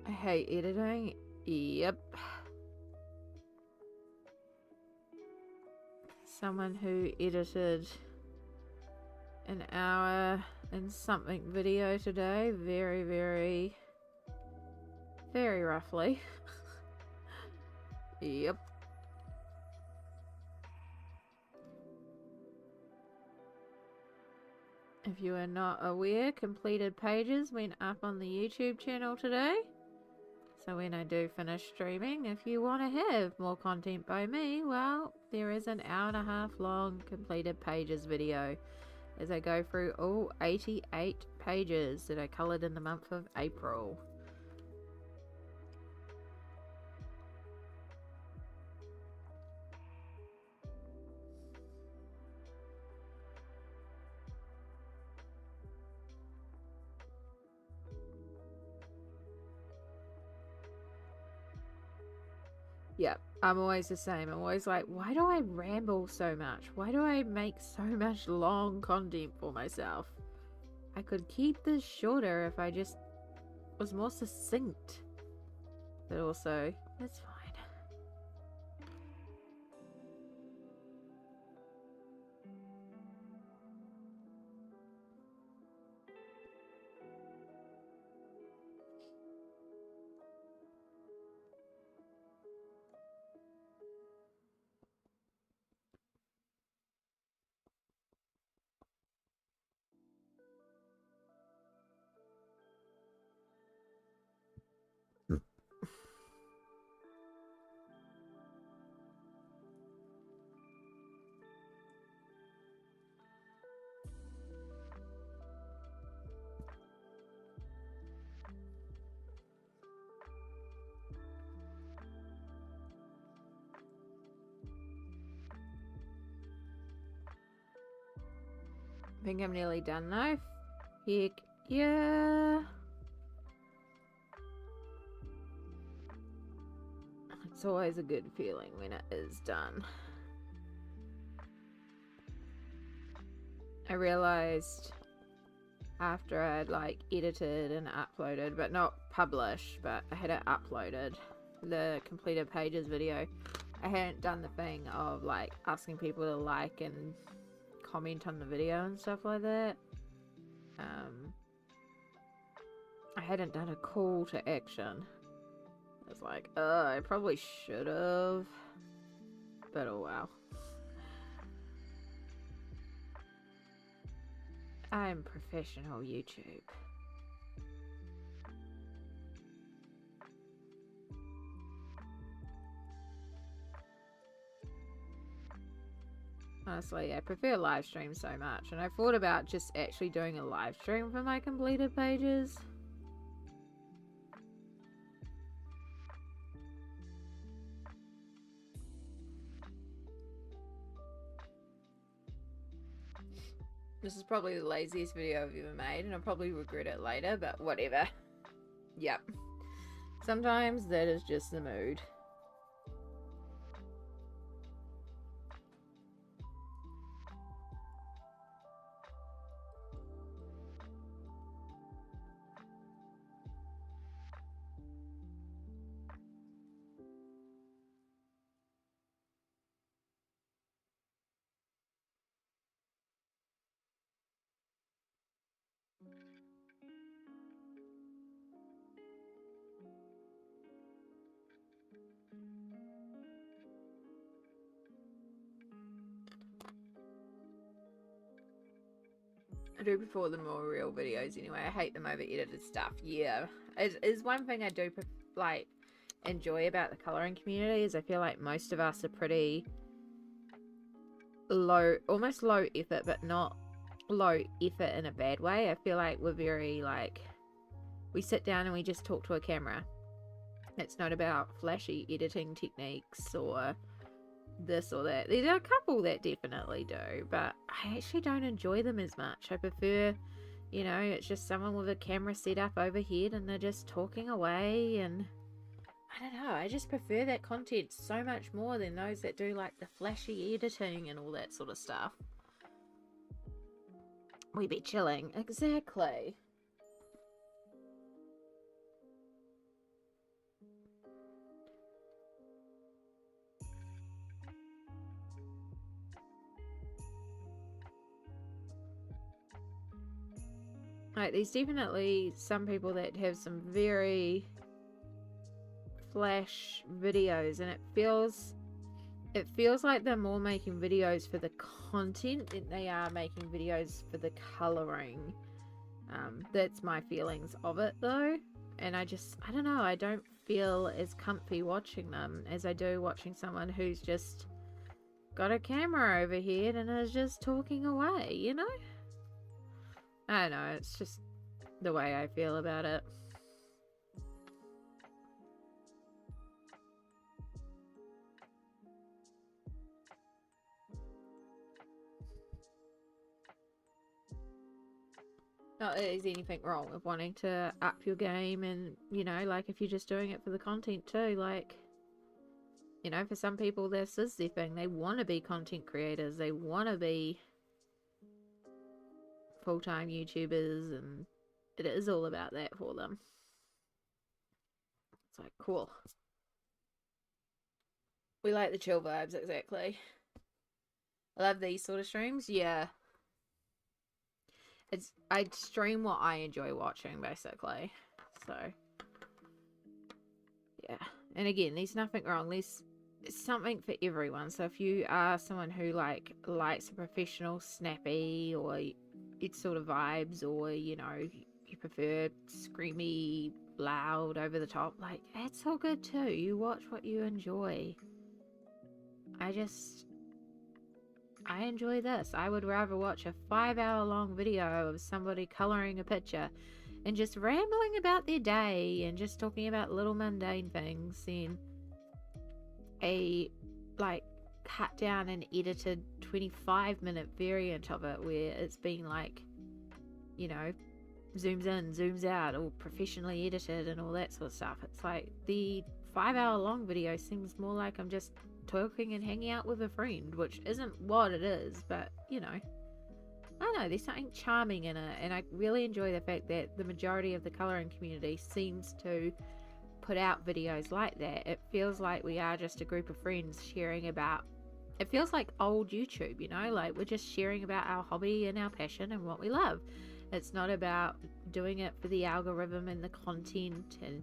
I hate editing. Yep. Someone who edited an hour and something video today, very, very, very roughly. Yep. If you are not aware, completed pages went up on the YouTube channel today. So when I do finish streaming, if you want to have more content by me, well, there is an hour and a half long completed pages video as I go through all 88 pages that I coloured in the month of April. Yeah, I'm always the same. I'm always like, why do I ramble so much? Why do I make so much long content for myself? I could keep this shorter if I just was more succinct. But also, it's fine. I think I'm nearly done though. Heck yeah. It's always a good feeling when it is done. I realized after I'd like edited and uploaded, but not published, but I had it uploaded, the completed pages video, I hadn't done the thing of like asking people to like and comment on the video and stuff like that. I hadn't done a call to action. I was like, I probably should have, but oh well. I'm professional YouTube. Honestly, I prefer live streams so much, and I thought about just actually doing a live stream for my completed pages. This is probably the laziest video I've ever made, and I'll probably regret it later, but whatever. Yep. Sometimes that is just the mood. I do prefer the more real videos anyway. I hate them over edited stuff. Yeah, it is one thing I do like enjoy about the coloring community is I feel like most of us are pretty low, almost low effort, but not low effort in a bad way. I feel like we're very like, we sit down and we just talk to a camera. It's not about flashy editing techniques or this or that. There are a couple that definitely do, but I actually don't enjoy them as much. I prefer, you know, it's just someone with a camera set up overhead and they're just talking away, and I don't know, I just prefer that content so much more than those that do like the flashy editing and all that sort of stuff. We be chilling. Exactly. Like, there's definitely some people that have some very flash videos, and it feels like they're more making videos for the content than they are making videos for the coloring. That's my feelings of it though, and I don't know, I don't feel as comfy watching them as I do watching someone who's just got a camera overhead and is just talking away, you know? I don't know, it's just the way I feel about it. Not that there's anything wrong with wanting to up your game, and, you know, like, if you're just doing it for the content too, like, you know, for some people this is their thing. They want to be content creators, they want to be full-time YouTubers, and it is all about that for them. It's like, cool. We like the chill vibes, exactly. I love these sort of streams, yeah. I stream what I enjoy watching, basically. So, yeah. And again, there's nothing wrong. There's something for everyone. So if you are someone who likes a professional, snappy, or it's sort of vibes, or, you know, you prefer screamy, loud, over the top, like, it's all good too. You watch what you enjoy. I enjoy this. I would rather watch a 5-hour-long video of somebody coloring a picture and just rambling about their day and just talking about little mundane things than a, like, cut down and edited 25-minute variant of it where it's been, like, you know, zooms in, zooms out, all professionally edited and all that sort of stuff. It's like the 5-hour-long video seems more like I'm just talking and hanging out with a friend, which isn't what it is, but, you know, I don't know, there's something charming in it, and I really enjoy the fact that the majority of the colouring community seems to put out videos like that. It feels like we are just a group of friends sharing about, it feels like old YouTube, you know, like we're just sharing about our hobby and our passion and what we love. It's not about doing it for the algorithm and the content and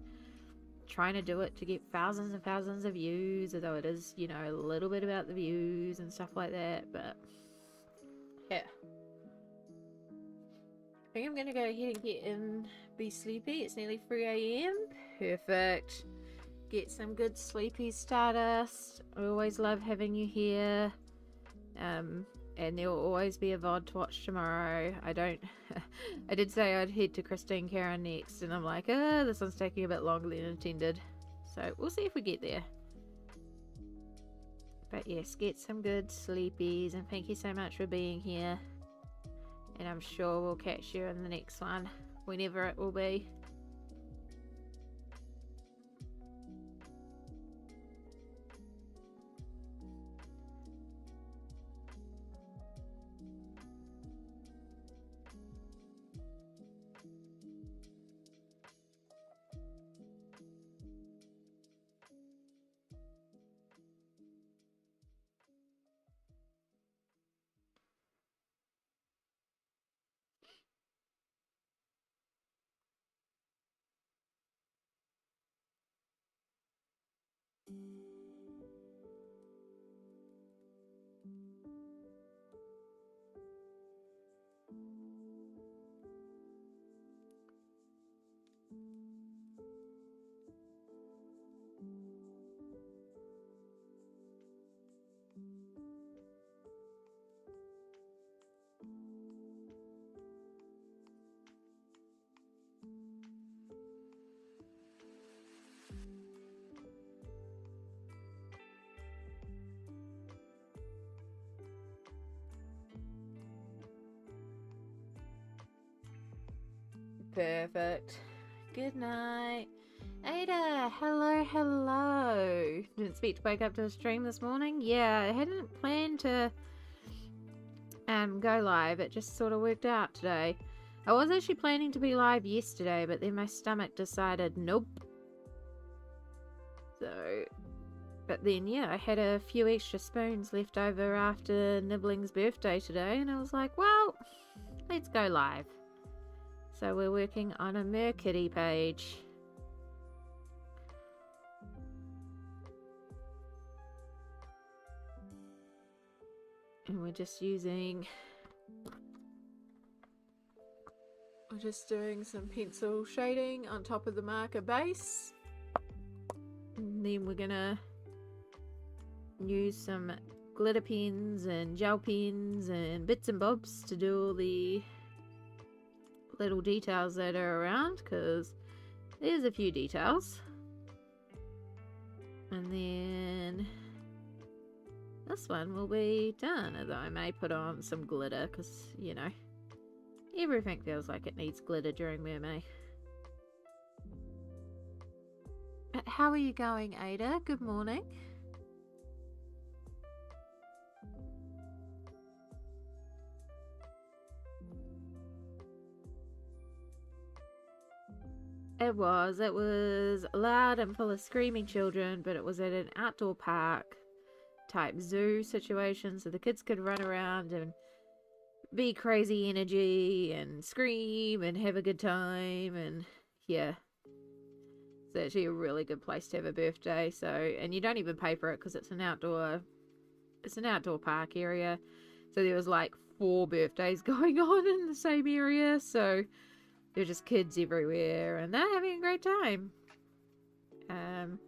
trying to do it to get thousands and thousands of views, although it is, you know, a little bit about the views and stuff like that. But yeah, I think I'm gonna go ahead and get in, be sleepy. It's nearly 3 a.m. Perfect. Get some good sleepy stardust. I always love having you here. And there will always be a VOD to watch tomorrow. I don't... I did say I'd head to Christine Karen next, and I'm like, this one's taking a bit longer than intended. So we'll see if we get there. But yes, get some good sleepies, and thank you so much for being here. And I'm sure we'll catch you in the next one, whenever it will be. Perfect. Good night. Ada, hello. Didn't expect to wake up to a stream this morning. Yeah, I hadn't planned to go live. It just sort of worked out today. I was actually planning to be live yesterday, but then my stomach decided nope. So, but then yeah, I had a few extra spoons left over after Nibbling's birthday today, and I was like, well, let's go live. So we're working on a Merkitty page. And we're just doing some pencil shading on top of the marker base. And then we're gonna use some glitter pens and gel pens and bits and bobs to do all the little details that are around, because there's a few details. And then this one will be done, although I may put on some glitter because, you know, everything feels like it needs glitter during Mermay. How are you going, Ada? Good morning. It was loud and full of screaming children, but it was at an outdoor park type zoo situation, so the kids could run around and be crazy energy and scream and have a good time. And yeah, it's actually a really good place to have a birthday. So, and you don't even pay for it because it's an outdoor park area. So there was like 4 birthdays going on in the same area, so there's just kids everywhere and they're having a great time. And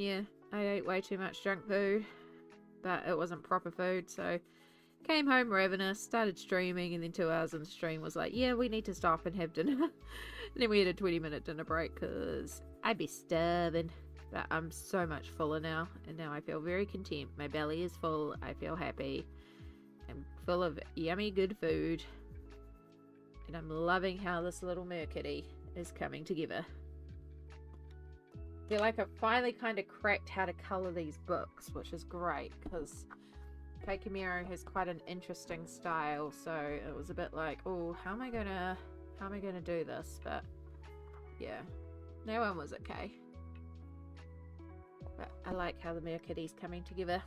yeah, I ate way too much junk food, but it wasn't proper food, so came home ravenous, started streaming, and then 2 hours into stream was like, yeah, we need to stop and have dinner. And then we had a 20-minute dinner break because I'd be starving. But I'm so much fuller now, and now I feel very content. My belly is full, I feel happy. I'm full of yummy good food. And I'm loving how this little Merkitty is coming together. I feel like I've finally kind of cracked how to colour these books, which is great, because Keikimiro has quite an interesting style, so it was a bit like, oh, how am I gonna do this? But yeah, that one was okay. But I like how the Merkitty's coming together.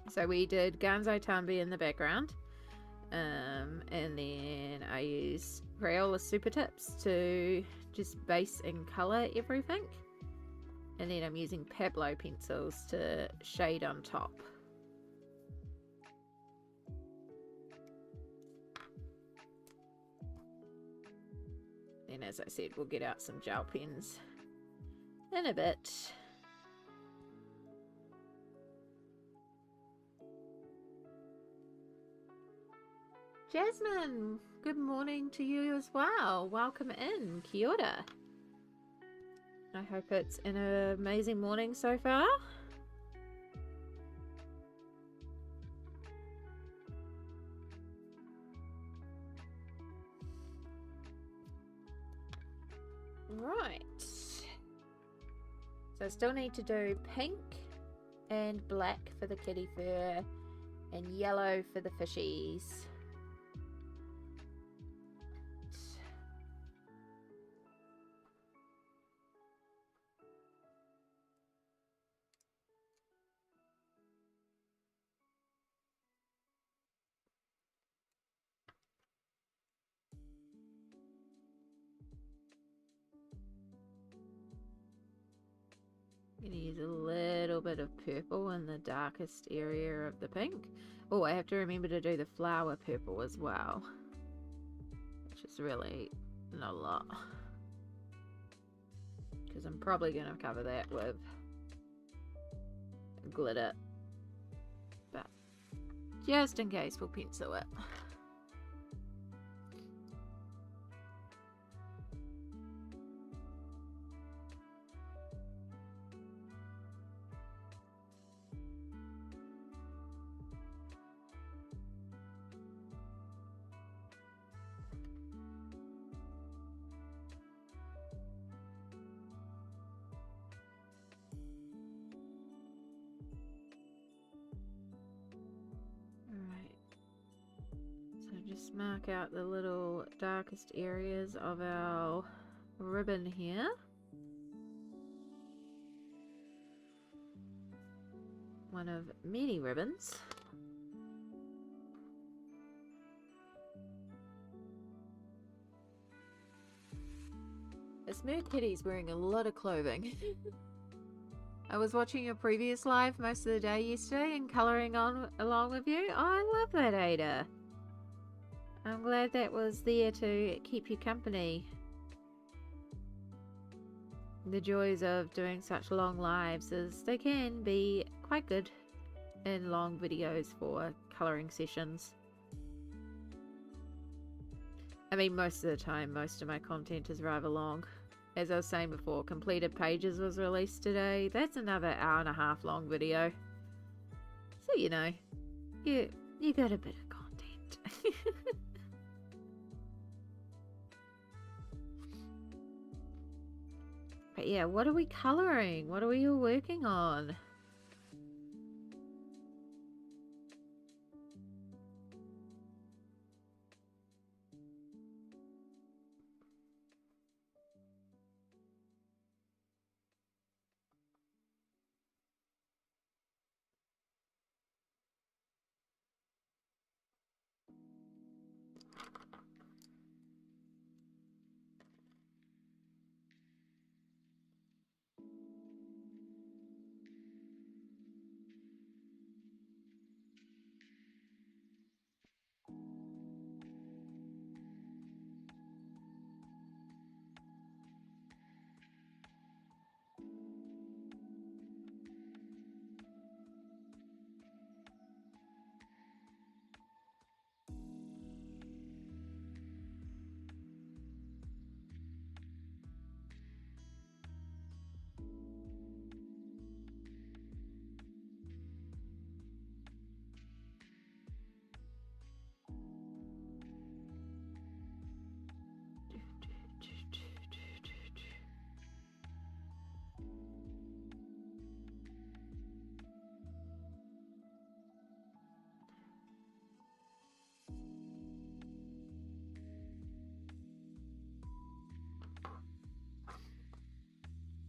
So we did Ganzo Tambi in the background. And then I use Crayola Super Tips to just base and colour everything. And then I'm using Pablo pencils to shade on top. Then, as I said, we'll get out some gel pens in a bit. Jasmine, good morning to you as well. Welcome in. Kia ora. I hope it's an amazing morning so far. Right. So I still need to do pink and black for the kitty fur and yellow for the fishies. I'm going to use a little bit of purple in the darkest area of the pink. Oh, I have to remember to do the flower purple as well, which is really not a lot, because I'm probably going to cover that with glitter, but just in case we'll pencil it. Just mark out the little darkest areas of our ribbon here. One of many ribbons. This Merc Kitty's wearing a lot of clothing. I was watching your previous live most of the day yesterday and colouring on along with you. Oh, I love that, Ada. I'm glad that was there to keep you company. The joys of doing such long lives is they can be quite good in long videos for colouring sessions. I mean, most of the time, most of my content is rather long. As I was saying before, Completed Pages was released today. That's another hour-and-a-half long video. So, you know, you got a bit of content. But yeah, what are we colouring? What are we all working on?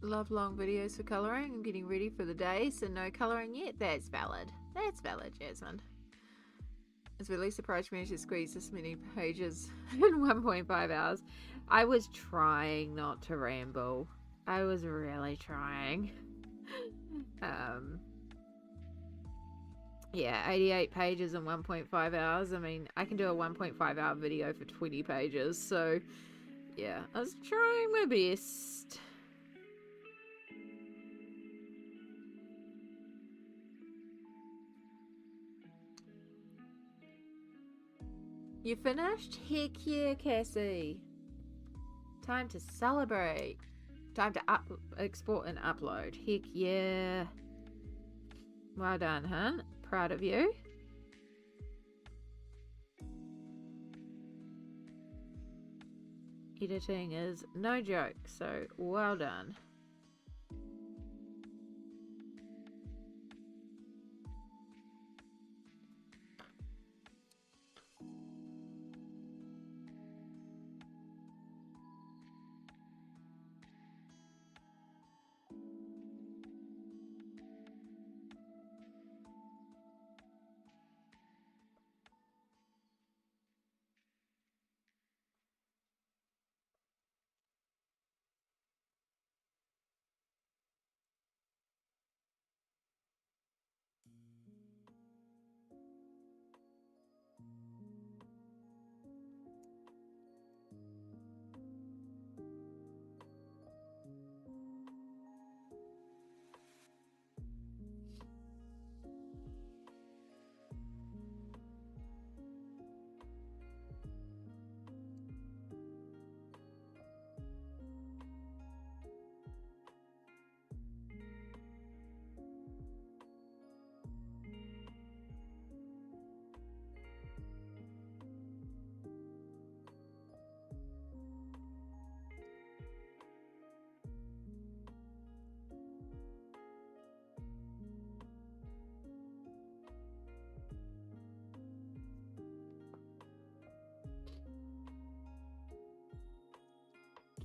Love long videos for colouring. I'm getting ready for the day, so no colouring yet. That's valid. That's valid, Jasmine. It's really surprised me to squeeze this many pages in 1.5 hours. I was trying not to ramble. I was really trying. Yeah, 88 pages in 1.5 hours. I mean, I can do a 1.5 hour video for 20 pages, so yeah, I was trying my best. You finished? Heck yeah, Cassie. Time to celebrate. Time to export and upload. Heck yeah. Well done, hun. Proud of you. Editing is no joke, so well done.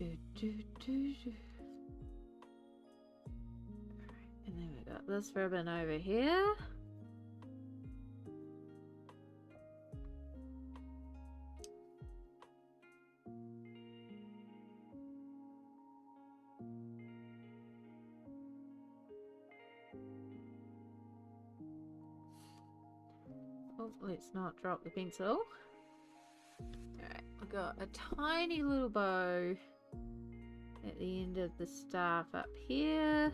And then we got this ribbon over here. Oh, let's not drop the pencil. Alright, we've got a tiny little bow at the end of the staff up here,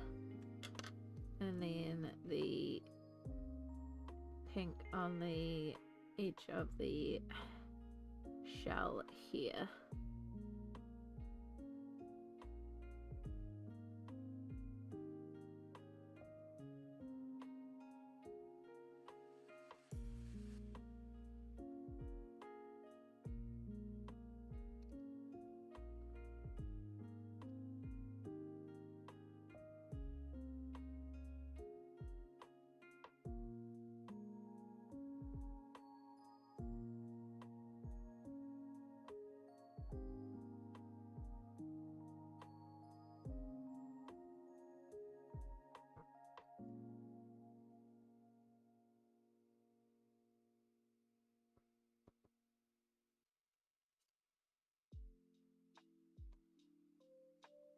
and then the pink on the edge of the shell here.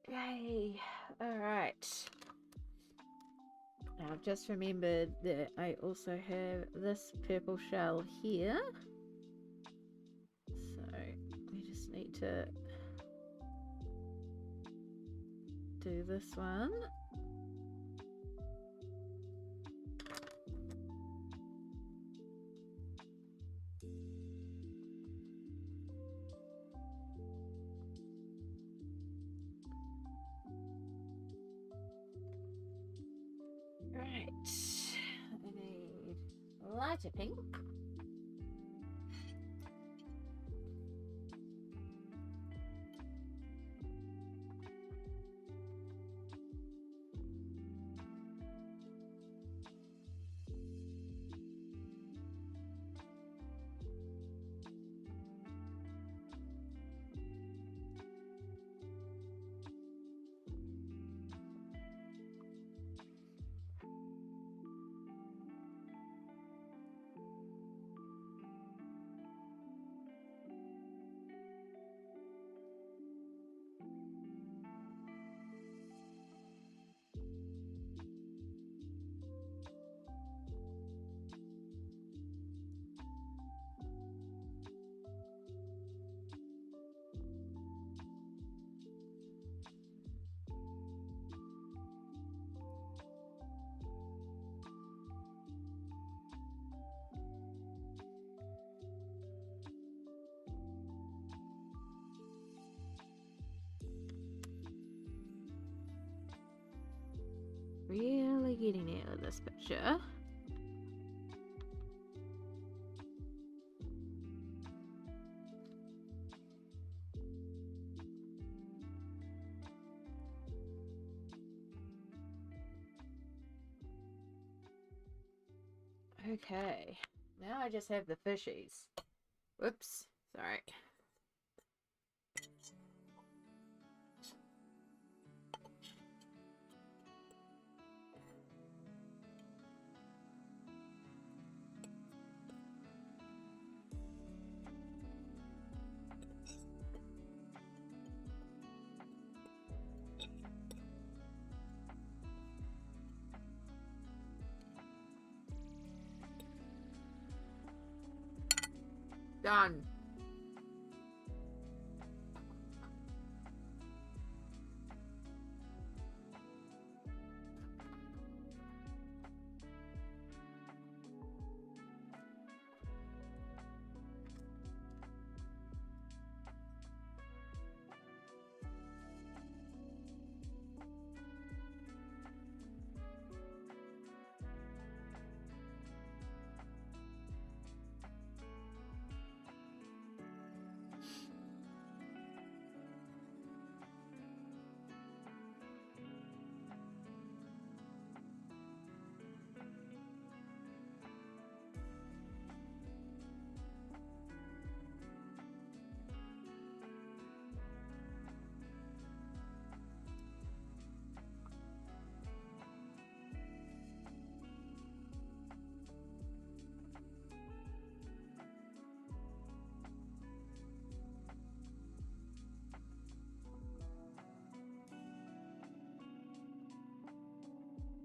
Yay! Alright. Now I've just remembered that I also have this purple shell here. So we just need to do this one. Right, I need lighter pink. getting out of this picture? Okay, now I just have the fishies. Whoops, sorry. Done.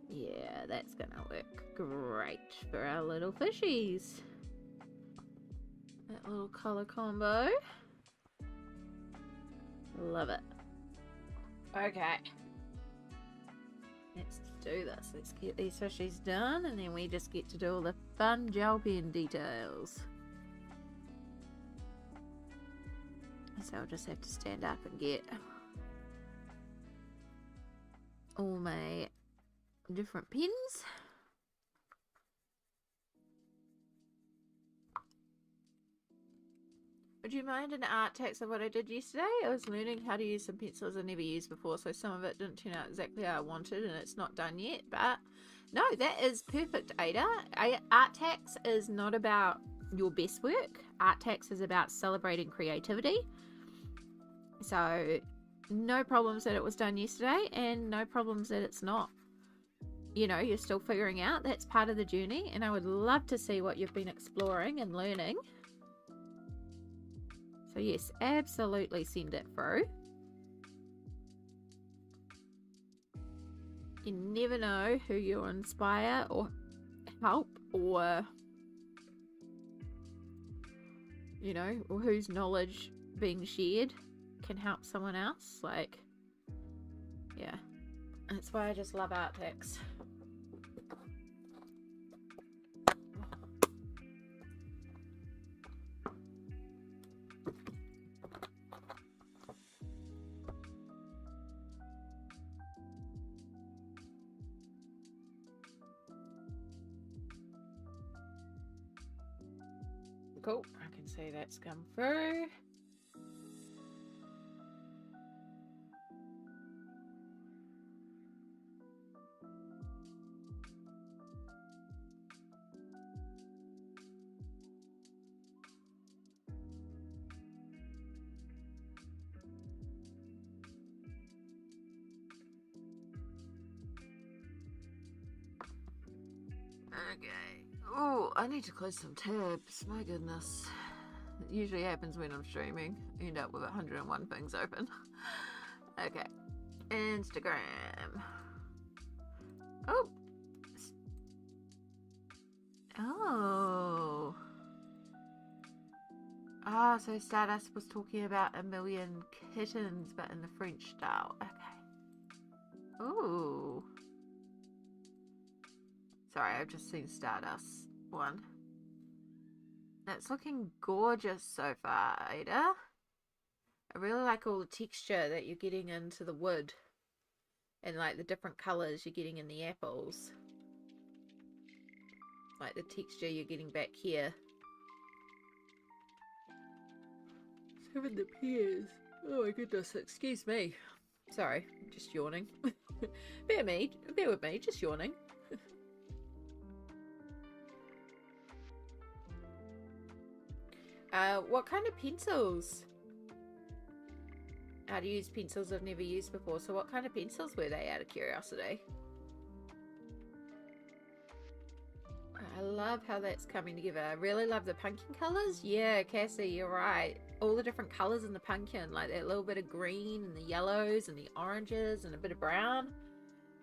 Yeah, that's gonna work great for our little fishies. That little colour combo. Love it. Okay. Let's do this. Let's get these fishies done and then we just get to do all the fun gel pen details. So I'll just have to stand up and get all my different pens. Would you mind an art text of what I did yesterday? I was learning how to use some pencils I've never used before, so some of it didn't turn out exactly how I wanted and it's not done yet, but no, that is perfect, Ada. Art text is not about your best work. Art text is about celebrating creativity. So no problems that it was done yesterday and no problems that it's not. You know, you're still figuring out. That's part of the journey, and I would love to see what you've been exploring and learning. So yes, absolutely send it through. You never know who you'll inspire or help, or you know, or whose knowledge being shared can help someone else. Like, yeah, that's why I just love art text. Cool, I can see that's come through. Okay. Oh, I need to close some tabs. My goodness. It usually happens when I'm streaming. I end up with 101 things open. Okay. Instagram. Oh. Oh. Ah, so Stardust was talking about 1,000,000 kittens, but in the French style. Okay. Ooh. Sorry, I've just seen Stardust one. It's looking gorgeous so far, Ada. I really like all the texture that you're getting into the wood and like the different colours you're getting in the apples. like the texture you're getting back here. So with the pears. Oh my goodness, excuse me. Sorry, just yawning. Bear with me, just yawning. What kind of pencils? How to use pencils I've never used before. So what kind of pencils were they, out of curiosity? I love how that's coming together. I really love the pumpkin colours. Yeah, Cassie, you're right. All the different colours in the pumpkin, like that little bit of green and the yellows and the oranges and a bit of brown.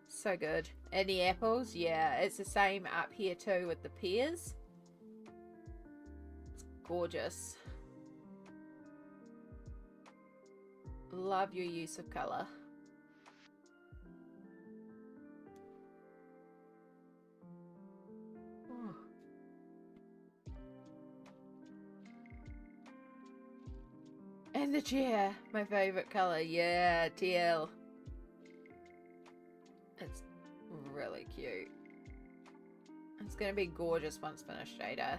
So good. And the apples, yeah, it's the same up here too with the pears. It's gorgeous. Love your use of colour. Oh. And the chair, my favourite colour. Yeah, teal. It's really cute. It's going to be gorgeous once finished, Ada.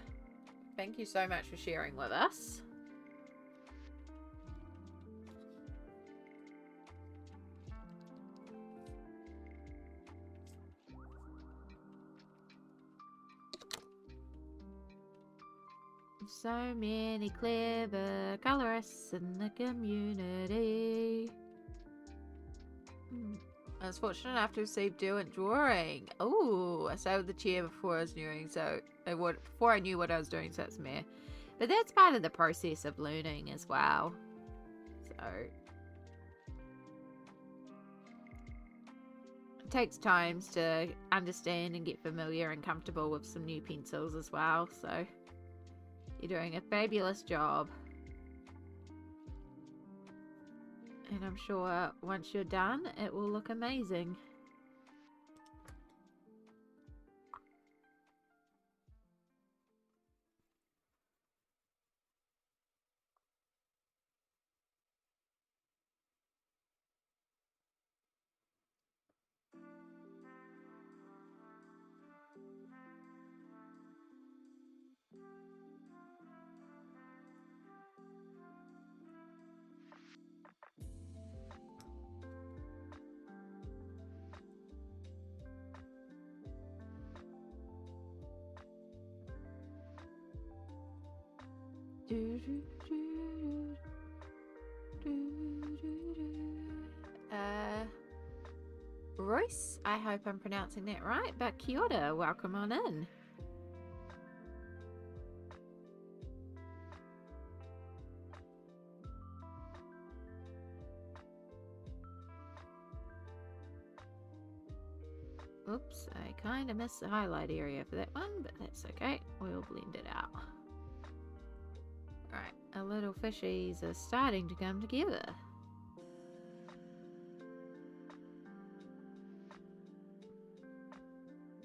Thank you so much for sharing with us. So many clever colorists in the community. I was fortunate enough to receive Duant Drawing. Oh, I started with the chair before I was doing so. Before I knew what I was doing, so it's meh. But that's part of the process of learning as well. So it takes time to understand and get familiar and comfortable with some new pencils as well. So you're doing a fabulous job. And I'm sure once you're done, it will look amazing. Royce, I hope I'm pronouncing that right, but kia ora, welcome on in. Oops, I kind of missed the highlight area for that one, but that's okay. We'll blend it out. Right, our little fishies are starting to come together.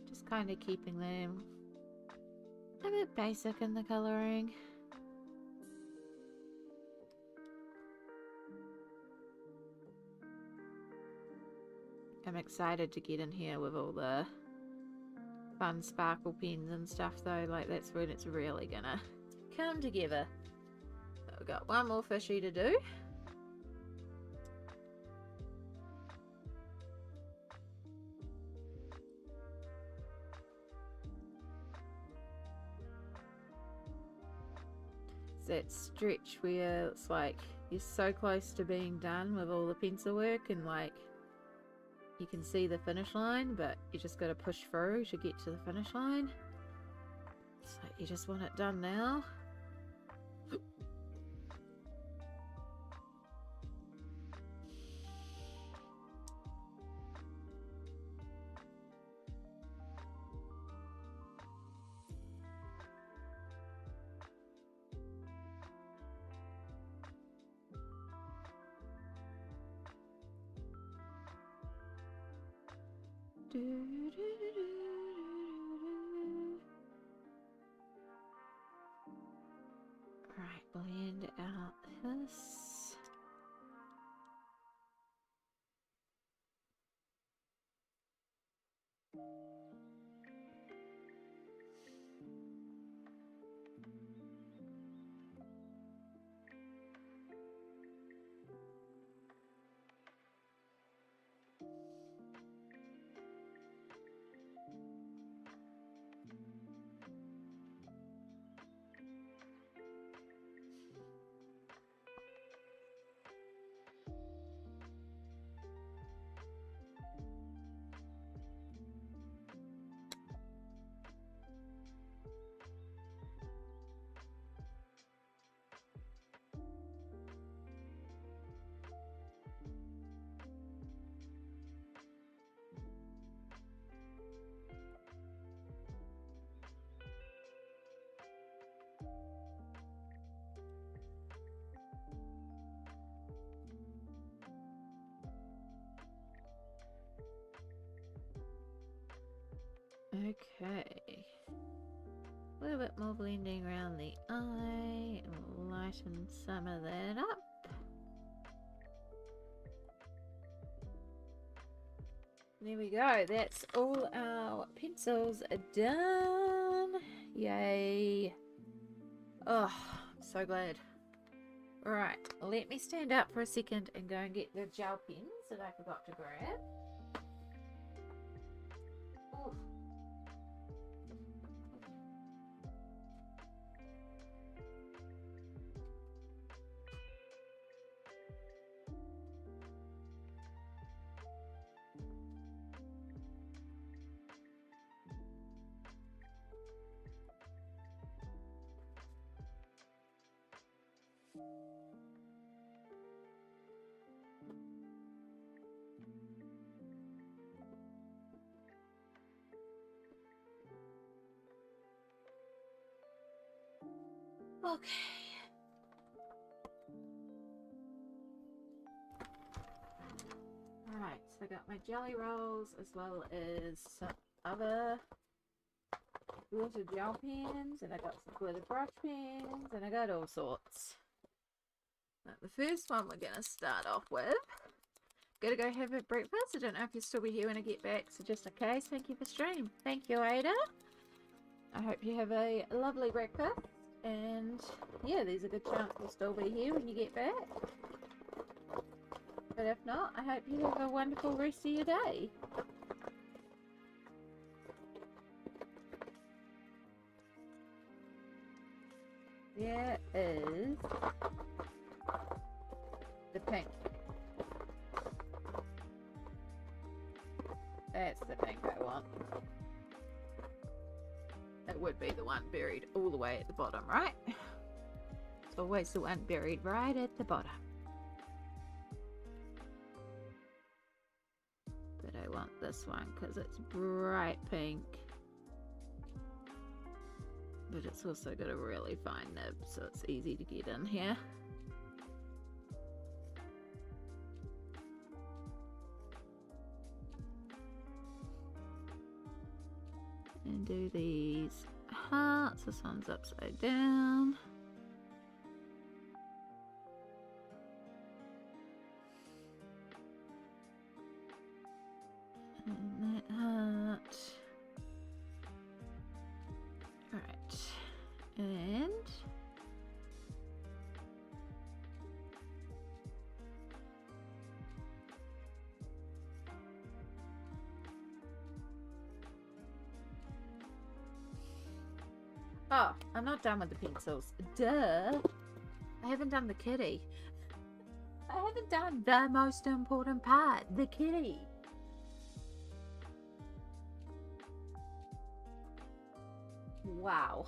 Just kind of keeping them a bit basic in the colouring. I'm excited to get in here with all the fun sparkle pens and stuff though, like that's when it's really gonna come together. So we've got one more fishy to do. It's that stretch where it's like you're so close to being done with all the pencil work and like you can see the finish line, but you just got to push through to get to the finish line. So you just want it done now. Right, blend out this. Okay. A little bit more blending around the eye and lighten some of that up. There we go. That's all our pencils done. Yay. Oh, so glad. Right, let me stand up for a second and go and get the gel pens that I forgot to grab. Oof. Okay. Alright, so I got my jelly rolls as well as some other glitter gel pens, and I got some glitter brush pens, and I got all sorts. But the first one we're gonna start off with. Gotta go have a breakfast. I don't know if you'll still be here when I get back, so just in case, thank you for stream. Thank you, Ada. I hope you have a lovely breakfast. And yeah, there's a good chance we'll still be here when you get back. But if not, I hope you have a wonderful rest of your day. There is the pink. That's the pink I want. It would be the one buried all the way at the bottom, right? It's always the one buried right at the bottom. But I want this one because it's bright pink. But it's also got a really fine nib, so it's easy to get in here. And do these hearts. This one's upside down. And that heart. Alright. And oh, I'm not done with the pencils. Duh. I haven't done the kitty. I haven't done the most important part, the kitty. Wow.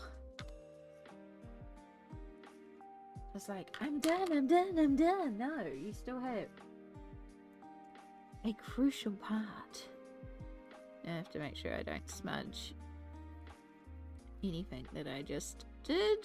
It's like, I'm done, I'm done, I'm done. No, you still have a crucial part. I have to make sure I don't smudge anything that I just did.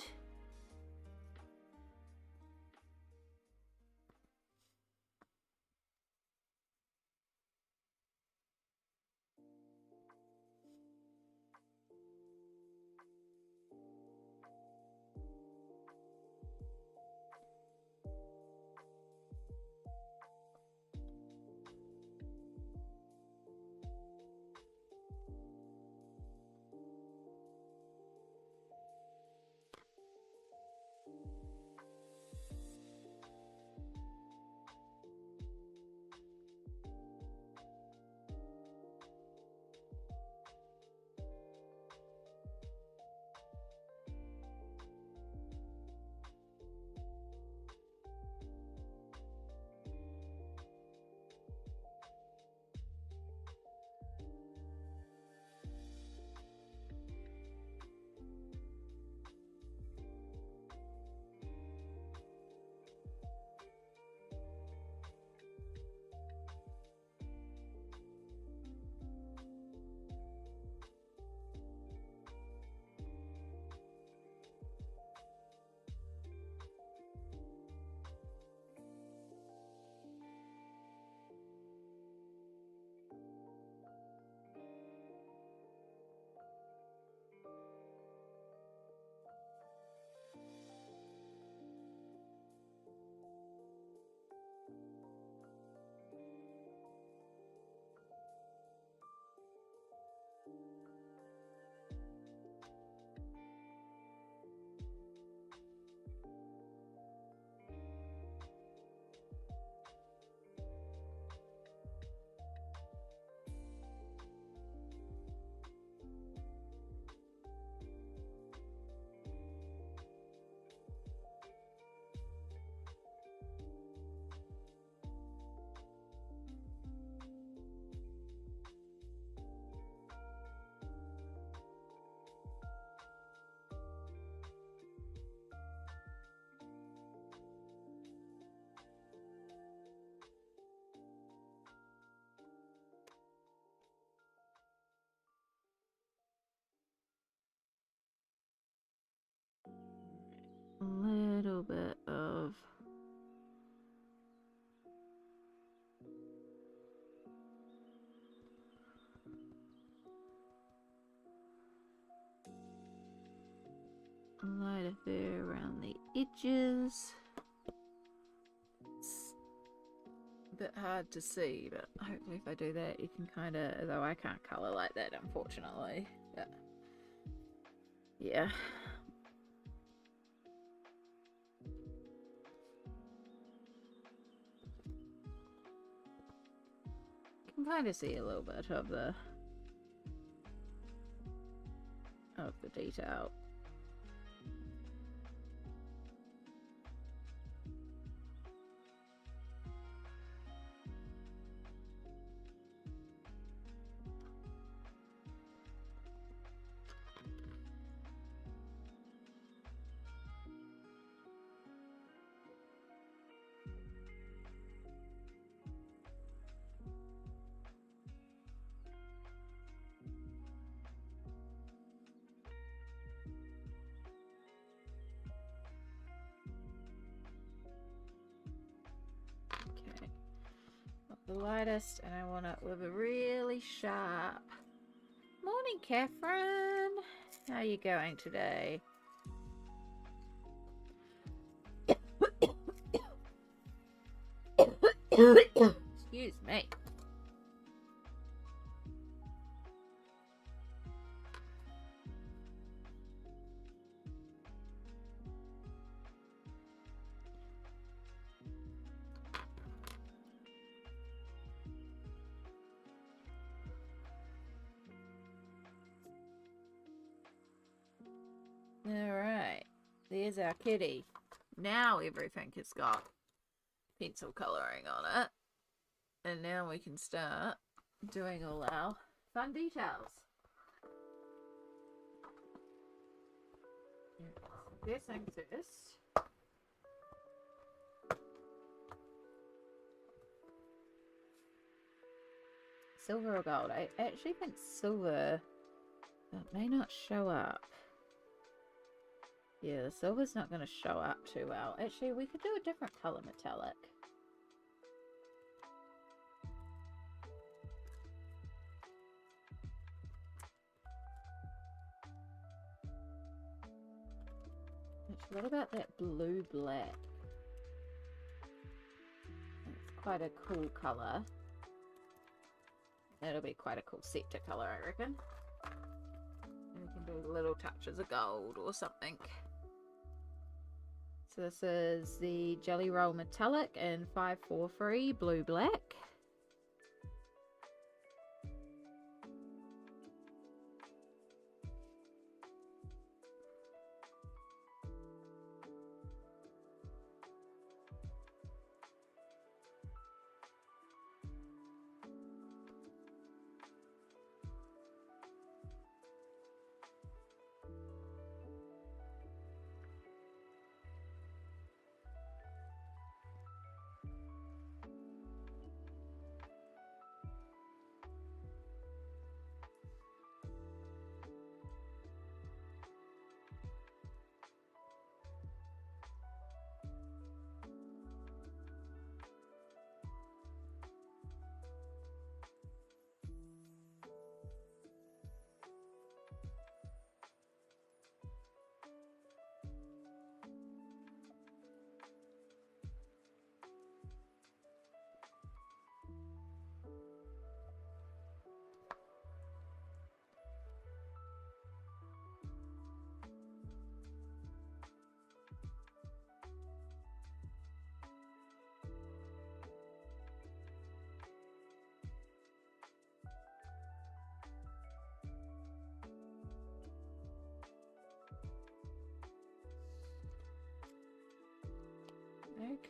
little bit of light affair around the edges. It's a bit hard to see, but hopefully if I do that you can kind of, though I can't colour like that unfortunately, but yeah. You can kind of see a little bit of the detail. Okay, not the lightest, and I want it with a really sharp. Morning, Catherine. How are you going today? Excuse me. Alright, there's our kitty. Now everything has got pencil colouring on it. And now we can start doing all our fun details. First thing first. Silver or gold? I actually think silver, but it may not show up. Yeah, the silver's not going to show up too well. Actually, we could do a different colour metallic. Actually, what about that blue-black? It's quite a cool colour. That'll be quite a cool set to colour, I reckon. And we can do little touches of gold or something. So this is the Jelly Roll Metallic in 543 blue-black.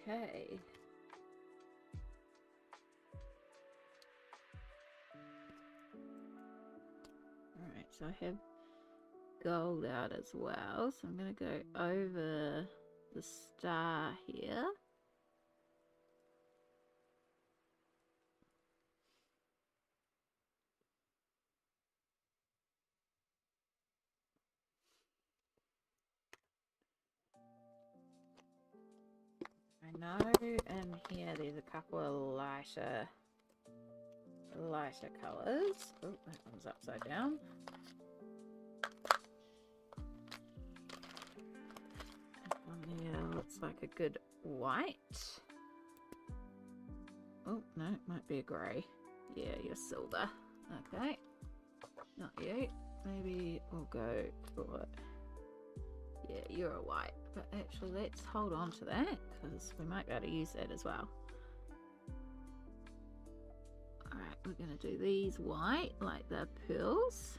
Okay. Alright, so I have gold out as well. So I'm going to go over the star here. know in here there's a couple of lighter colours. Oh, that one's upside down. That one there looks like a good white. Oh, no, it might be a grey. Yeah, you're silver. Okay. Not you. Maybe we'll go for... Yeah, you're a white. But actually, let's hold on to that, because we might be able to use that as well. Alright, we're going to do these white, like the pearls.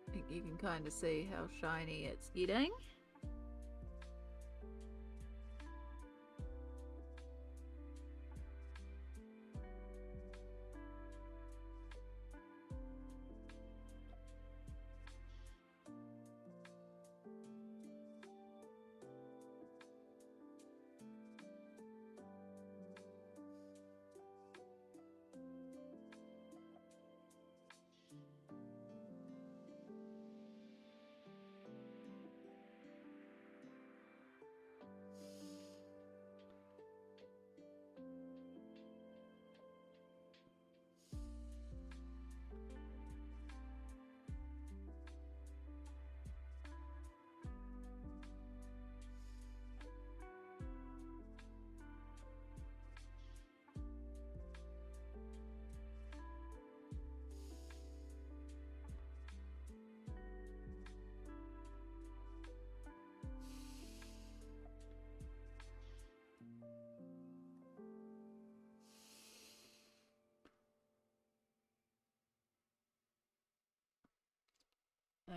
I think you can kind of see how shiny it's getting.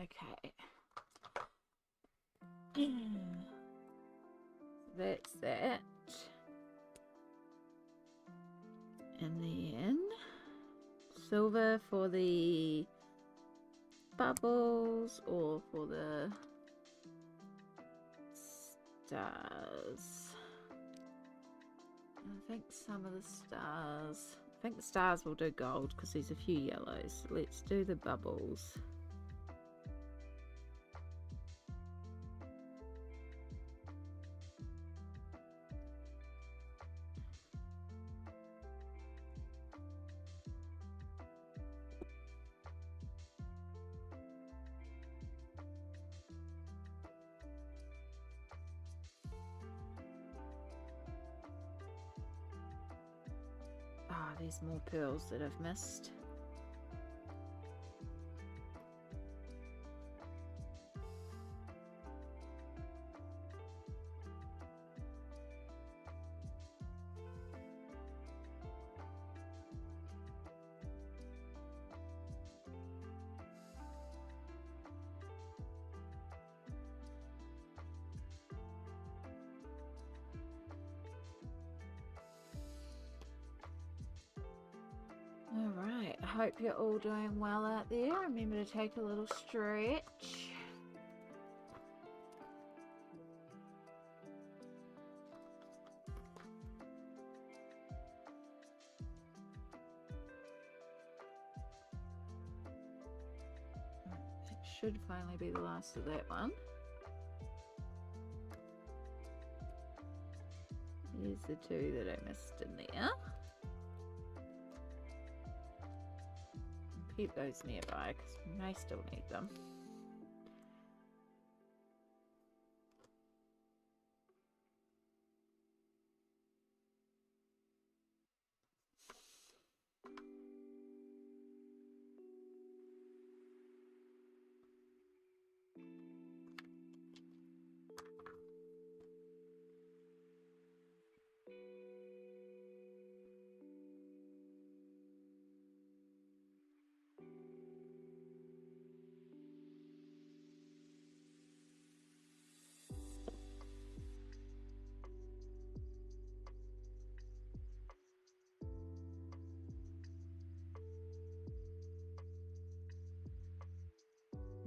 Okay. That's that. And then silver for the bubbles or for the stars. I think some of the stars. I think the stars will do gold because there's a few yellows. Let's do the bubbles. Ah, there's more pearls that I've missed. Alright, I hope you're all doing well out there. Remember to take a little stretch. It should finally be the last of that one. Here's the two that I missed in there. Keep those nearby because we may still need them.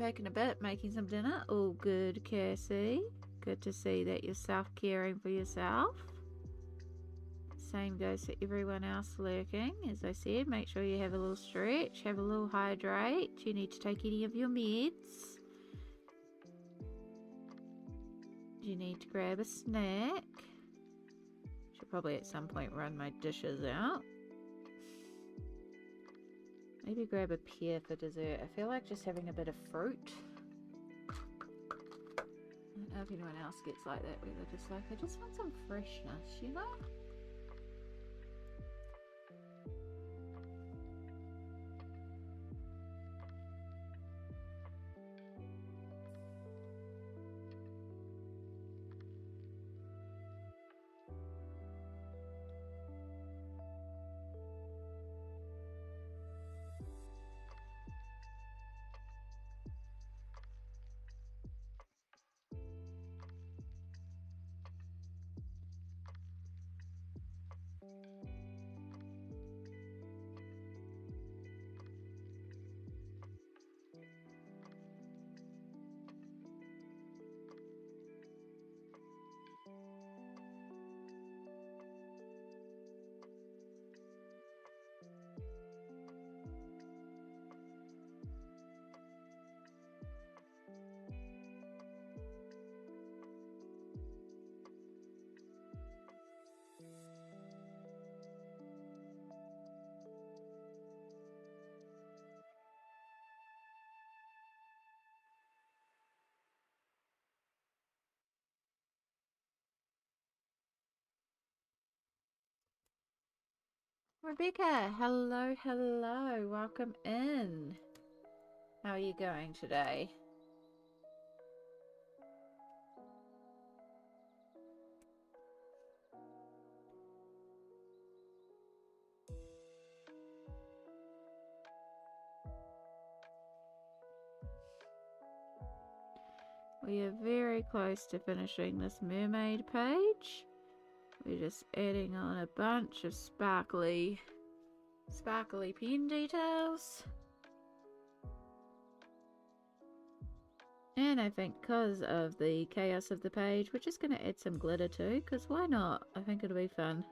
back in a bit, making some dinner. All good, Cassie. Good to see that you're self-caring for yourself. Same goes for everyone else lurking. As I said, make sure you have a little stretch, have a little hydrate. You need to take any of your meds. You need to grab a snack. Should probably at some point run my dishes out. Maybe grab a pear for dessert. I feel like just having a bit of fruit. I don't know if anyone else gets like that, where they're just like, I just want some freshness, you know? Rebecca, hello, hello, welcome in. How are you going today? We are very close to finishing this mermaid page. We're just adding on a bunch of sparkly pen details. And I think because of the chaos of the page, we're just going to add some glitter too, because why not? I think it'll be fun.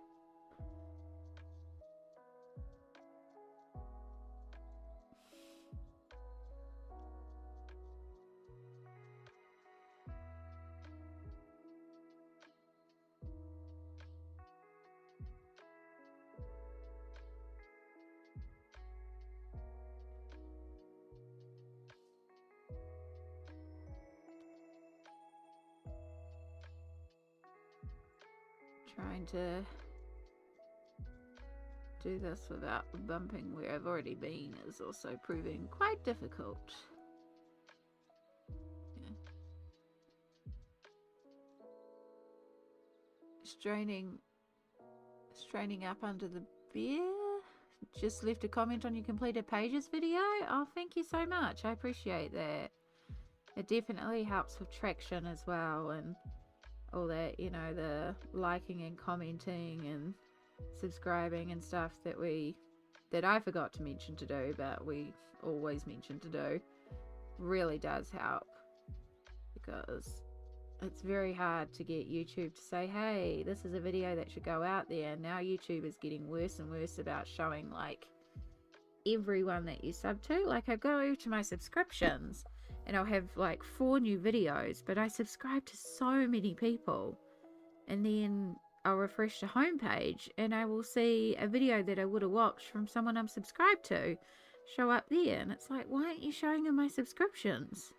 Trying to do this without bumping where I've already been is also proving quite difficult. Yeah. Straining up under the beer. Just left a comment on your completed pages video. Oh, thank you so much. I appreciate that. It definitely helps with traction as well, and all that, you know, the liking and commenting and subscribing and stuff that I forgot to mention to do, but we always mention to do, really does help, because it's very hard to get YouTube to say, hey, this is a video that should go out there. And now YouTube is getting worse and worse about showing like everyone that you sub to. Like I go to my subscriptions and I'll have like 4 new videos, but I subscribe to so many people, and then I'll refresh the homepage and I will see a video that I would have watched from someone I'm subscribed to show up there, and it's like, why aren't you showing in my subscriptions?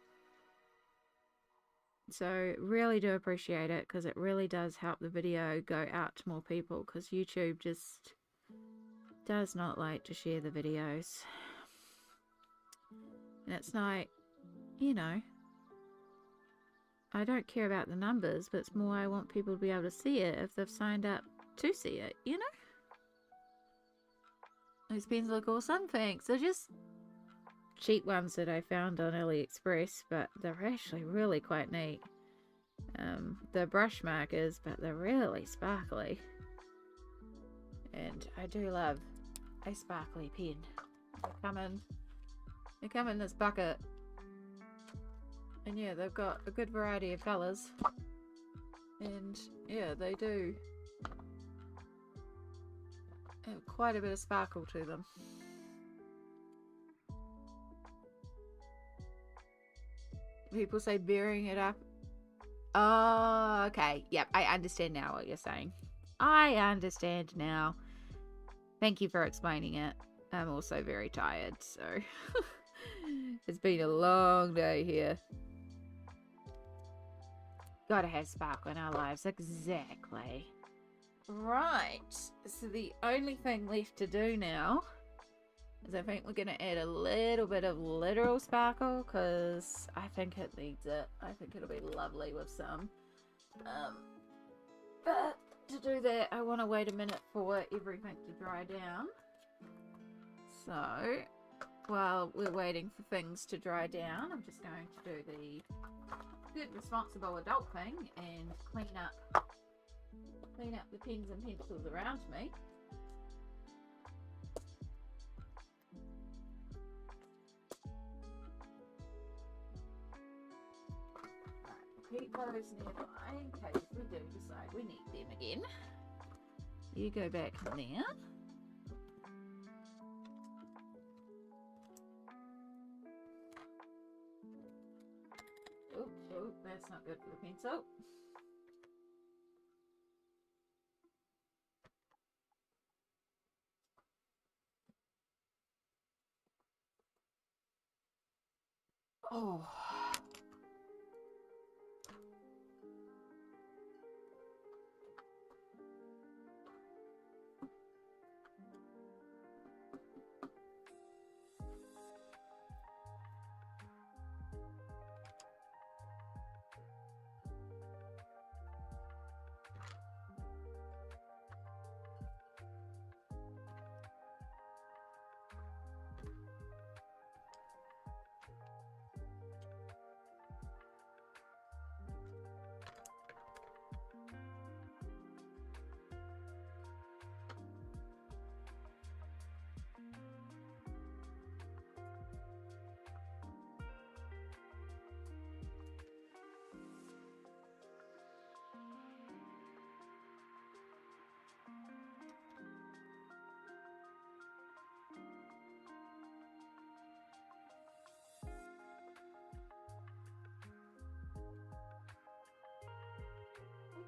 So really do appreciate it, because it really does help the video go out to more people, because YouTube just does not like to share the videos. And it's like, you know, I don't care about the numbers, but it's more I want people to be able to see it if they've signed up to see it, you know? These pens look awesome, thanks. They're just cheap ones that I found on AliExpress, but they're actually really quite neat. They're brush markers, but they're really sparkly. And I do love a sparkly pen. They come in this bucket. And yeah, they've got a good variety of colours. And yeah, they do have quite a bit of sparkle to them. People say bearing it up. Oh, okay. Yep, I understand now what you're saying. I understand now. Thank you for explaining it. I'm also very tired, so it's been a long day here. Gotta have sparkle in our lives, exactly. Right, so the only thing left to do now is I think we're gonna add a little bit of literal sparkle because I think it needs it. I think it'll be lovely with some. But to do that, I want to wait a minute for everything to dry down. So while we're waiting for things to dry down, I'm just going to do the good responsible adult thing and clean up the pens and pencils around me. Right, keep those nearby in case we do decide we need them again. You go back in there. Oh, that's not good for the pencil. Oh.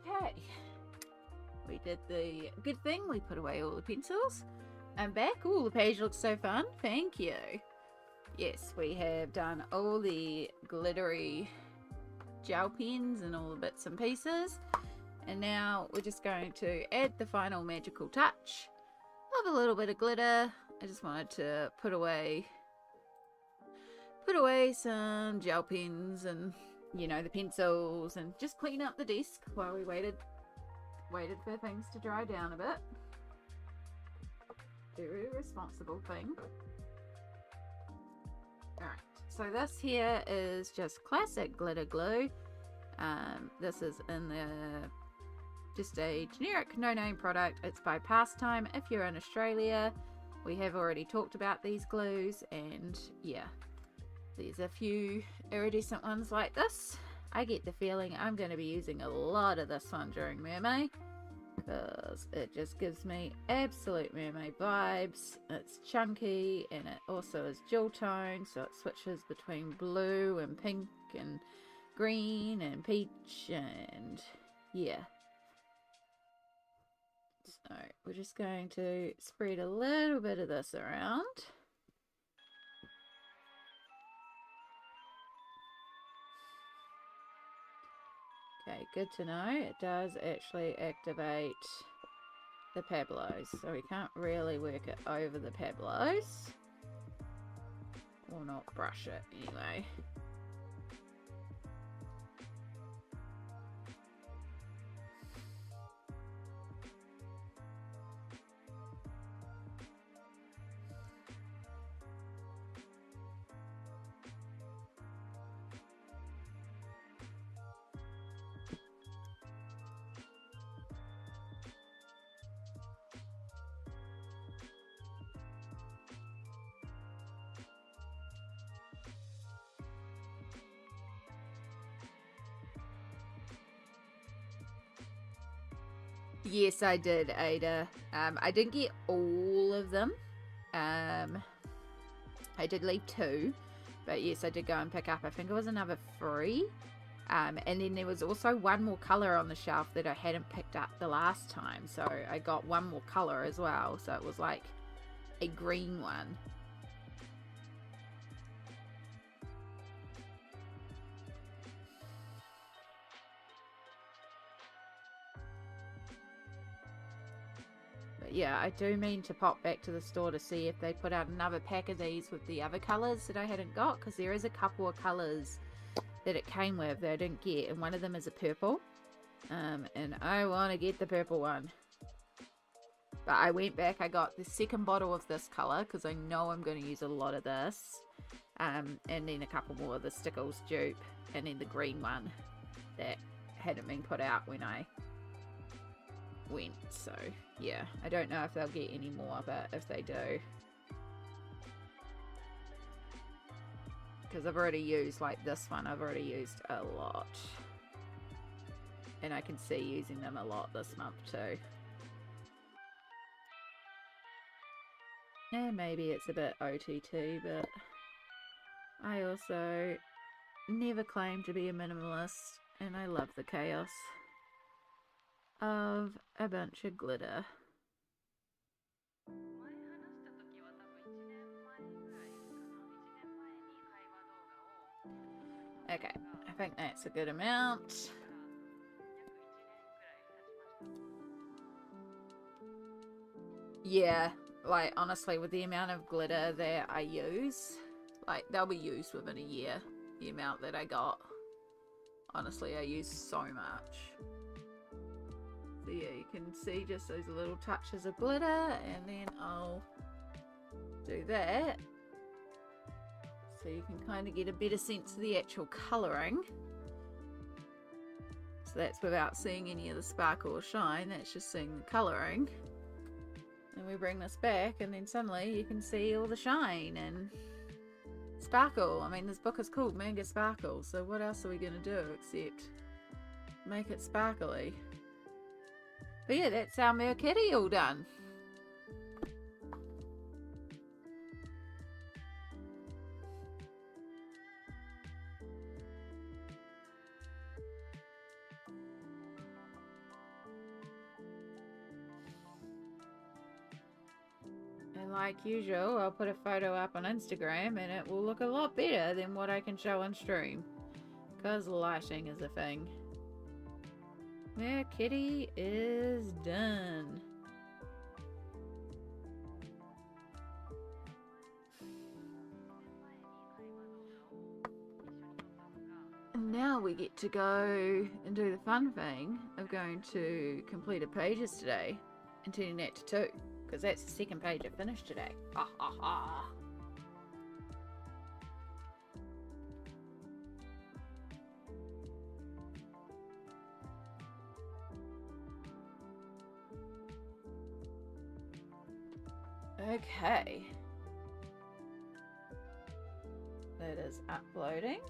Okay, we did the good thing. We put away all the pencils. I'm back. Oh, the page looks so fun. Thank you. Yes, we have done all the glittery gel pens and all the bits and pieces. And now we're just going to add the final magical touch of a little bit of glitter. I just wanted to put away some gel pens and, you know, the pencils, and just clean up the desk while we waited for things to dry down a bit. Very responsible thing. Alright, so this here is just classic glitter glue. This is in just a generic no-name product. It's by Pastime. If you're in Australia, we have already talked about these glues, and yeah, there's a few iridescent ones like this. I get the feeling I'm going to be using a lot of this one during Mermay because it just gives me absolute Mermay vibes. It's chunky and it also is dual tone, so it switches between blue and pink and green and peach, and yeah. So we're just going to spread a little bit of this around. Okay, good to know. It does actually activate the Pablos, so we can't really work it over the Pablos. Or not brush it anyway. Yes, I did, Ada. I didn't get all of them. I did leave 2, but yes, I did go and pick up, I think it was another 3. And then there was also one more colour on the shelf that I hadn't picked up the last time, so I got one more colour as well, so it was like a green one. But yeah, I do mean to pop back to the store to see if they put out another pack of these with the other colours that I hadn't got, because there is a couple of colours that it came with that I didn't get, and one of them is a purple. And I want to get the purple one. But I went back, I got the second bottle of this colour, because I know I'm going to use a lot of this. And then a couple more of the Stickles dupe, and then the green one that hadn't been put out when I went. So yeah, I don't know if they'll get any more, but if they do, because I've already used, like this one, I've already used a lot, and I can see using them a lot this month too. And maybe it's a bit OTT, but I also never claimed to be a minimalist, and I love the chaos of a bunch of glitter. Okay, I think that's a good amount. Yeah, like honestly, with the amount of glitter that I use, like they'll be used within a year, the amount that I got. Honestly, I use so much. So yeah, you can see just those little touches of glitter, and then I'll do that. So you can kind of get a better sense of the actual colouring. So that's without seeing any of the sparkle or shine, that's just seeing the colouring. And we bring this back, and then suddenly you can see all the shine and sparkle. I mean, this book is called Manga Sparkle, so what else are we going to do except make it sparkly? But yeah, that's our Merkitty all done. And like usual, I'll put a photo up on Instagram and it will look a lot better than what I can show on stream, because lighting is a thing. Merkitty is done. And now we get to go and do the fun thing of going to completed pages today and turning that to 2, because that's the second page I finished today. Ha ha ha. Okay. That is uploading.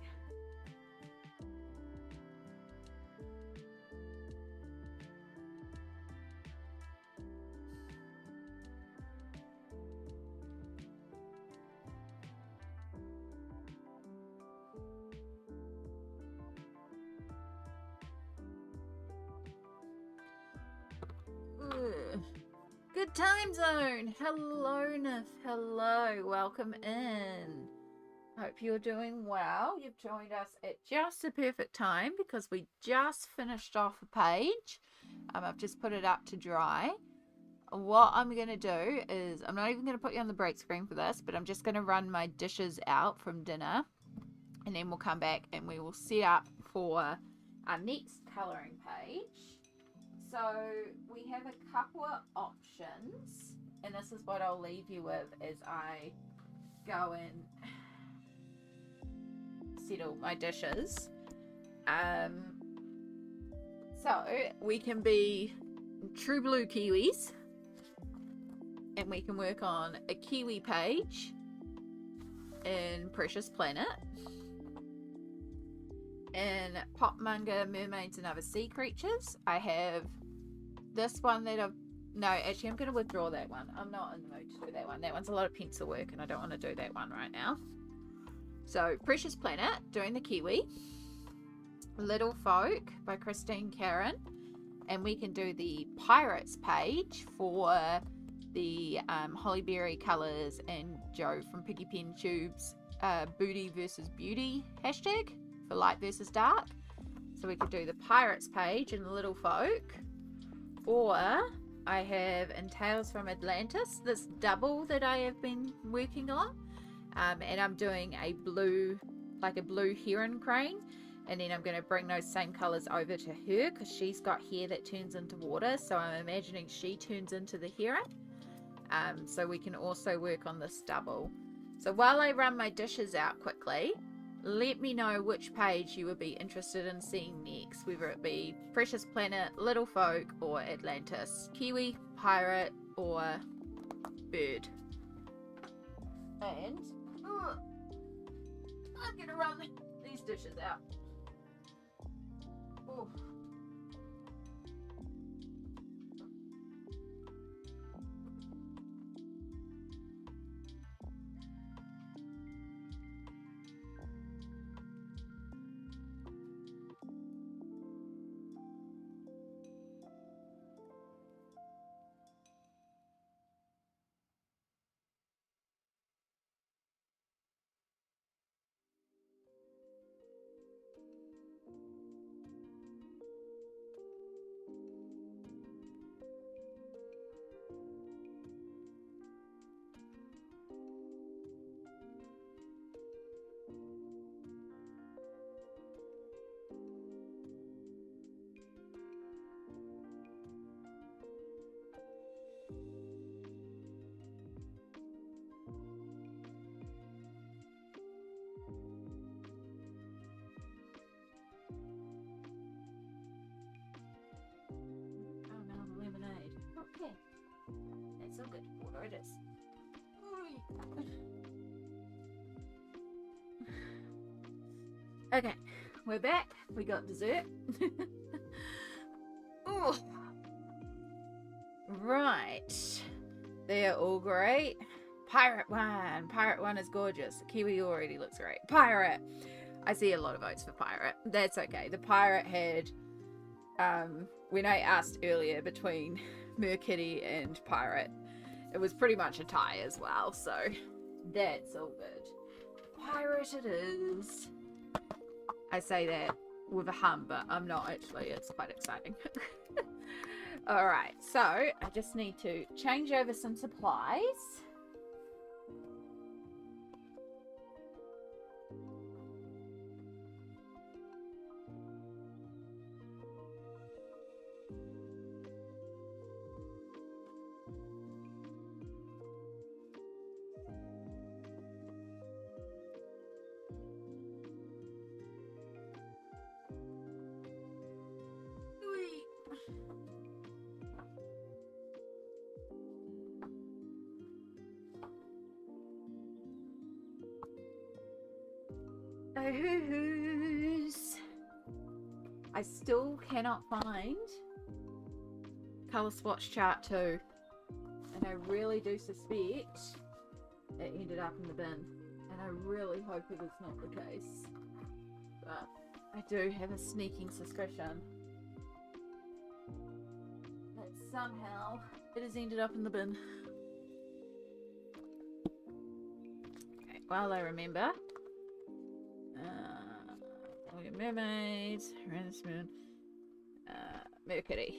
Good time zone. Hello, Nif. Hello. Welcome in. Hope you're doing well. You've joined us at just the perfect time because we just finished off a page. I've just put it up to dry. What I'm going to do is, I'm not even going to put you on the break screen for this, but I'm just going to run my dishes out from dinner, and then we'll come back and we will set up for our next colouring page. So we have a couple of options, and this is what I'll leave you with as I go and settle my dishes. So we can be true blue Kiwis, and we can work on a Kiwi page in Precious Planet. In Pop Manga Mermaids and Other Sea Creatures, I have this one that I've... No, actually, I'm going to withdraw that one. I'm not in the mood to do that one. That one's a lot of pencil work, and I don't want to do that one right now. So, Precious Planet, doing the Kiwi. Little Folk by Christine Karen. And we can do the Pirates page for the Hollyberry Colours and Joe from Piggy Pen Tubes Booty versus Beauty hashtag for light versus dark. So we could do the Pirates page and the Little Folk. Or I have in Tales from Atlantis, this double that I have been working on. And I'm doing a blue, like a blue heron crane. And then I'm going to bring those same colours over to her because she's got hair that turns into water. So I'm imagining she turns into the heron. So we can also work on this double. So while I run my dishes out quickly, let me know which page you would be interested in seeing next. Whether it be Precious Planet, Little Folk, or Atlantis. Kiwi, Pirate, or Bird. And I'm going to run these dishes out. Oof. Okay, that's all good. Water it is. Okay, we're back. We got dessert. Oh, right. They're all great. Pirate one. Pirate one is gorgeous. The Kiwi already looks great. Pirate. I see a lot of votes for Pirate. That's okay. The Pirate had, when I asked earlier between Merkitty and Pirate, it was pretty much a tie as well, so that's all good. Pirate it is. I say that with a hum, but I'm not actually. It's quite exciting. Alright, so I just need to change over some supplies. I still cannot find colour swatch chart 2, and I really do suspect it ended up in the bin, and I really hope it is not the case, but I do have a sneaking suspicion that somehow it has ended up in the bin. Okay, while I remember, Mermaids, Moon, Mercury,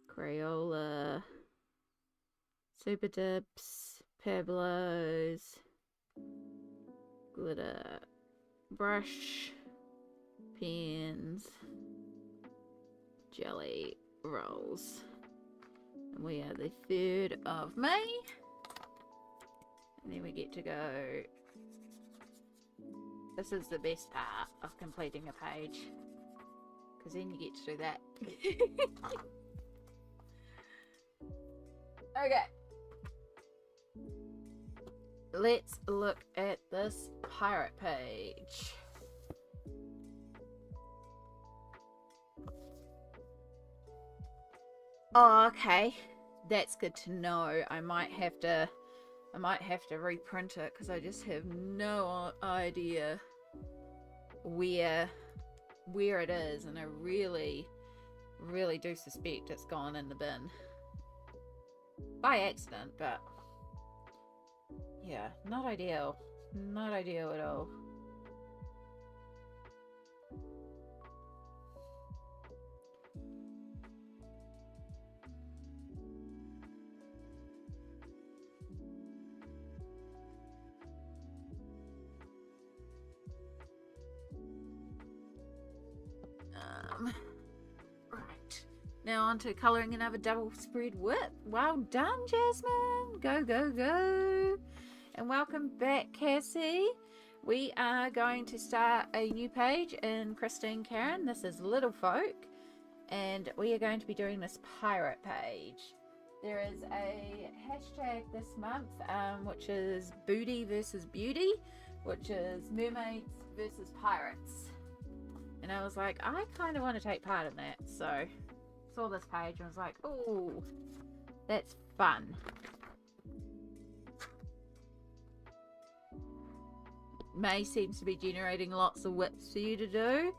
Crayola, Super Dips, Pablos, Glitter, Brush, Pens, Jelly Rolls. And we are the 3rd of May. And then we get to go. This is the best part of completing a page, because then you get to do that. Okay. Let's look at this pirate page. Oh, okay. That's good to know. I might have to reprint it because I just have no idea where it is, and I really do suspect it's gone in the bin by accident, but yeah, not ideal at all. Right. Now on to colouring another double spread whip. Well done, Jasmine. Go, go, go. And welcome back, Cassie. We are going to start a new page in Christine Karen. This is Little Folk. And we are going to be doing this pirate page. There is a hashtag this month, which is Booty versus Beauty, which is mermaids versus pirates. And I was like, I kind of want to take part in that. So saw this page and was like, oh, that's fun. May seems to be generating lots of whips for you to do.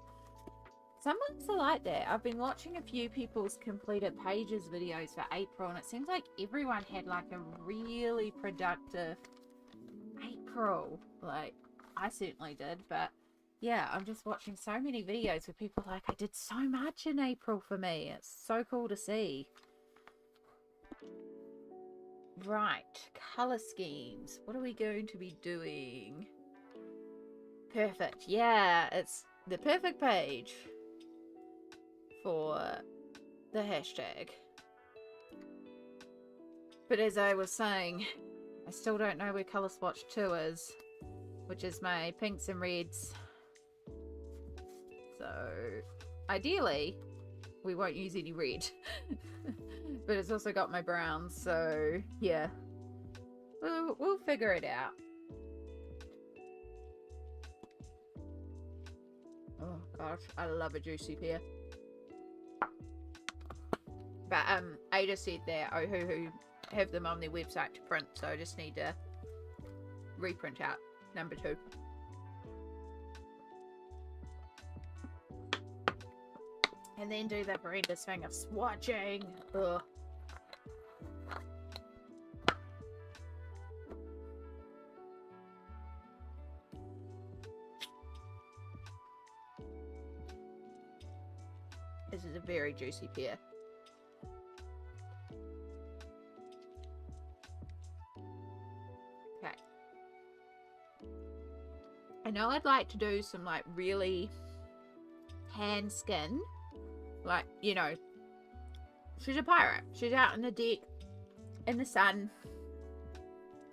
Some months are like that. I've been watching a few people's completed pages videos for April, and it seems like everyone had like a really productive April. Like, I certainly did, but yeah, I'm just watching so many videos where people are like, I did so much in April for me. It's so cool to see. Right, colour schemes. What are we going to be doing? Perfect. Yeah, it's the perfect page for the hashtag. But as I was saying, I still don't know where Colour Swatch 2 is, which is my pinks and reds. So, ideally, we won't use any red. But it's also got my browns, so yeah. We'll figure it out. Oh gosh, I love a juicy pear. But Ada said that Ohuhu have them on their website to print, so I just need to reprint out number 2. And then do the horrendous thing of swatching. Ugh. This is a very juicy pear. Okay. I know I'd like to do some like really tan skin. Like, you know, she's a pirate. She's out on the deck in the sun.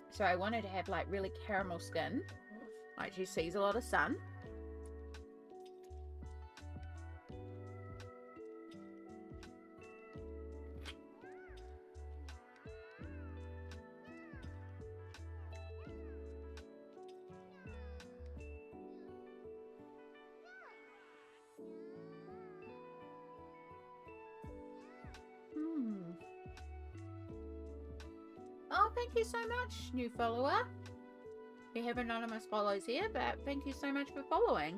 So I wanted to have like really caramel skin. Like she sees a lot of sun. Oh, thank you so much, new follower. We have anonymous follows here, but thank you so much for following.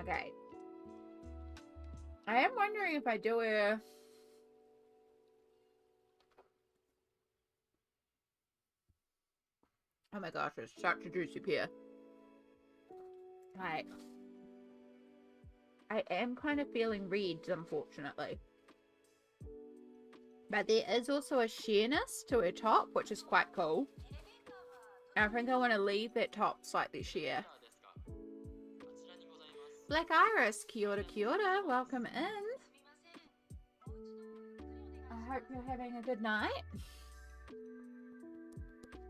Okay. I am wondering if I do a... Oh my gosh, it's such a juicy pear. Like, I am kind of feeling reds, unfortunately. But there is also a sheerness to her top, which is quite cool. And I think I want to leave that top slightly sheer. Black Iris, kia ora, welcome in. I hope you're having a good night.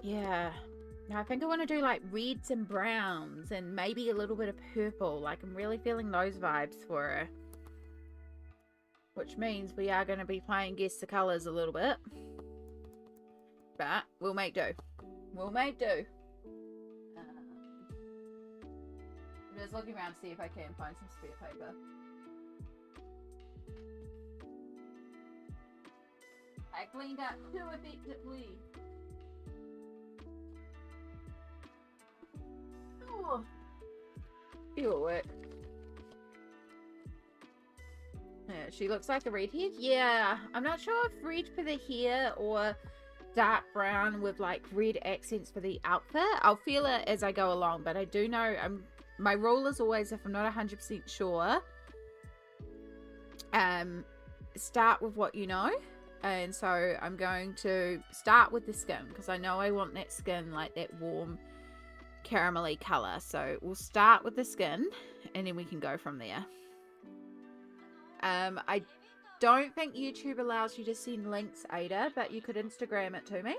Yeah. I think I want to do like reds and browns and maybe a little bit of purple. Like I'm really feeling those vibes for her. Which means we are going to be playing Guess the Colours a little bit. But we'll make do. We'll make do. I'm just looking around to see if I can find some spare paper. I cleaned up too effectively. Oh, It'll work. Yeah, she looks like a redhead. Yeah, I'm not sure if red for the hair or dark brown with like red accents for the outfit. I'll feel it as I go along, but I do know my rule is always, if I'm not 100% sure, start with what you know. And so I'm going to start with the skin because I know I want that skin like that warm caramelly color. So we'll start with the skin and then we can go from there. I don't think YouTube allows you to send links, Ada, but you could Instagram it to me.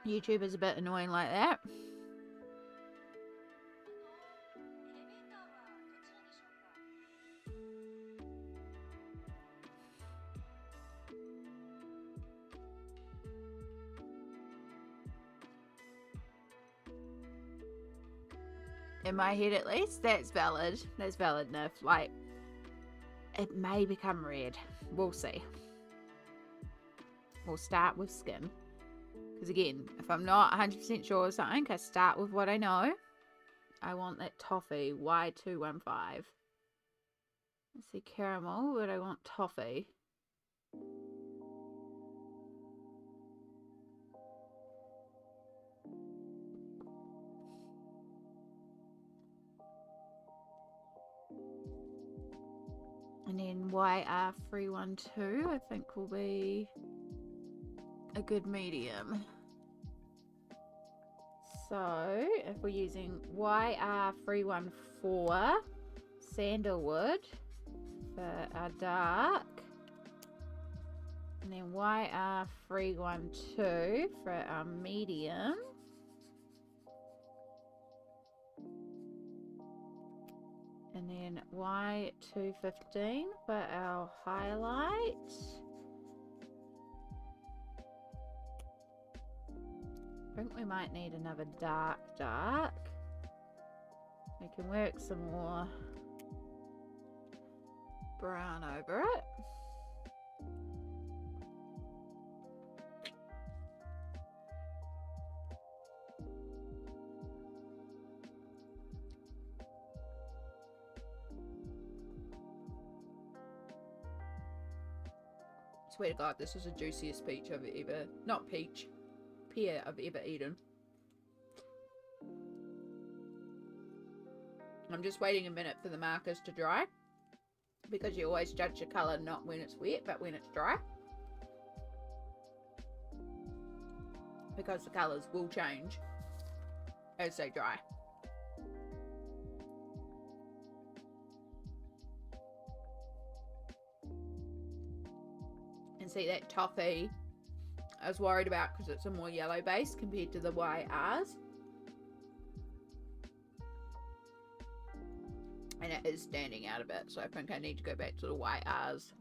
YouTube is a bit annoying like that. In my head at least, that's valid. That's valid enough. Like, it may become red. We'll see. We'll start with skin. Because again, if I'm not 100% sure of something, I start with what I know. I want that toffee, Y215. Let's see, caramel, but I want toffee. And then YR312, I think will be a good medium. So, if we're using YR314 sandalwood for our dark, and then YR312 for our medium, and then Y215 for our highlight. I think we might need another dark. We can work some more brown over it. Swear to God, this is the juiciest peach I've ever, not peach, pear I've ever eaten. I'm just waiting a minute for the markers to dry, because you always judge your colour not when it's wet, but when it's dry. Because the colours will change as they dry. And see that toffee I was worried about because it's a more yellow base compared to the YRs. And it is standing out a bit, so I think I need to go back to the YRs.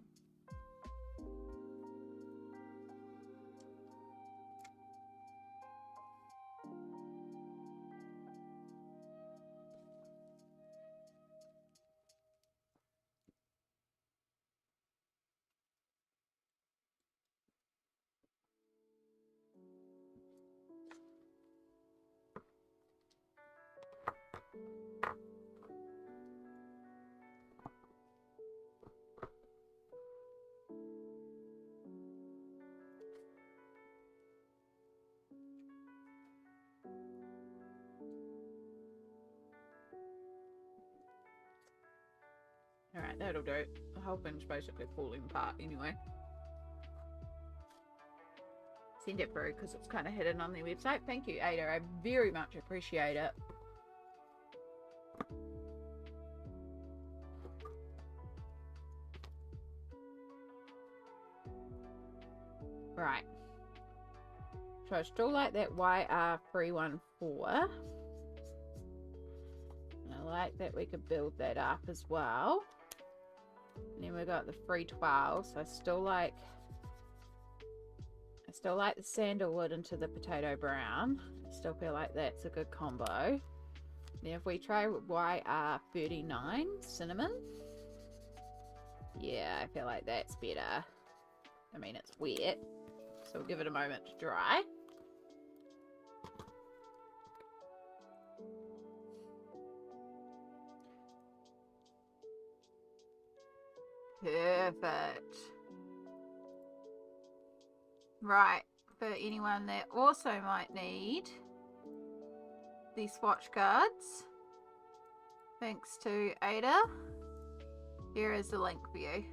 Alright, that'll do. The whole thing's basically falling apart anyway. Send it through because it's kind of hidden on their website. Thank you, Ada. I very much appreciate it. Right. So I still like that YR314. I like that we could build that up as well. And then we got the 312, so I still like the sandalwood into the potato brown. I still feel like that's a good combo. Now if we try YR39 cinnamon. Yeah, I feel like that's better. I mean, it's wet, so we'll give it a moment to dry. Perfect. Right, for anyone that also might need these swatch cards, thanks to Ada, here is the link for you.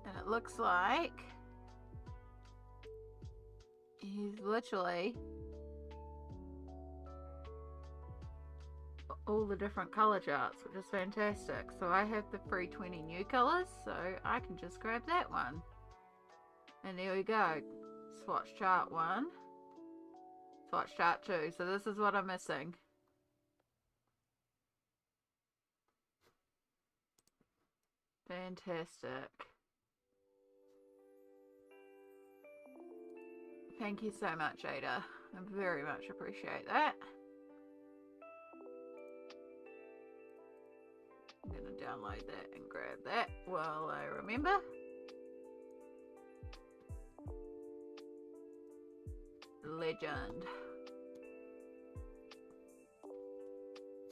And it looks like he's literally all the different color charts, which is fantastic. So I have the free 20 new colors, so I can just grab that one. And there we go. Swatch chart 1, swatch chart 2. So this is what I'm missing. Fantastic. Thank you so much, Ada. I very much appreciate that. I'm going to download that and grab that while I remember. Legend.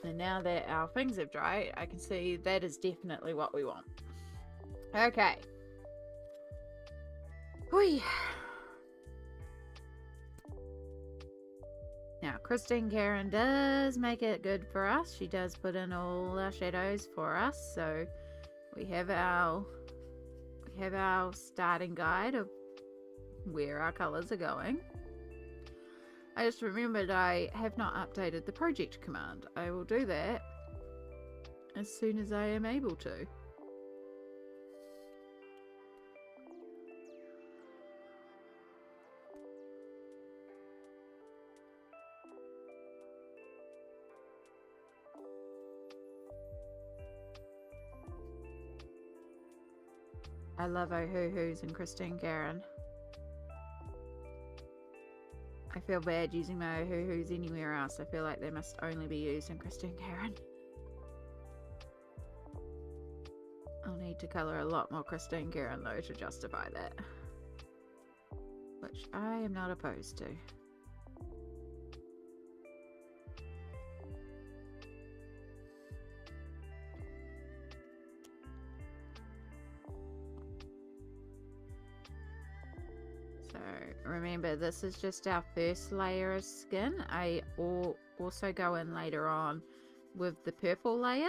And now that our things have dried, I can see that is definitely what we want. Okay. Whee. Now, Christine Karen does make it good for us. She does put in all our shadows for us. So we have our starting guide of where our colours are going. I just remembered I have not updated the project command. I will do that as soon as I am able to. I love Ohuhus and Christine Karen. I feel bad using my Ohuhus anywhere else. I feel like they must only be used in Christine Karen. I'll need to colour a lot more Christine Karen though to justify that. Which I am not opposed to. So remember, this is just our first layer of skin. I also go in later on with the purple layer,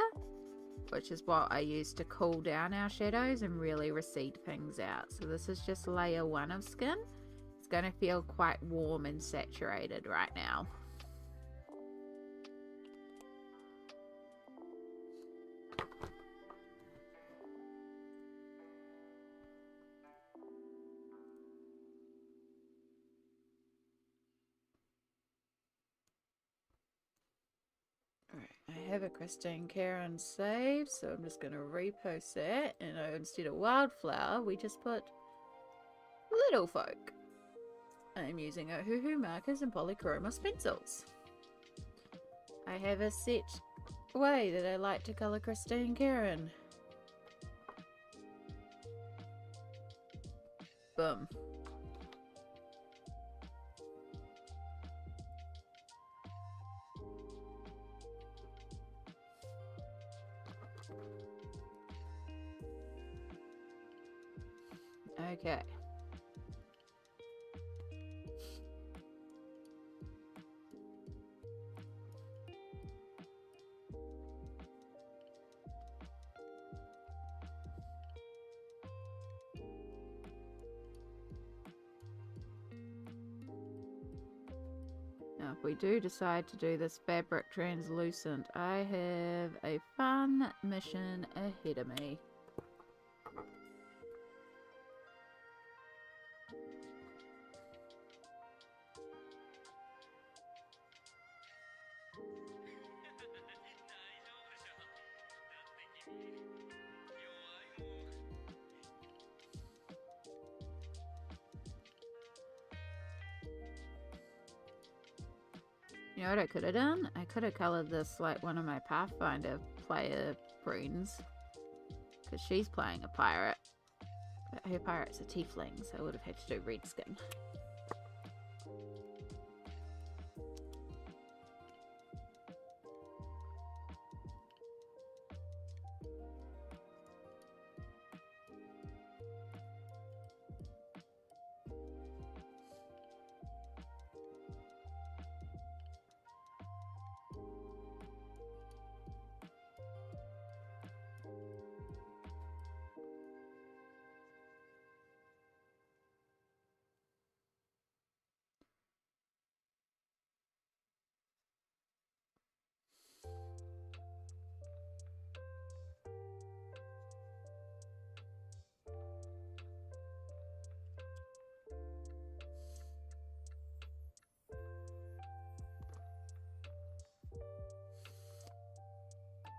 which is what I use to cool down our shadows and really recede things out. So this is just layer 1 of skin. It's going to feel quite warm and saturated right now. I have a Christine Karen save, so I'm just going to repost that, and instead of wildflower, we just put little folk. I'm using Ohuhu markers and polychromos pencils. I have a set way that I like to colour Christine Karen. Boom. Okay. Now, if we do decide to do this fabric translucent, I have a fun mission ahead of me. You know what I could have done? I could have coloured this like one of my Pathfinder player friends. Because she's playing a pirate. But her pirate's a tiefling, so I would have had to do red skin.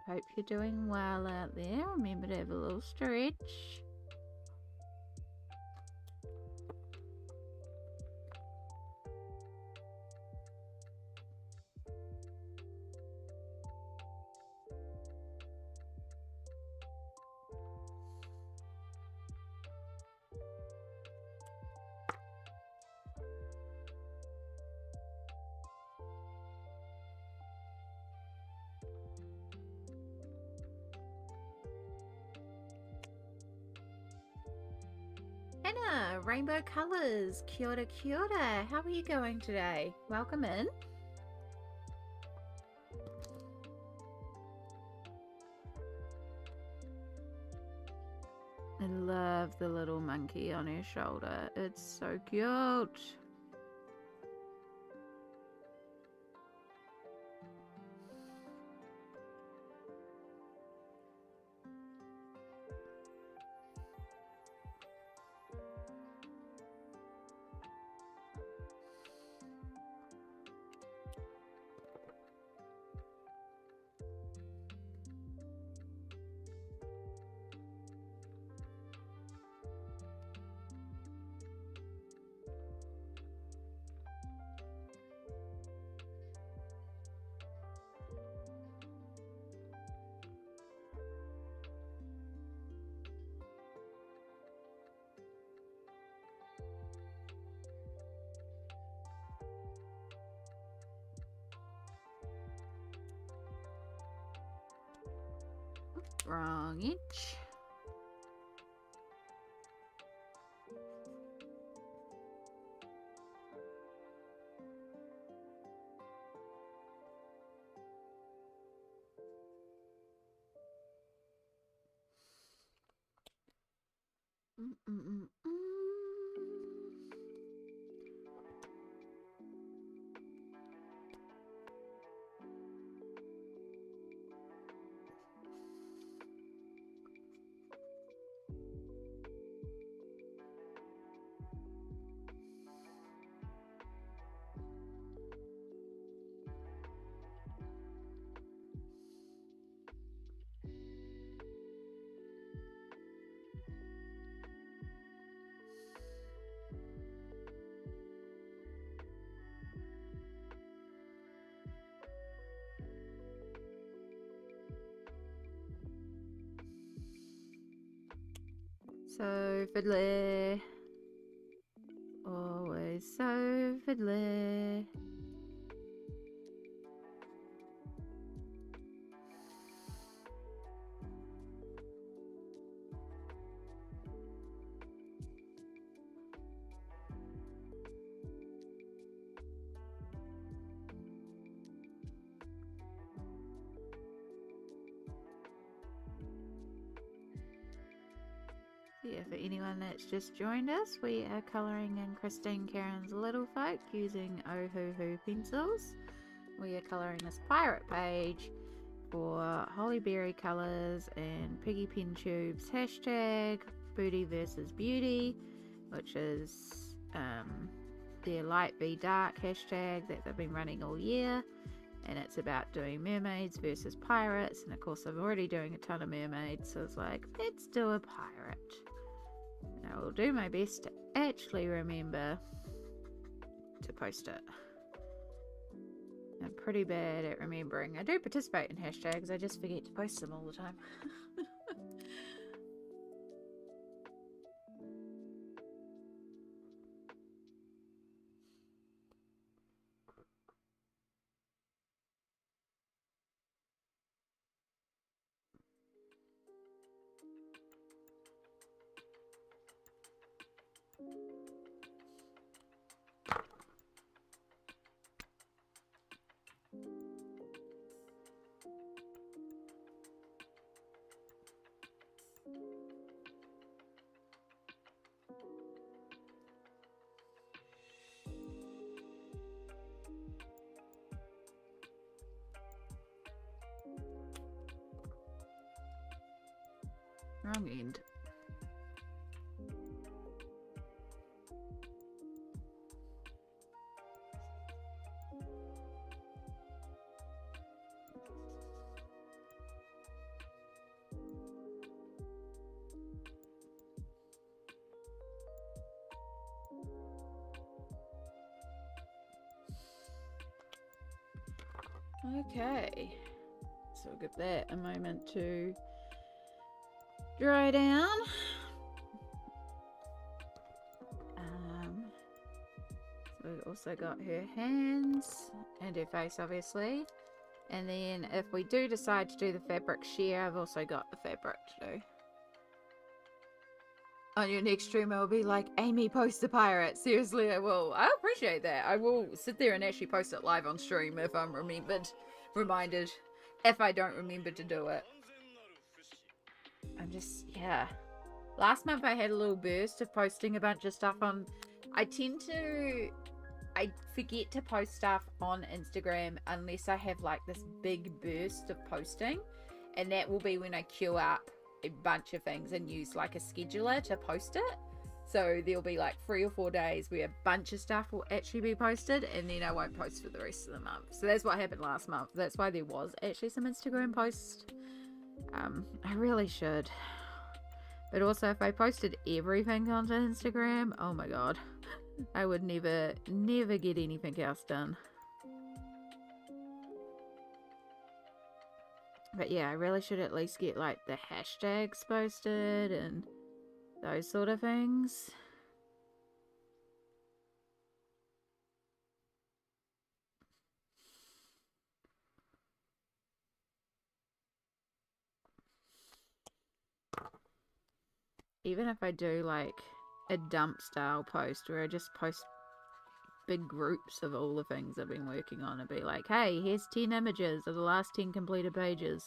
Hope you're doing well out there. Remember to have a little stretch. Anna, Rainbow Colours, kia ora kia ora. How are you going today? Welcome in. I love the little monkey on her shoulder. It's so cute. Wrong inch. So fiddly. Always so fiddly. Yeah, for anyone that's just joined us, we are colouring in Christine Caron's Little Folk using Ohuhu pencils. We are colouring this pirate page for Hollyberry Colours and Piggy Pen Tubes hashtag Booty versus Beauty, which is their light v dark hashtag that they've been running all year. And it's about doing mermaids versus pirates, and of course I'm already doing a ton of mermaids, so it's like, let's do a pirate. And I will do my best to actually remember to post it. I'm pretty bad at remembering. I do participate in hashtags, I just forget to post them all the time. Wrong end. Okay, so we'll give that a moment to dry down. So we've also got her hands and her face, obviously. And then if we do decide to do the fabric share, I've also got the fabric to do. On your next stream, I'll be like, Amy, post the pirate. Seriously, I will. I appreciate that. I will sit there and actually post it live on stream if I'm reminded. If I don't remember to do it. I'm just, yeah. Last month I had a little burst of posting a bunch of stuff on... I forget to post stuff on Instagram unless I have like this big burst of posting. And that will be when I queue up a bunch of things and use like a scheduler to post it. So there'll be like 3 or 4 days where a bunch of stuff will actually be posted, and then I won't post for the rest of the month. So that's what happened last month. That's why there was actually some Instagram posts. I really should. But also if I posted everything onto Instagram, oh my god, I would never get anything else done. But yeah, I really should at least get like the hashtags posted and those sort of things. Even if I do like a dump style post where I just post big groups of all the things I've been working on and be like, hey, here's 10 images of the last 10 completed pages.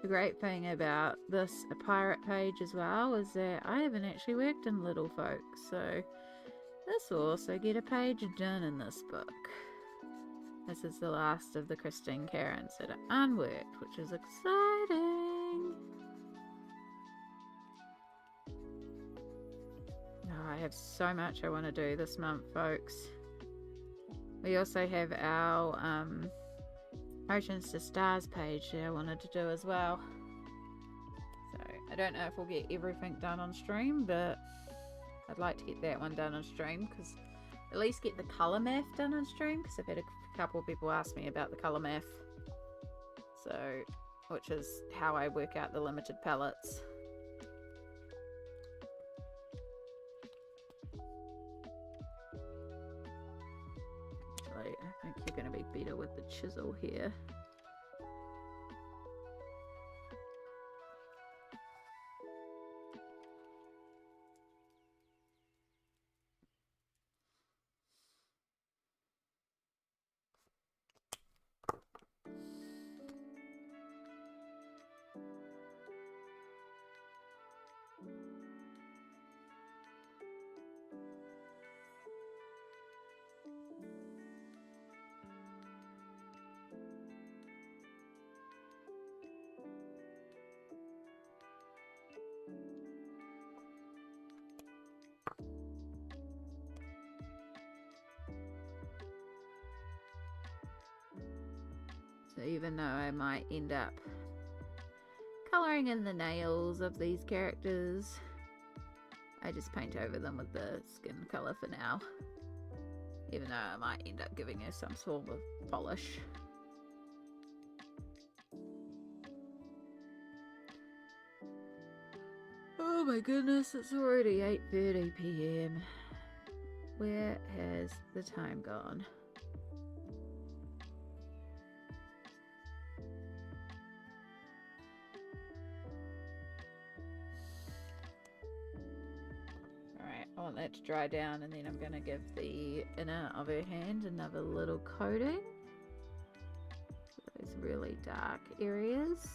The great thing about this pirate page as well is that I haven't actually worked in Little Folk, so this will also get a page done in this book. This is the last of the Christine Karens that are unworked, which is exciting. Oh, I have so much I want to do this month, folks. We also have our Oceans to Stars page that I wanted to do as well. So I don't know if we'll get everything done on stream, but I'd like to get that one done on stream, because at least get the colour math done on stream, because I've had a couple of people ask me about the colour math. So, which is how I work out the limited palettes. actually. I think you're going to be better with the chisel here. So even though I might end up colouring in the nails of these characters, I just paint over them with the skin colour for now. Even though I might end up giving her some sort of polish. Oh my goodness, it's already 8:30 p.m. Where has the time gone? Alright, I want that to dry down, and then I'm going to give the inner of her hand another little coating. Those really dark areas.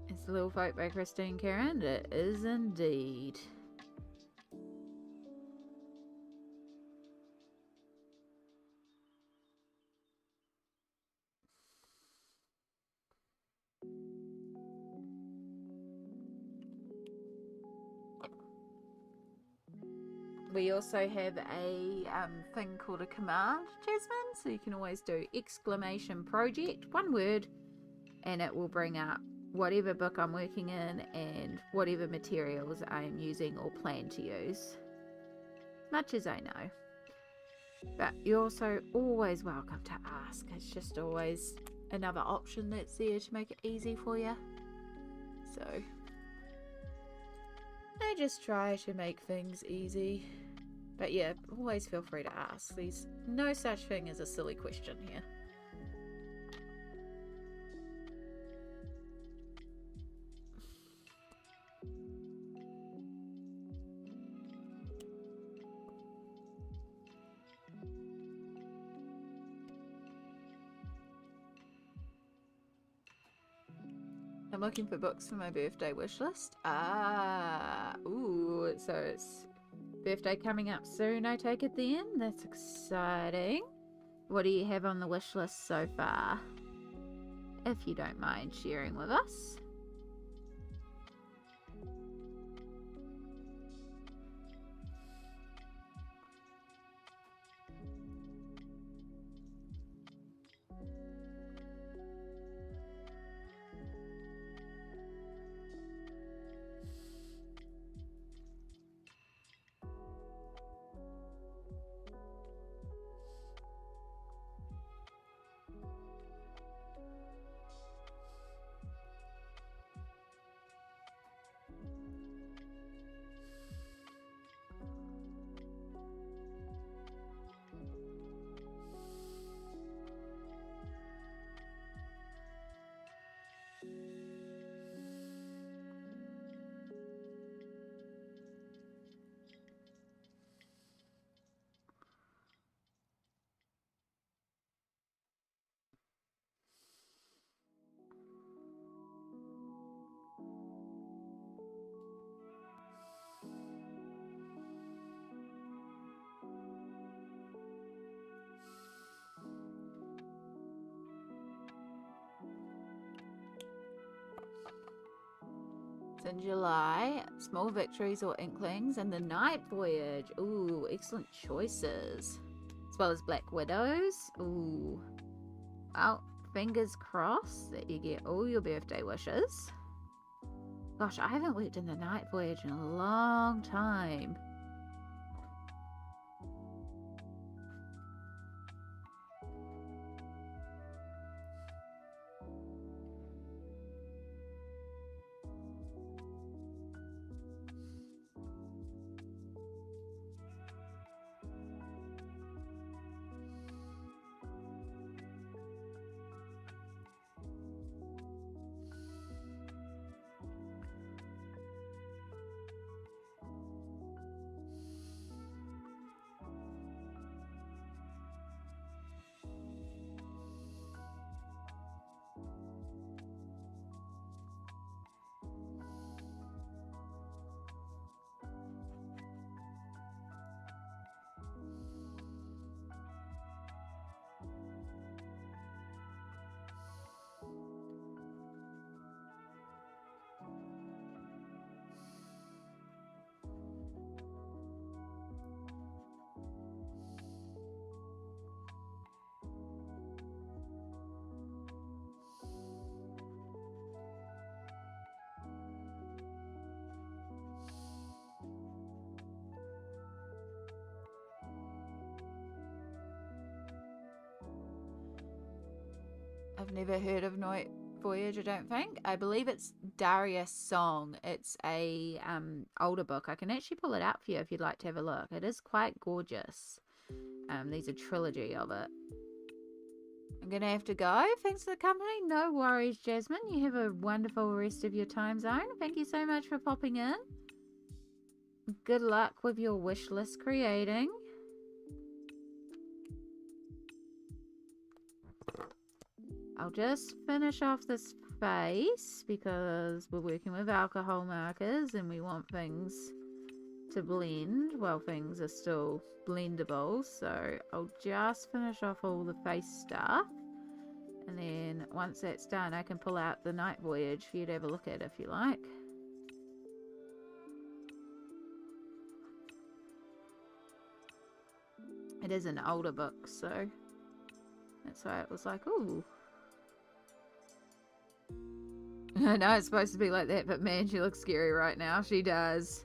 It's Little Folk by Christine Karen. It is indeed. We also have a thing called a command, Jasmine, so you can always do exclamation project, one word, and it will bring up whatever book I'm working in and whatever materials I am using or plan to use, much as I know. But you're also always welcome to ask. It's just always another option that's there to make it easy for you. So I just try to make things easy. But yeah, always feel free to ask. There's no such thing as a silly question here. I'm looking for books for my birthday wish list. Ooh, so it's birthday coming up soon, I take it then? That's exciting. What do you have on the wish list so far? If you don't mind sharing with us. in July. Small Victories or Inklings, and The Night Voyage. Ooh, excellent choices. As well as Black Widows. Ooh. Well, fingers crossed that you get all your birthday wishes. Gosh, I haven't worked in The Night Voyage in a long time. I've never heard of Night Voyage, I don't think. I believe it's Darius' Song. It's a older book. I can actually pull it out for you if you'd like to have a look. It is quite gorgeous. There's a trilogy of it. I'm gonna have to go. Thanks for the company. No worries, Jasmine. You have a wonderful rest of your time zone. Thank you so much for popping in. Good luck with your wish list creating. I'll just finish off this face because we're working with alcohol markers and we want things to blend while things are still blendable. So I'll just finish off all the face stuff, and then once that's done I can pull out the Night Voyage for you to have a look at if you like. It is an older book, so that's why it was like, ooh. I know it's supposed to be like that, but man, she looks scary right now. She does.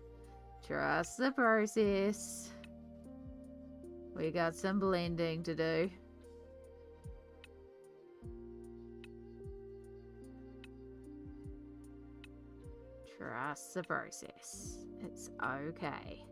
Trust the process. We got some blending to do. Trust the process. It's okay.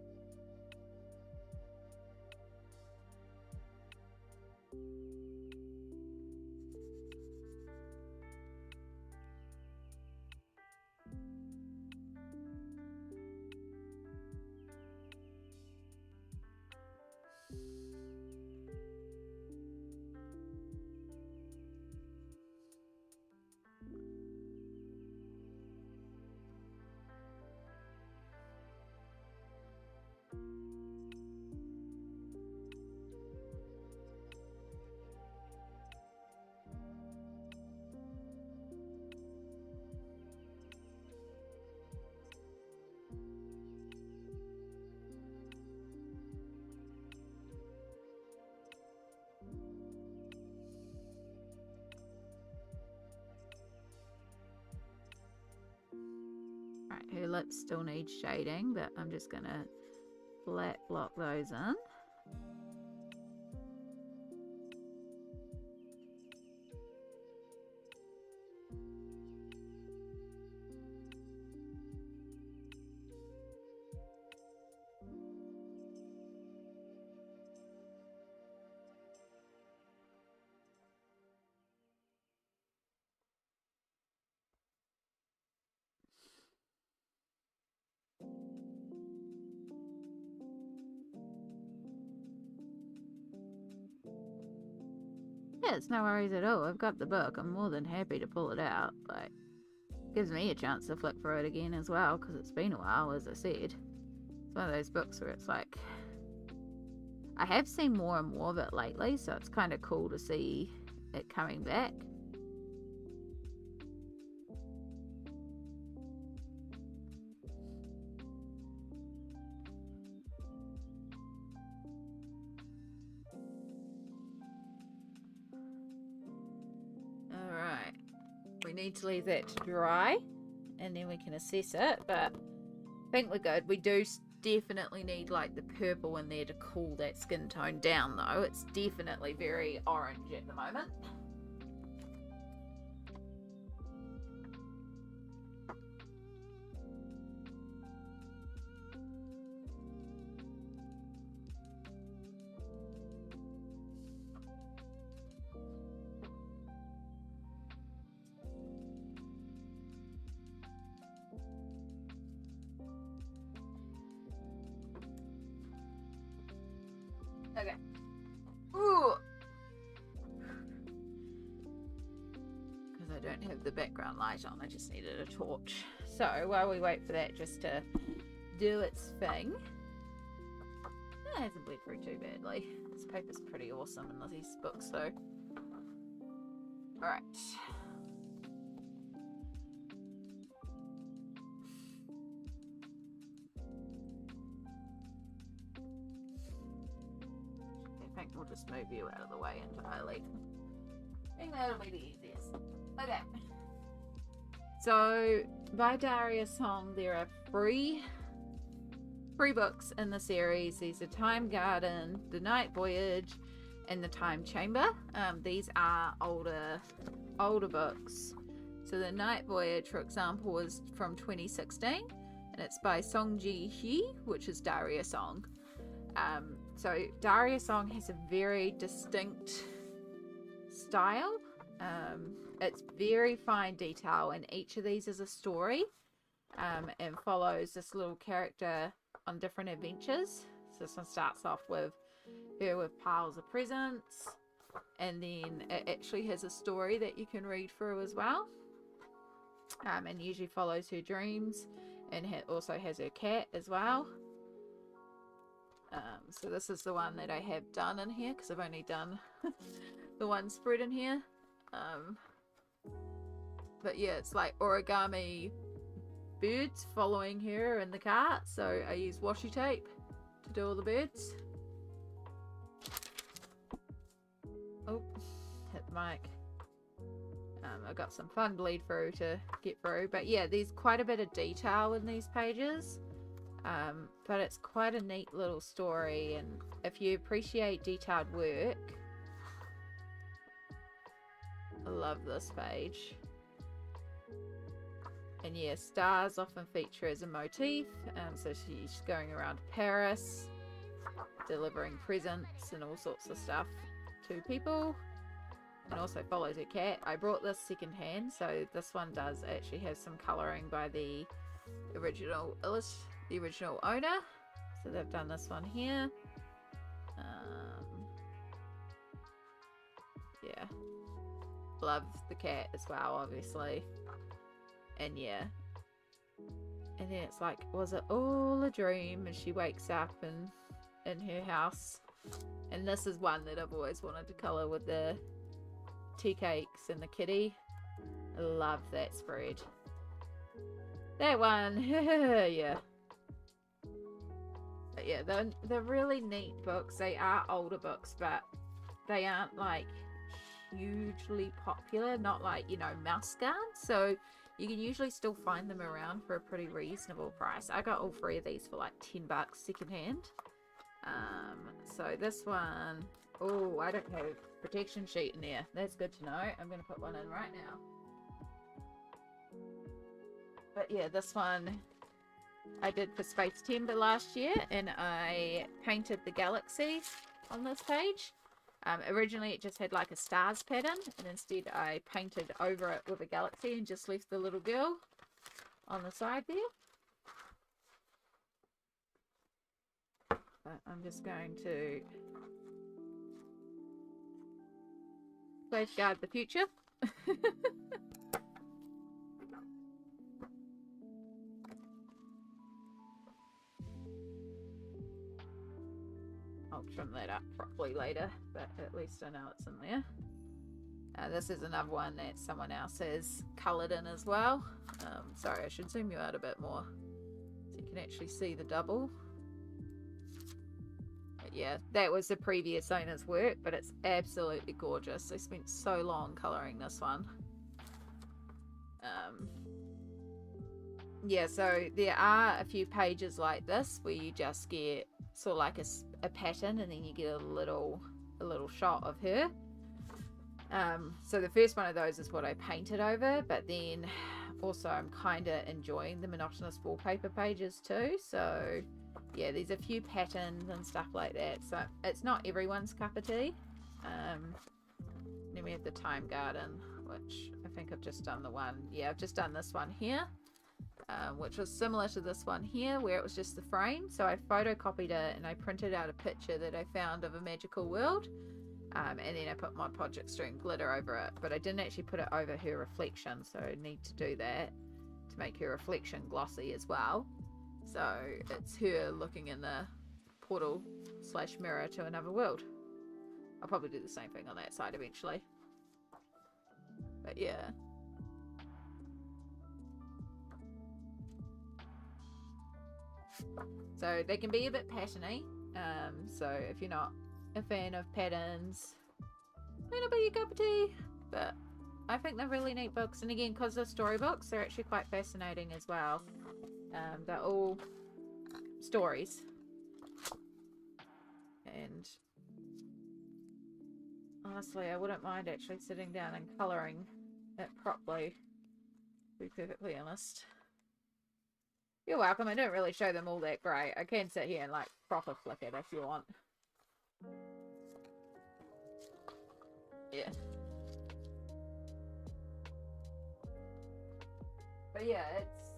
Right, her lips still need shading, but I'm just gonna flat block those in. Yeah, it's no worries at all. I've got the book. I'm more than happy to pull it out. Like, gives me a chance to flick through it again as well, because it's been a while, as I said. It's one of those books where it's like, I have seen more and more of it lately, so it's kind of cool to see it coming back. need to leave that to dry and then we can assess it, but I think we're good. We do definitely need like the purple in there to cool that skin tone down though. It's definitely very orange at the moment. Okay. Ooh. Because I don't have the background light on, I just needed a torch. So while we wait for that just to do its thing. It hasn't bled through too badly. This paper's pretty awesome in these books though. Alright. I think we'll just move you out of the way entirely. I think that'll be the easiest. Okay. So, by Darius Song, there are three books in the series. These are Time Garden, The Night Voyage, and The Time Chamber. These are older books. So The Night Voyage, for example, was from 2016, and it's by Song Ji Hee, which is Darius Song. So Darius Song has a very distinct style. It's very fine detail, and each of these is a story, and follows this little character on different adventures. So this one starts off with her with piles of presents, and then it actually has a story that you can read through as well, and usually follows her dreams, and also has her cat as well. So this is the one that I have done in here because I've only done the one spread in here. But yeah, it's like origami birds following her in the cart. So I use washi tape to do all the birds. Oh, hit the mic. I've got some fun bleed through to get through. But yeah, there's quite a bit of detail in these pages. But it's quite a neat little story, and if you appreciate detailed work, I love this page. And yeah, stars often feature as a motif, so she's going around Paris delivering presents and all sorts of stuff to people, and also follows her cat. I brought this second hand, so this one does actually have some colouring by the original owner, so they've done this one here. Yeah, love the cat as well, obviously. And yeah, and then it's like, was it all a dream? And she wakes up in her house, and this is one that I've always wanted to colour with the tea cakes and the kitty. I love that spread. That one. Yeah. But yeah, they're really neat books. They are older books, but they aren't like hugely popular, not like, you know, mouse guards. So you can usually still find them around for a pretty reasonable price. I got all three of these for like $10 secondhand. So this one, oh, I don't have a protection sheet in there. That's good to know. I'm going to put one in right now. But yeah, this one I did for Space Timber last year, and I painted the galaxy on this page. Originally it just had like a stars pattern, and instead I painted over it with a galaxy and just left the little girl on the side there. But I'm just going to safeguard the future. I'll trim that up properly later, but at least I know it's in there. This is another one that someone else has coloured in as well. Sorry, I should zoom you out a bit more so you can actually see the double. But yeah, that was the previous owner's work, but it's absolutely gorgeous. They spent so long colouring this one. Yeah, so there are a few pages like this where you just get sort of like a pattern, and then you get a little shot of her. So the first one of those is what I painted over, but then also I'm kind of enjoying the monotonous wallpaper pages too. So yeah, there's a few patterns and stuff like that. So it's not everyone's cup of tea. Then we have the Time Garden, which I think I've just done the one. Yeah, I've just done this one here. Which was similar to this one here, where it was just the frame. So I photocopied it and I printed out a picture that I found of a magical world, and then I put Mod Podge Extreme glitter over it, but I didn't actually put it over her reflection, so I need to do that to make her reflection glossy as well. So it's her looking in the portal / mirror to another world. I'll probably do the same thing on that side eventually, but yeah. So they can be a bit patterny. So if you're not a fan of patterns, may not be your cup of tea. But I think they're really neat books. And again, because they're storybooks, they're actually quite fascinating as well. They're all stories. And honestly, I wouldn't mind actually sitting down and colouring it properly, to be perfectly honest. You're welcome. I don't really show them all that great. I can sit here and like proper flick it if you want. Yeah. But yeah, it's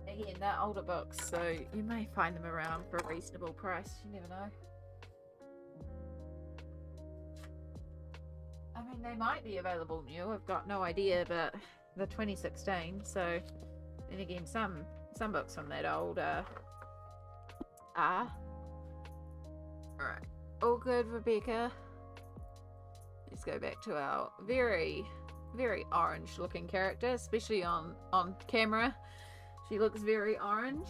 again, they're older books, so you may find them around for a reasonable price. You never know. I mean, they might be available new. I've got no idea, but they're 2016, so then again, some books from that old are. Alright. All good, Rebecca. Let's go back to our very, very orange looking character, especially on camera. She looks very orange.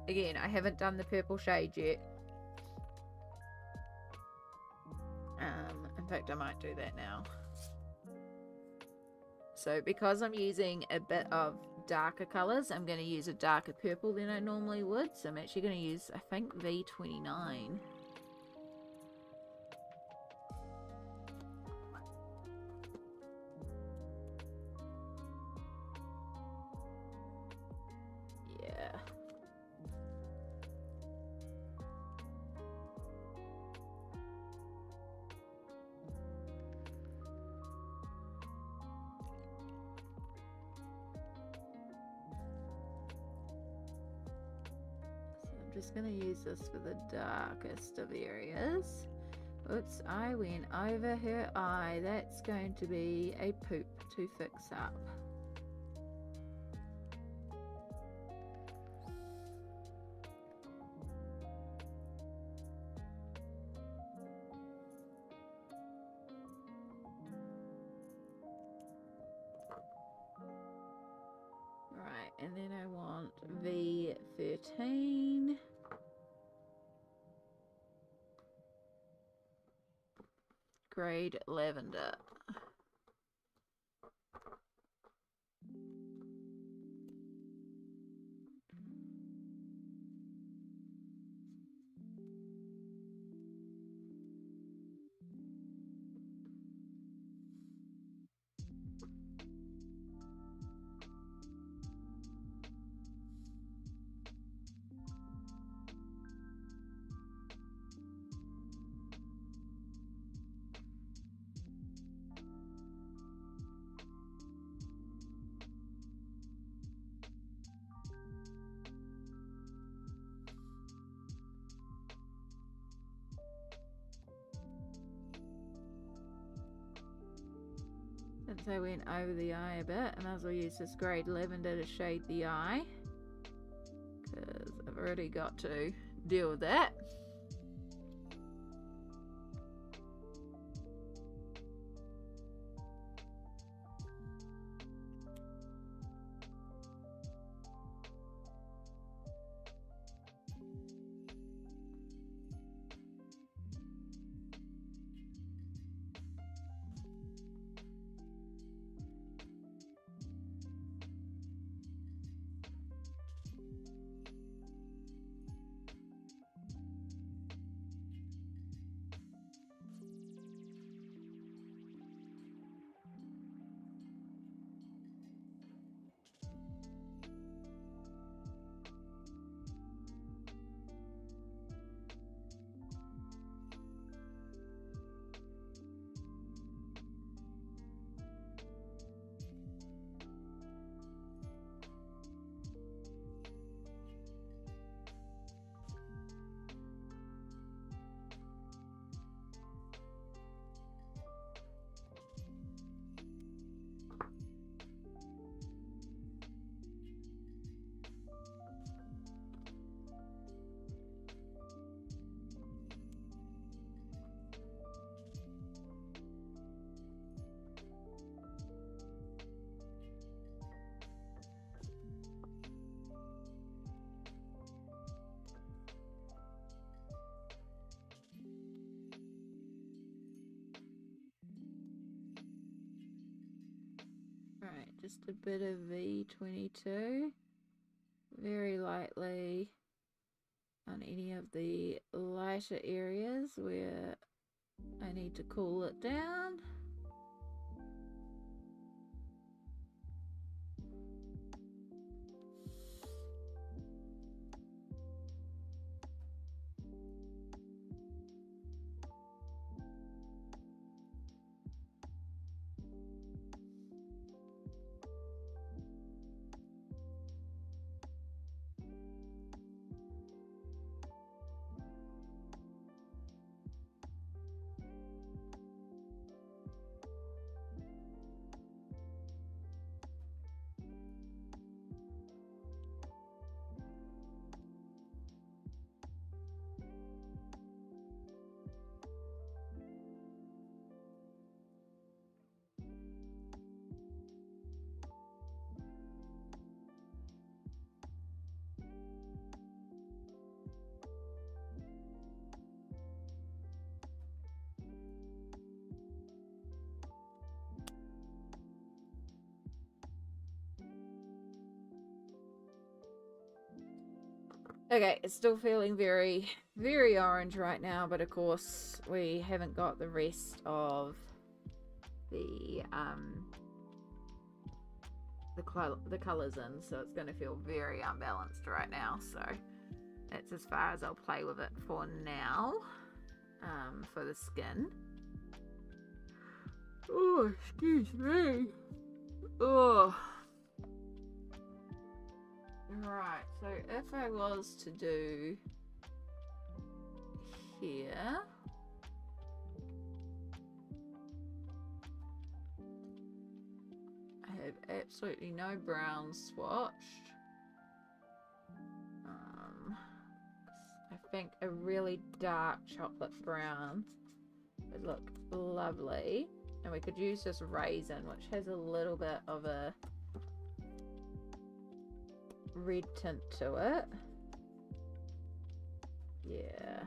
Again, I haven't done the purple shade yet. In fact, I might do that now. So because I'm using a bit of darker colours, I'm going to use a darker purple than I normally would. So I'm actually going to use, I think, V29. Yeah. Just going to use this for the darkest of areas. Oops, I went over her eye. That's going to be a poop to fix up. Right, and then I want V13. Grade lavender. Since I went over the eye a bit, I might as well use this grade lavender to shade the eye, because I've already got to deal with that. just a bit of V22 very lightly on any of the lighter areas where I need to cool it down. Okay, it's still feeling very, very orange right now, but of course we haven't got the rest of the colors in, so it's going to feel very unbalanced right now. So that's as far as I'll play with it for now, for the skin. Oh, excuse me. Oh. Right, so if I was to do here, I have absolutely no brown swatched. I think a really dark chocolate brown would look lovely, and we could use this raisin, which has a little bit of a red tint to it. Yeah.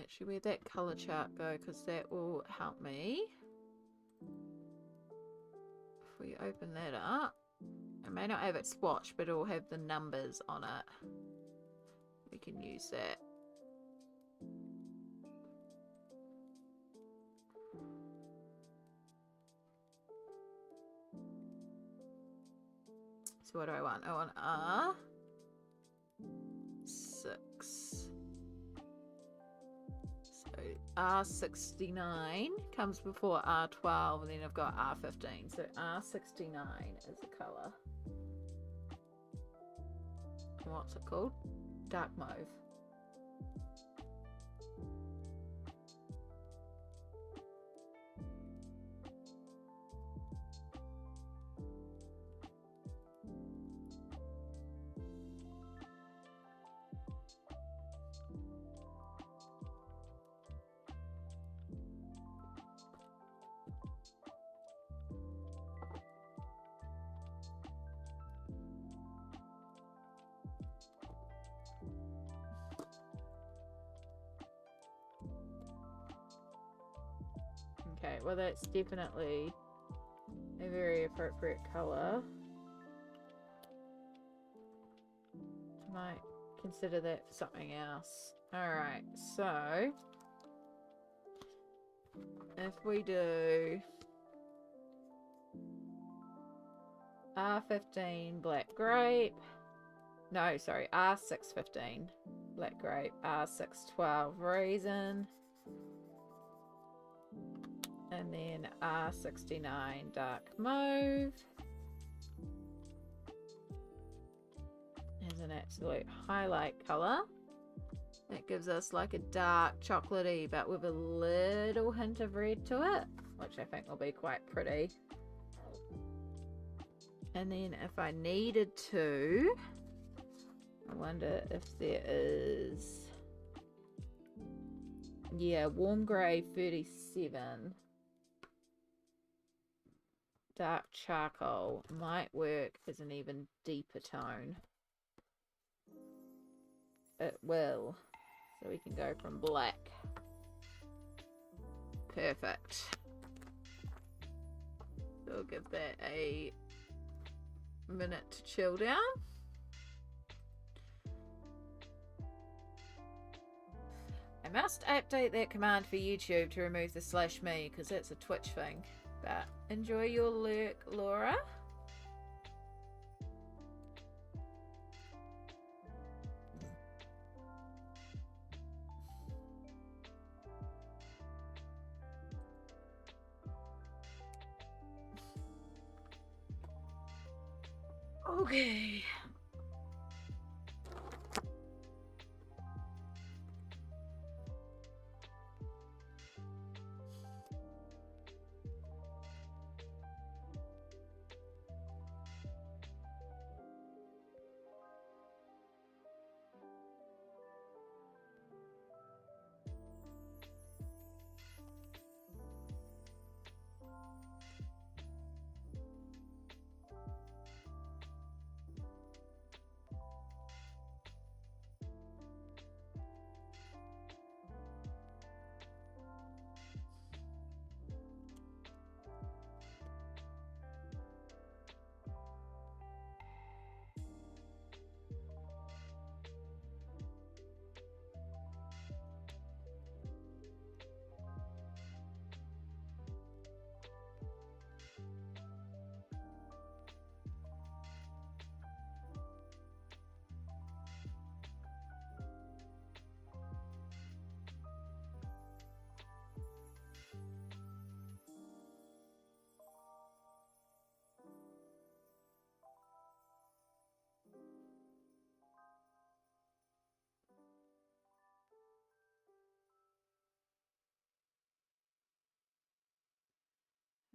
Actually, where'd that colour chart go? Because that will help me. If we open that up, I may not have it swatched, but it will have the numbers on it. We can use that. So what do I want? I want R6. So R69 comes before R12, and then I've got R15. So R69 is the colour. And what's it called? Dark mauve. Okay, well that's definitely a very appropriate colour. I might consider that for something else. Alright, so if we do R15 black grape, no, sorry, R615 black grape, R612 raisin, and then R69 dark mauve as an absolute highlight colour. That gives us like a dark chocolatey but with a little hint of red to it, which I think will be quite pretty. And then if I needed to, I wonder if there is, yeah, warm grey 37. dark charcoal might work as an even deeper tone. It will. So we can go from black. Perfect. So we'll give that a minute to chill down. I must update that command for YouTube to remove the /me because that's a Twitch thing. But enjoy your lurk, Laura. Okay.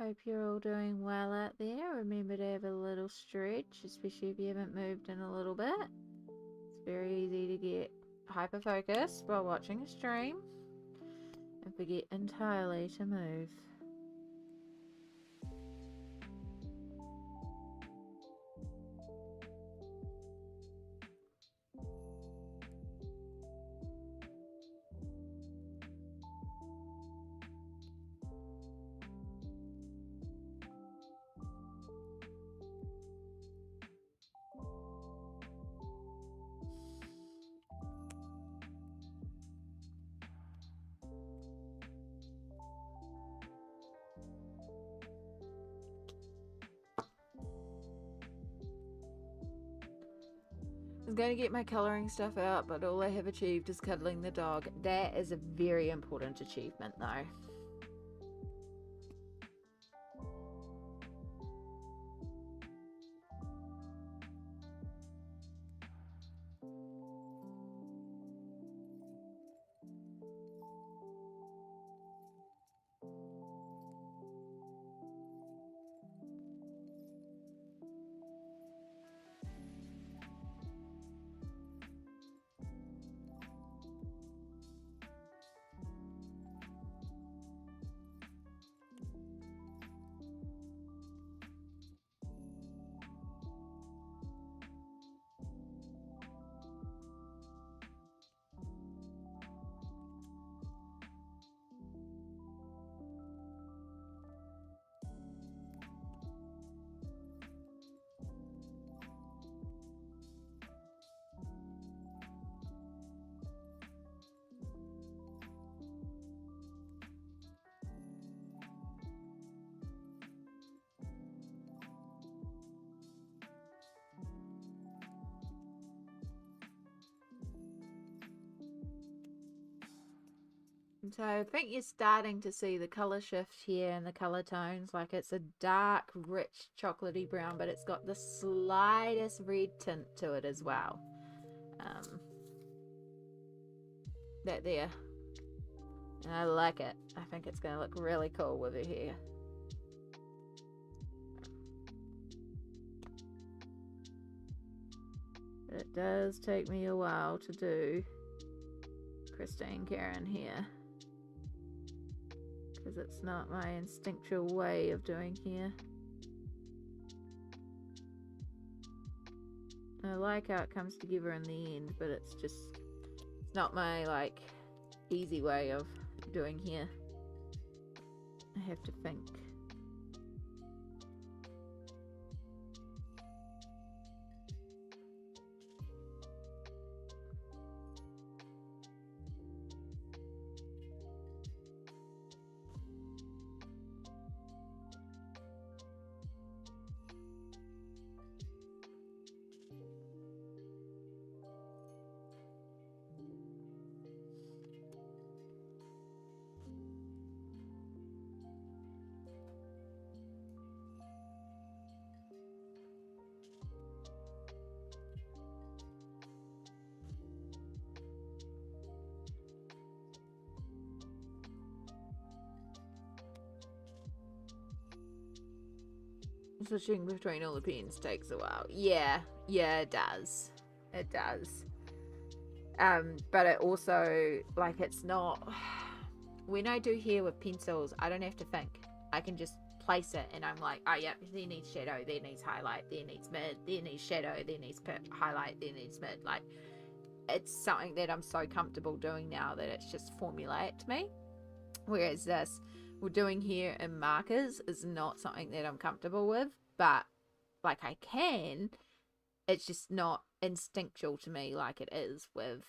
Hope you're all doing well out there. Remember to have a little stretch, especially if you haven't moved in a little bit. It's very easy to get hyper focused while watching a stream and forget entirely to move. I was going to get my colouring stuff out, but all I have achieved is cuddling the dog. That is a very important achievement, though. So I think you're starting to see the colour shift here and the colour tones. Like it's a dark, rich, chocolatey brown, but it's got the slightest red tint to it as well. That there. And I like it. I think it's going to look really cool with her hair. But it does take me a while to do Christine Karen here, because it's not my instinctual way of doing hair. I like how it comes together in the end, but it's not my, like, easy way of doing here. I have to think. Switching between all the pens takes a while. Yeah, it does. It does. But it also, like, it's not... When I do here with pencils, I don't have to think. I can just place it, and I'm like, oh, yeah, there needs shadow, there needs highlight, there needs mid, there needs shadow, there needs highlight, there needs mid. Like, it's something that I'm so comfortable doing now that it's just formulaic to me. Whereas this, we're doing here in markers, is not something that I'm comfortable with, but, like, I can. It's just not instinctual to me like it is with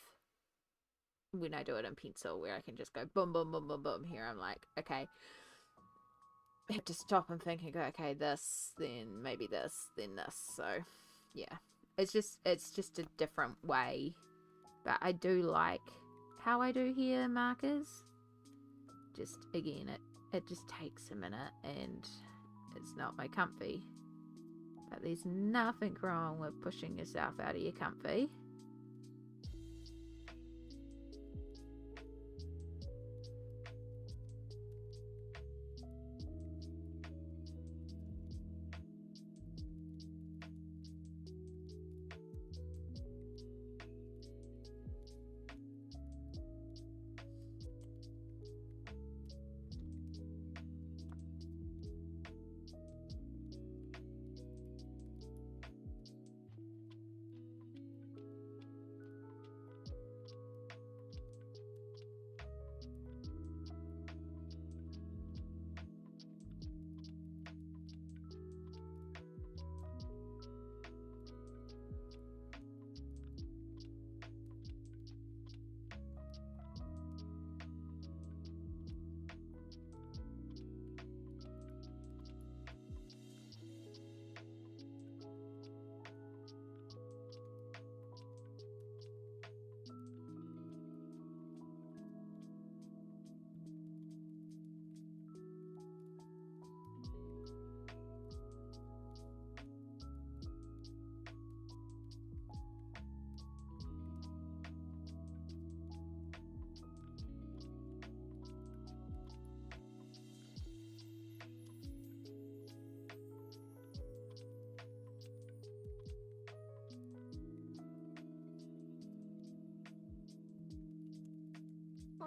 when I do it in pencil, where I can just go boom, boom, boom, boom, boom. Here I'm like, okay, I have to stop and think and go, okay, this, then maybe this, then this. So, yeah, it's just a different way. But I do like how I do here markers. Just, again, it just takes a minute, and it's not my comfy. But there's nothing wrong with pushing yourself out of your comfy.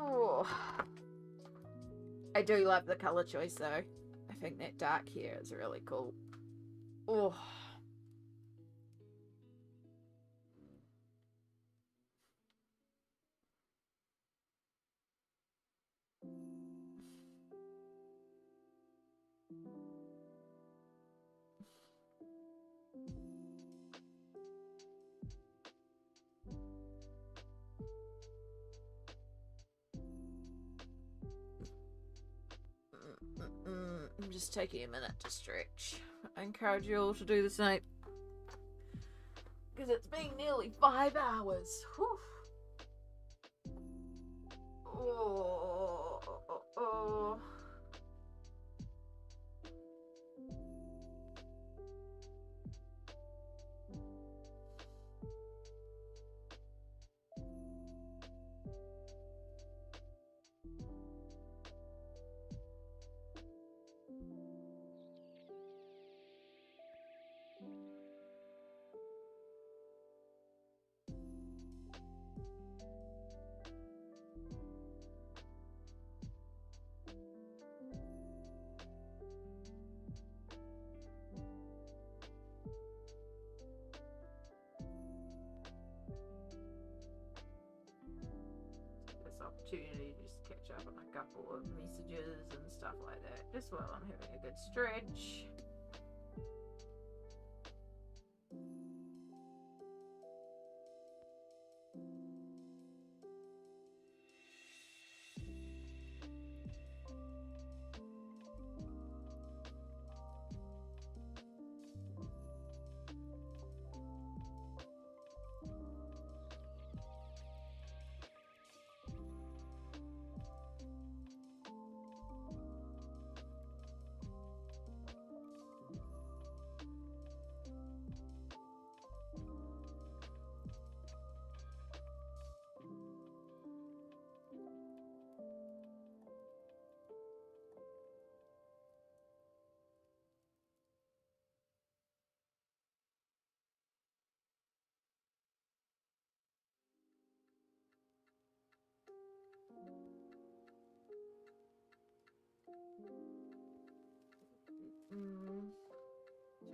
Oh, I do love the color choice though. I think that dark here is really cool. Oh. I'm just taking a minute to stretch. I encourage you all to do the same. Because it's been nearly 5 hours. Whew. Oh. opportunity to just catch up on a couple of messages and stuff like that, just while I'm having a good stretch.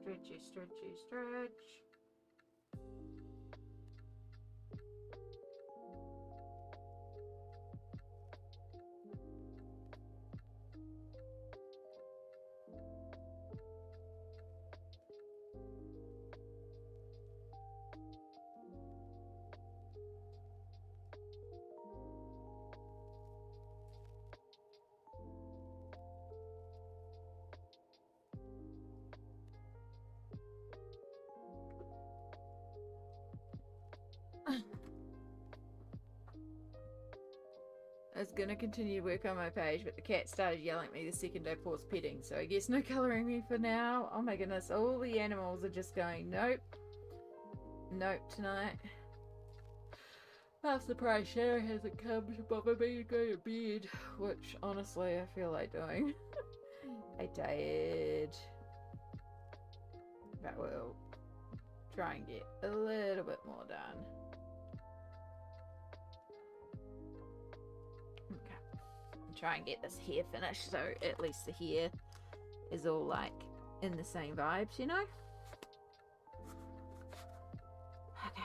Stretchy, stretchy, stretch. I was gonna continue to work on my page, but the cat started yelling at me the second I paused petting, so I guess no colouring me for now. Oh my goodness, all the animals are just going, nope. Nope tonight. I'm surprised Shadow hasn't come to bother me to go to bed, which honestly I feel like doing. I'm tired. But we'll try and get a little bit more done. Try and get this hair finished so at least the hair is all like in the same vibes, you know? Okay.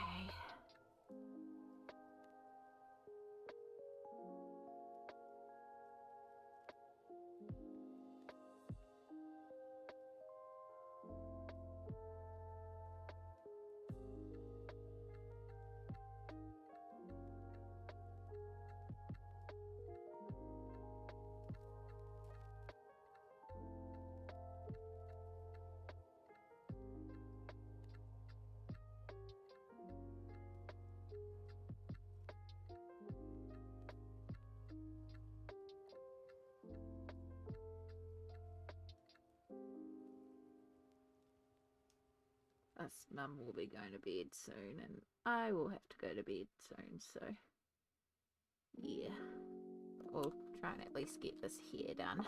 Us mum will be going to bed soon and I will have to go to bed soon, so yeah. We'll try and at least get this hair done.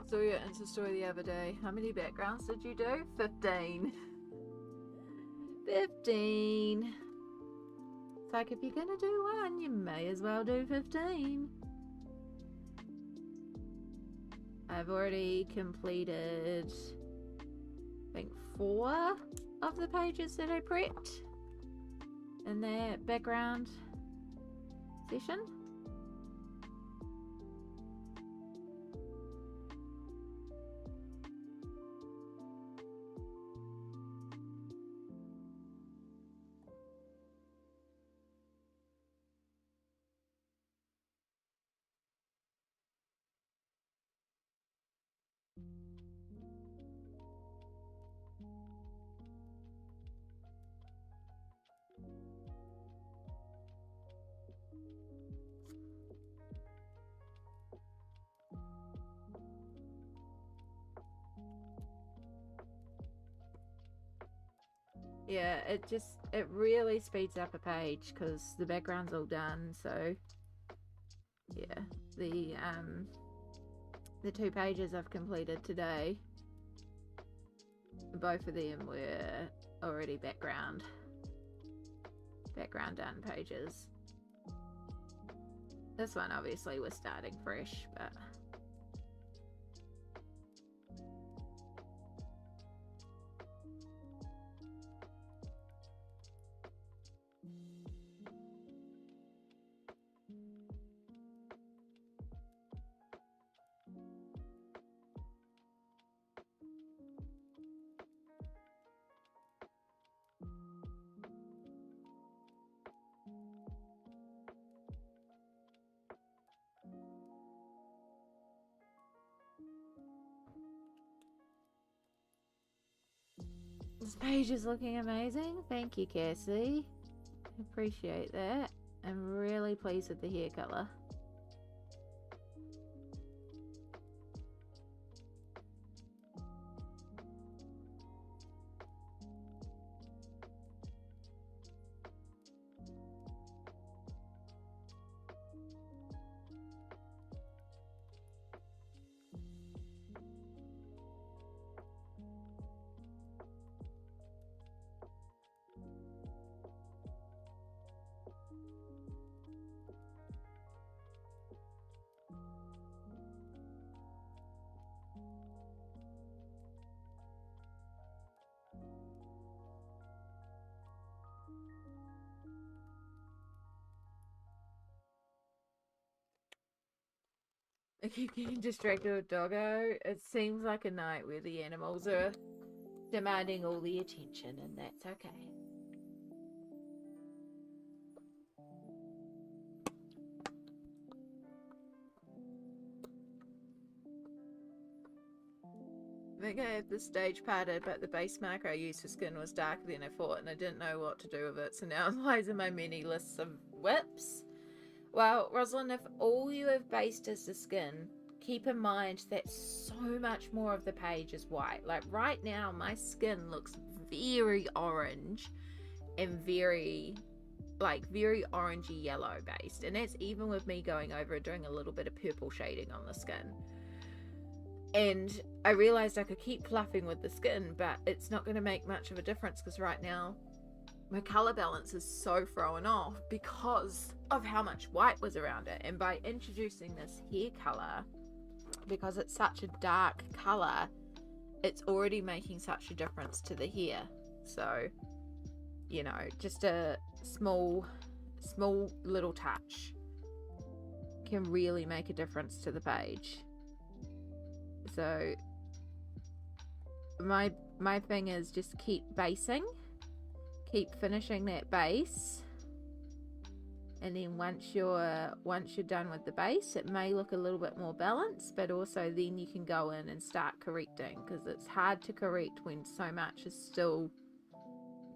Saw your Insta story the other day. How many backgrounds did you do? 15. 15. It's like if you're gonna do one, you may as well do 15. I've already completed, I think, 4 of the pages that I prepped in that background session. Yeah, it really speeds up a page because the background's all done. So yeah, the 2 pages I've completed today, both of them were already background done pages. This one obviously was starting fresh, but this page is looking amazing. Thank you, Cassie. Appreciate that. I'm really pleased with the hair color. I keep getting distracted with doggo. It seems like a night where the animals are demanding all the attention, and that's okay. I think I have the stage parted, but the base marker I used for skin was darker than I thought, and I didn't know what to do with it, so now it lies in my many lists of whips. Well, Rosalind, if all you have based is the skin, keep in mind that so much more of the page is white. Like right now, my skin looks very orange and very orangey yellow based. And that's even with me going over and doing a little bit of purple shading on the skin. And I realized I could keep fluffing with the skin, but it's not going to make much of a difference because right now my color balance is so thrown off because of how much white was around it. And by introducing this hair color, because it's such a dark color, it's already making such a difference to the hair. So, you know, just a small little touch can really make a difference to the page. So my thing is just keep basing, keep finishing that base, and then once you're done with the base, it may look a little bit more balanced, but also then you can go in and start correcting, because it's hard to correct when so much is still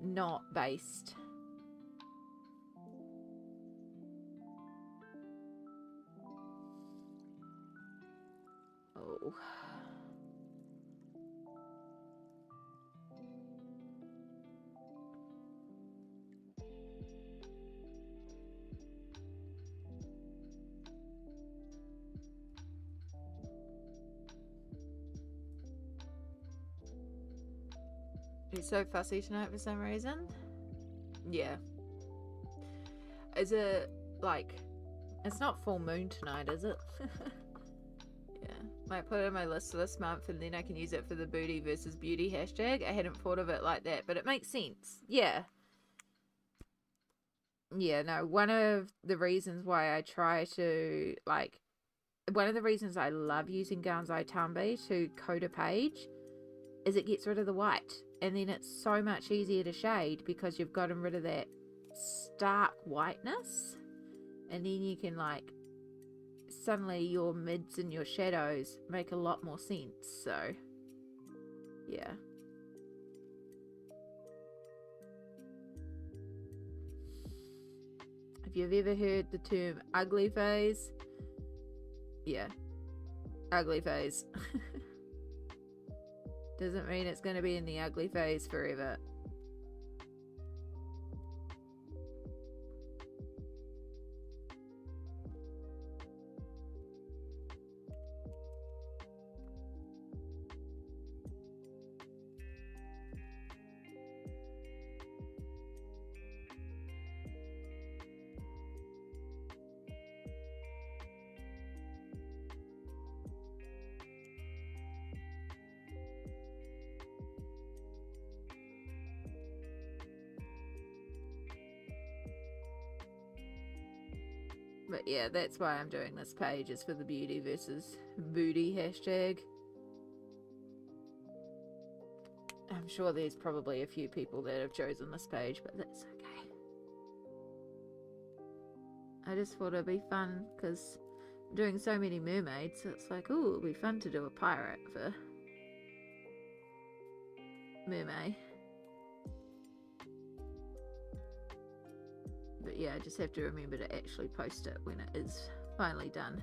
not based. Oh. He's so fussy tonight for some reason. Yeah. Is it, like... It's not full moon tonight, is it? Yeah. Might put it on my list for this month and then I can use it for the booty versus beauty hashtag. I hadn't thought of it like that, but it makes sense. Yeah. Yeah, no, one of the reasons why I try to, like... One of the reasons I love using Gansai Tambi to coat a page is it gets rid of the white. And then it's so much easier to shade because you've gotten rid of that stark whiteness. And then you can, like, suddenly your mids and your shadows make a lot more sense. So, yeah. If you've ever heard the term ugly phase, yeah, ugly phase. Doesn't mean it's going to be in the ugly phase forever. But yeah, that's why I'm doing this page, is for the beauty versus booty hashtag. I'm sure there's probably a few people that have chosen this page, but that's okay. I just thought it'd be fun because I'm doing so many mermaids, so it's like, ooh, it'd be fun to do a pirate for Mermay. But yeah, I just have to remember to actually post it when it is finally done.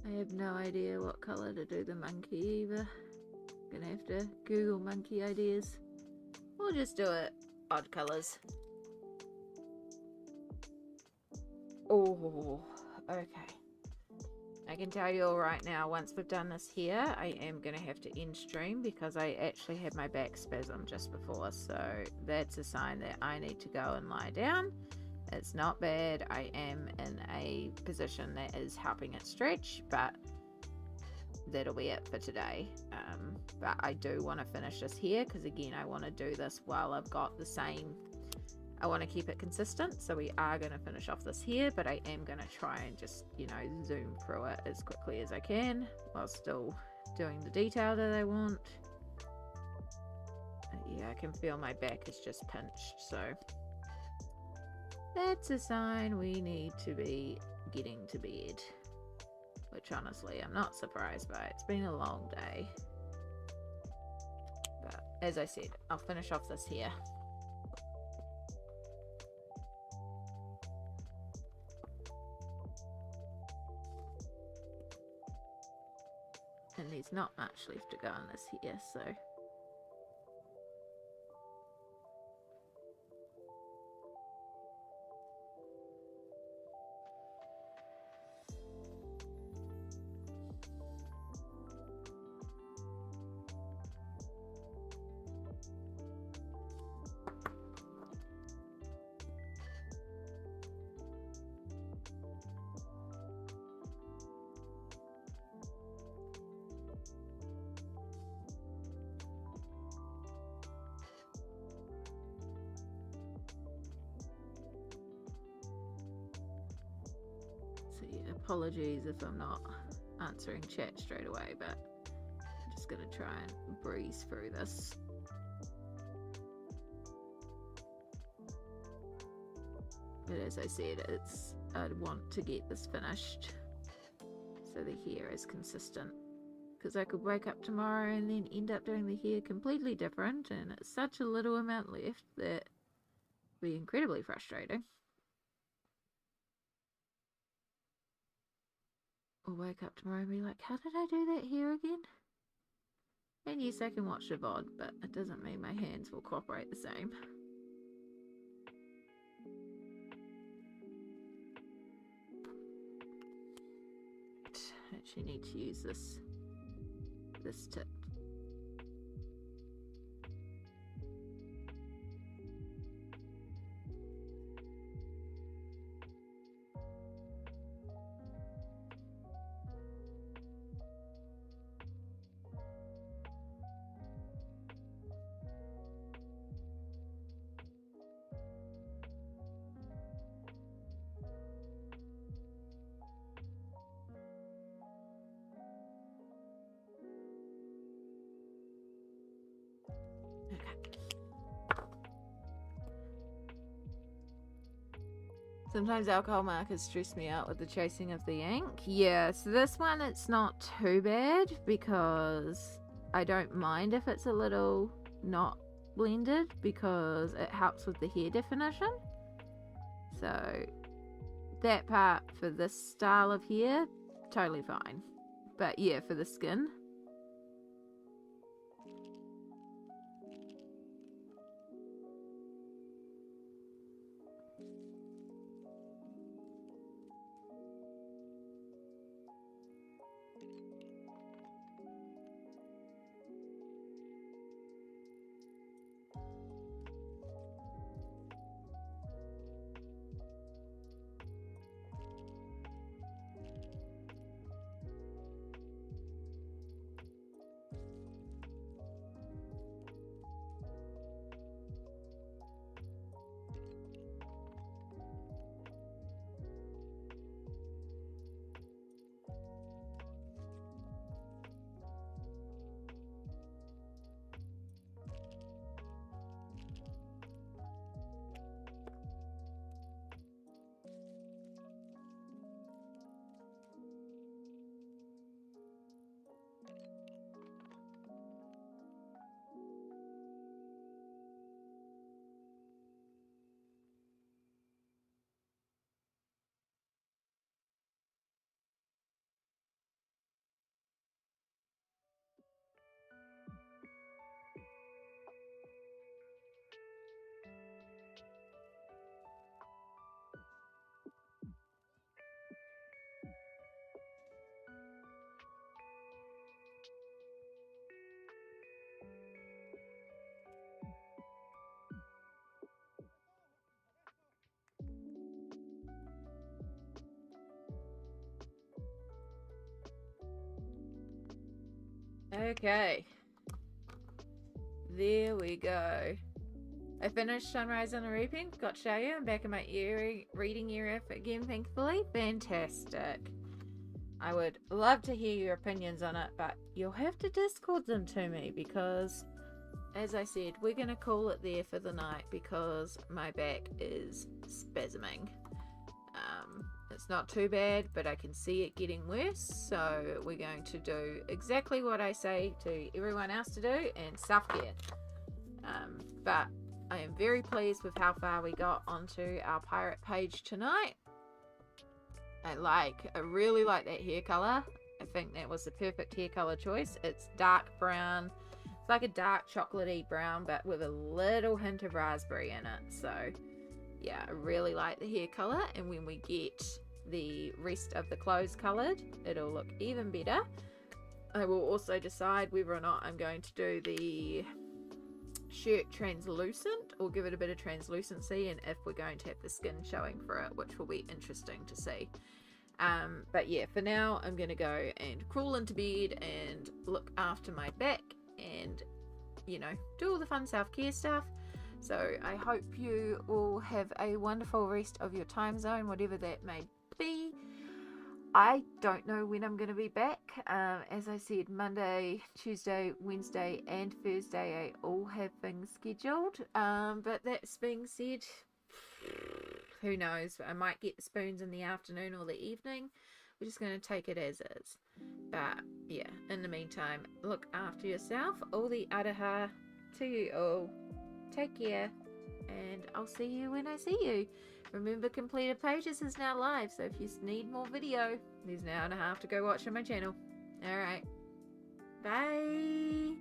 I have no idea what colour to do the monkey either. Gonna have to Google monkey ideas. Or just do it odd colours. Oh, okay. I can tell you all right now, once we've done this here, I am going to have to end stream because I actually had my back spasm just before. So that's a sign that I need to go and lie down. It's not bad. I am in a position that is helping it stretch, but that'll be it for today. But I do want to finish this here because, again, I want to do this while I've got the same. I want to keep it consistent, so we are going to finish off this here, but I am going to try and just, you know, zoom through it as quickly as I can while still doing the detail that I want. Yeah, I can feel my back is just pinched, so that's a sign we need to be getting to bed, which honestly I'm not surprised by. It's been a long day, but as I said, I'll finish off this here. And there's not much left to go on this here, so yeah, apologies if I'm not answering chat straight away, but I'm just going to try and breeze through this. But as I said, I'd want to get this finished so the hair is consistent. Because I could wake up tomorrow and then end up doing the hair completely different, and it's such a little amount left that would be incredibly frustrating. Or wake up tomorrow and be like, how did I do that hair again? And yes, I can watch the VOD, but it doesn't mean my hands will cooperate the same. I actually need to use this tip. Sometimes alcohol markers stress me out with the chasing of the ink. Yeah, so this one it's not too bad because I don't mind if it's a little not blended because it helps with the hair definition. So that part for this style of hair, totally fine. But yeah, for the skin, okay. There we go. I finished Sunrise on the Reaping. Got to show you. I'm back in my reading area again, thankfully. Fantastic. I would love to hear your opinions on it, but you'll have to Discord them to me because, as I said, we're going to call it there for the night because my back is spasming. It's not too bad, but I can see it getting worse, so we're going to do exactly what I say to everyone else to do and self-care. But I am very pleased with how far we got onto our pirate page tonight. I really like that hair color. I think that was the perfect hair color choice. It's dark brown. It's like a dark chocolatey brown, but with a little hint of raspberry in it. So yeah, I really like the hair color, and when we get the rest of the clothes colored, it'll look even better. I will also decide whether or not I'm going to do the shirt translucent or give it a bit of translucency, and if we're going to have the skin showing for it, which will be interesting to see. But yeah, for now I'm going to go and crawl into bed and look after my back and, you know, do all the fun self-care stuff. So I hope you all have a wonderful rest of your time zone, whatever that may be. I don't know when I'm going to be back. As I said, Monday, Tuesday, Wednesday and Thursday I all have things scheduled. But that's being said, who knows? I might get the spoons in the afternoon or the evening. We're just going to take it as is. But yeah, in the meantime, look after yourself. All the araha to you all. Take care. And I'll see you when I see you. Remember, Completed Pages is now live. So if you need more video, there's an hour and a half to go watch on my channel. Alright. Bye.